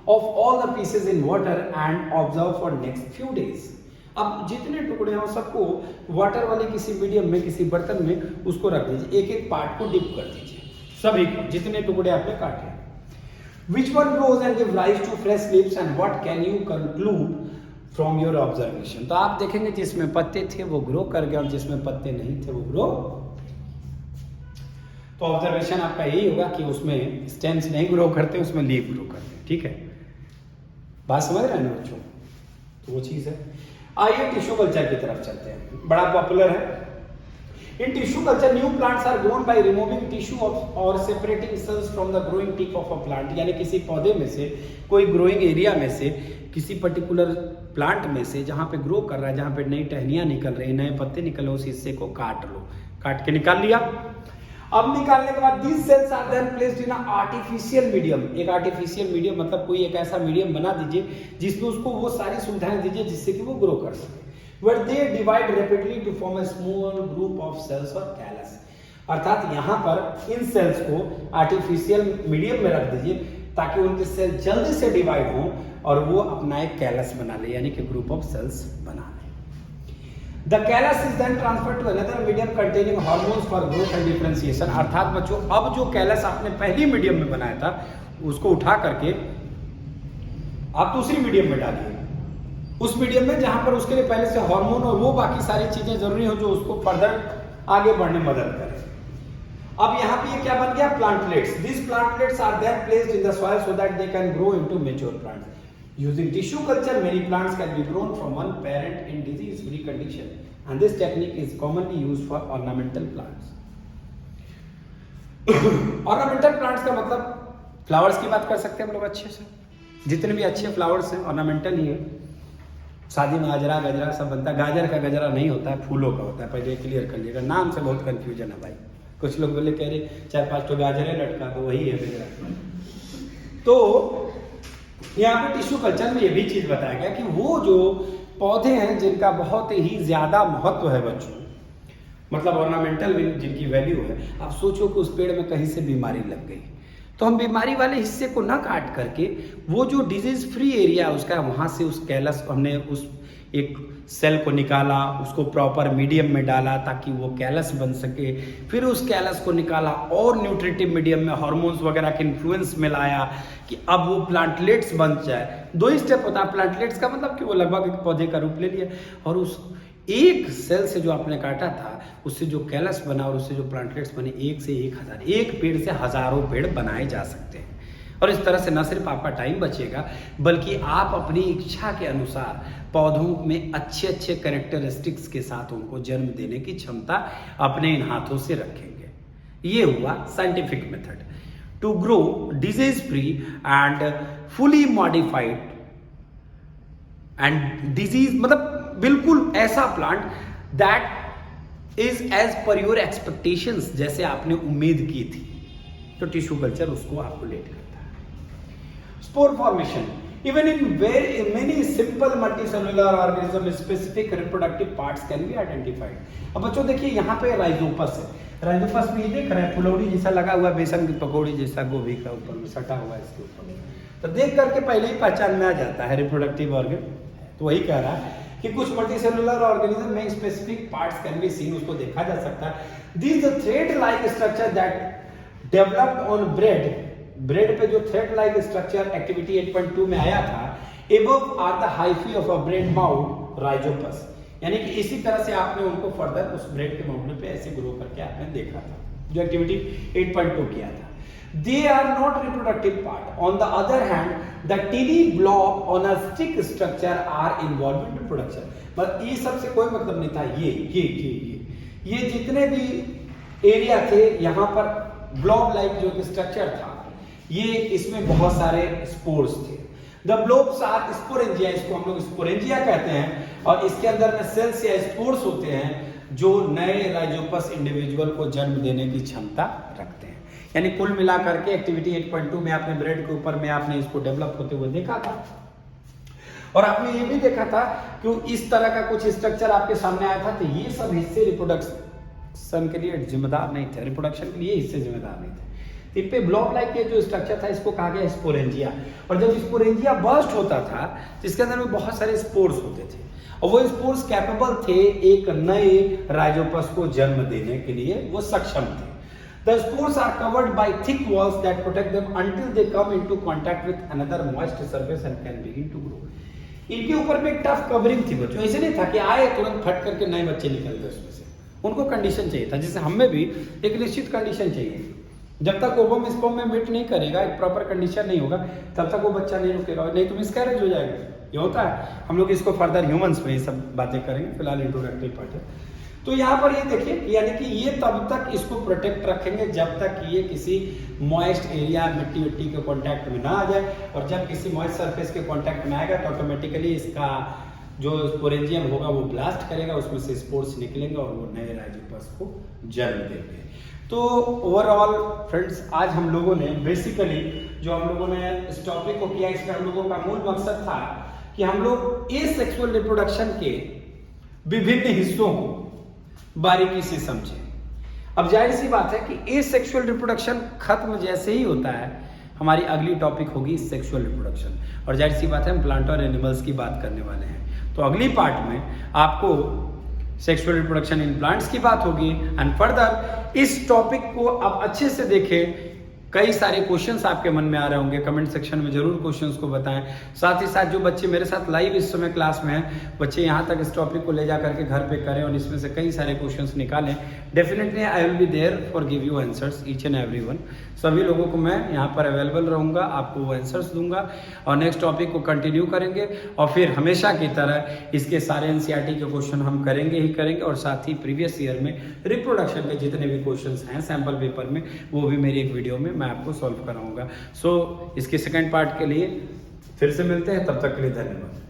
of all the pieces in water and observe for next few days. अब जितने टुकड़े हैं सबको वाटर वाले किसी मीडियम में, किसी बर्तन में उसको रख दीजिए, एक एक पार्ट को डिप कर दीजिए, सभी जितने टुकड़े आपने काटे। Which one grows and give rise to fresh leaves and what can you conclude from your observation? तो आप देखेंगे जिसमें पत्ते थे वो ग्रो कर गए और जिसमें पत्ते नहीं थे वो ग्रो। तो ऑब्जर्वेशन आपका यही होगा कि उसमें स्टेम्स नहीं ग्रो करते, उसमें लीफ ग्रो करते, ठीक है। बात समझ रहे हैं ना बच्चों? तो वो चीज है। आइए टिश्यू कल्चर की तरफ चलते हैं, बड़ा पॉपुलर है। In tissue culture, new plants are grown by removing tissue or separating cells from the growing tip of a plant. यानी किसी पौधे में से, कोई ग्रोइंग एरिया में से, किसी पर्टिकुलर प्लांट में से जहाँ पे ग्रो कर रहा है, जहाँ पे नई टहनियाँ निकल रही, नए पत्ते निकल रहे, उस हिस्से को काट लो, काट के निकाल लिया। अब निकालने के बाद these cells are then placed in a artificial medium। एक आर्टिफिशियल मीडियम मतलब कोई एक ऐसा मीडियम बना दीजिए जिसमें उसको वो सारी सुविधाएं दीजिए जिससे कि वो ग्रो कर सके। Where they divide rapidly to form a small group of cells or callus। अर्थात यहाँ पर इन सेल्स को आर्टिफिशियल मीडियम में रख दीजिए ताकि उनके सेल जल्दी से डिवाइड हों और वो अपना एक कैलस बना ले, यानी कि ग्रुप ऑफ सेल्स बना ले। The callus is then transferred to another medium containing hormones for growth and differentiation। अर्थात बच्चों अब जो कैलस आपने पहली मीडियम में बनाया था उसको उठा करके आप दूसरी मीडियम में डालिए, उस मीडियम में जहां पर उसके लिए पहले से हार्मोन और वो बाकी सारी चीजें जरूरी हो जो उसको फर्दर आगे बढ़ने में मदद करें। अब यहाँ पे ये क्या बन गया, plantlets. This plantlets are then placed in the soil so that they can grow into mature plants. Using tissue culture, many plants can be grown from one parent in disease-free condition, and this technique is commonly used for ornamental plants. Ornamental plants का मतलब flowers की बात कर सकते हैं हम लोग अच्छे से, जितने भी अच्छे फ्लावर्स हैं ऑर्नामेंटल ही है। शादी में गजरा गजरा सब बनता है, गाजर का गजरा नहीं होता है, फूलों का होता है, पहले क्लियर कर लीजिएगा, नाम से बहुत कंफ्यूजन है भाई। कुछ लोग बोले कह रहे 4-5 तो गाजर है लटका, तो वही है गजरा। तो यहाँ पे टिश्यू कल्चर में ये भी चीज बताया गया कि वो जो पौधे हैं जिनका बहुत ही ज्यादा महत्व है बच्चों, मतलब ऑर्नामेंटल जिनकी वैल्यू है, आप सोचो कि उस पेड़ में कहीं से बीमारी लग गई तो हम बीमारी वाले हिस्से को ना काट करके वो जो डिजीज फ्री एरिया उसका वहां से उस कैलस हमने उस एक सेल को निकाला, उसको प्रॉपर मीडियम में डाला ताकि वो कैलस बन सके, फिर उस कैलस को निकाला और न्यूट्रिटिव मीडियम में हार्मोन्स वगैरह के इन्फ्लुएंस में लाया कि अब वो प्लांटलेट्स बन जाए। 2 स्टेप होता है प्लांटलेट्स का, मतलब कि वो लगभग एक पौधे का रूप ले लिया और उस एक सेल से जो आपने काटा था उससे जो कैलस बना और उससे जो प्लांटलेट्स बने 1 से 1000, एक पेड़ से हजारों पेड़ बनाए जा सकते हैं। और इस तरह से न सिर्फ आपका टाइम बचेगा बल्कि आप अपनी इच्छा के अनुसार पौधों में अच्छे अच्छे कैरेक्टरिस्टिक्स के साथ उनको जन्म देने की क्षमता अपने इन हाथों से रखेंगे। ये हुआ scientific method to grow disease free and fully modified and disease, मतलब बिल्कुल ऐसा plant that is as per your expectations, जैसे आपने उम्मीद की थी, तो टिश्यू कल्चर उसको आपकोलेट करता है। Spore formation, even in very many simple multicellular organism specific reproductive parts can be identified. अब बच्चों देखिए यहाँ पे राइजोपस है, राइजोपस में ये देख रहे हैं फुलौड़ी जैसा लगा हुआ, बेसन की पकौड़ी जैसा गोभी का ऊपर में सटा हुआ है इसके ऊपर, तो देख करके पहले ही पहचान में आ जाता है रिप्रोडक्टिव ऑर्गन। तो वही कह रहा है कि कुछ मल्टीसेलुलर ऑर्गेनिज्म में specific parts can be seen, उसको देखा जा सकता है। This the thread like structure that developed on bread पे जो थ्रेड लाइक स्ट्रक्चर एक्टिविटी 8.2 में आया था, above are the hyphae of a bread mould rhizopus, यानी कि इसी तरह से आपने उनको फर्दर उस ब्रेड के माउथ पे ऐसे ग्रो करके आपने देखा था जो एक्टिविटी 8.2 किया था। They are not reproductive part. On the other hand, the tiny blob on a stick structure are involved in reproduction. but ये सबसे कोई मतलब नहीं था, ये जितने भी एरिया थे यहाँ पर ब्लॉब लाइक जो स्ट्रक्चर था, ये इसमें बहुत सारे स्पोर्स थे। द ब्लोब्स आर स्पोरेंजिया, इसको हम लोग स्पोरेंजिया कहते हैं, और इसके अंदर में सेल्स या स्पोर्स होते हैं जो नए राइजोपस इंडिविजुअल को जन्म देने की क्षमता रखते हैं। यानी कुल मिलाकर के एक्टिविटी 8.2 में आपने ब्रेड के ऊपर में आपने इसको डेवलप होते हुए देखा था, और आपने ये भी देखा था कि इस तरह का कुछ स्ट्रक्चर आपके सामने आया था। तो ये सब हिस्से रिप्रोडक्शन के लिए जिम्मेदार नहीं थे, रिप्रोडक्शन के लिए हिस्से जिम्मेदार नहीं थे। इन पे ब्लॉब लाइक के जो स्ट्रक्चर था इसको कहा गया स्पोरेंजिया, और जब स्पोरेंजिया बर्स्ट होता था तो इसके अंदर में बहुत सारे स्पोर्स होते थे, और वो स्पोर्स कैपेबल थे एक नए राइजोपस को जन्म देने के लिए, वो सक्षम थे। The spores are covered by thick walls that protect them until they come into contact with another moist surface and can begin to grow. इनके ऊपर में एक टफ कवरिंग थी बच्चों, ऐसे नहीं था कि आए तुरंत फट करके नए बच्चे निकल गए उसमें से, उनको कंडीशन चाहिए था, जैसे हमें भी एक निश्चित कंडीशन चाहिए। जब तक ओवम स्पर्म में मीट नहीं करेगा, एक प्रॉपर कंडीशन नहीं होगा, तब तक वो बच्चा नहीं रुकेगा, नहीं तो मिसकैरेज हो जाएगा। ये होता है, हम लोग इसको फर्दर ह्यूमंस में ये सब बातें करेंगे, फिलहाल इंट्रोडक्टरी पार्ट है। तो यहाँ पर ये देखिए, यानी कि ये तब तक इसको प्रोटेक्ट रखेंगे जब तक ये किसी मॉइस्ट एरिया मिट्टी विट्टी के कांटेक्ट में ना आ जाए, और जब किसी मॉइस्ट सरफेस के कांटेक्ट में आएगा तो ऑटोमेटिकली इसका जो स्पोरेंजियम होगा वो ब्लास्ट करेगा, उसमें से स्पोर्स निकलेंगे और वो नए राइजोपस को जन्म देंगे। तो ओवरऑल फ्रेंड्स, आज हम लोगों ने बेसिकली जो हम लोगों ने इस टॉपिक को किया, इसमें हम लोगों का मूल मकसद था कि हम लोग एसेक्सुअल रिप्रोडक्शन के विभिन्न हिस्सों को बारीकी से समझें। अब जाहिर सी बात है कि एसेक्सुअल रिप्रोडक्शन खत्म जैसे ही होता है, हमारी अगली टॉपिक होगी सेक्सुअल रिप्रोडक्शन, और जाहिर सी बात है हम प्लांट और एनिमल्स की बात करने वाले हैं। तो अगली पार्ट में आपको सेक्सुअल रिप्रोडक्शन इन प्लांट्स की बात होगी, एंड फर्दर इस टॉपिक को आप अच्छे से देखें, कई सारे क्वेश्चंस आपके मन में आ रहे होंगे, कमेंट सेक्शन में जरूर क्वेश्चंस को बताएं। साथ ही साथ जो बच्चे मेरे साथ लाइव इस समय क्लास में हैं, बच्चे यहाँ तक इस टॉपिक को ले जा करके घर पे करें और इसमें से कई सारे क्वेश्चंस निकालें। Definitely I will be there for give you answers each and every one. सभी लोगों को मैं यहाँ पर अवेलेबल रहूँगा, आपको वो आंसर्स दूंगा और नेक्स्ट टॉपिक को कंटिन्यू करेंगे और फिर हमेशा की तरह इसके सारे एनसीईआरटी के क्वेश्चन हम करेंगे ही करेंगे और साथ ही प्रीवियस ईयर में रिप्रोडक्शन के जितने भी क्वेश्चंस हैं सैम्पल पेपर में वो भी मेरी एक वीडियो में मैं आपको सॉल्व कराऊंगा। सो इसके सेकंड पार्ट के लिए फिर से मिलते हैं, तब तक के लिए धन्यवाद।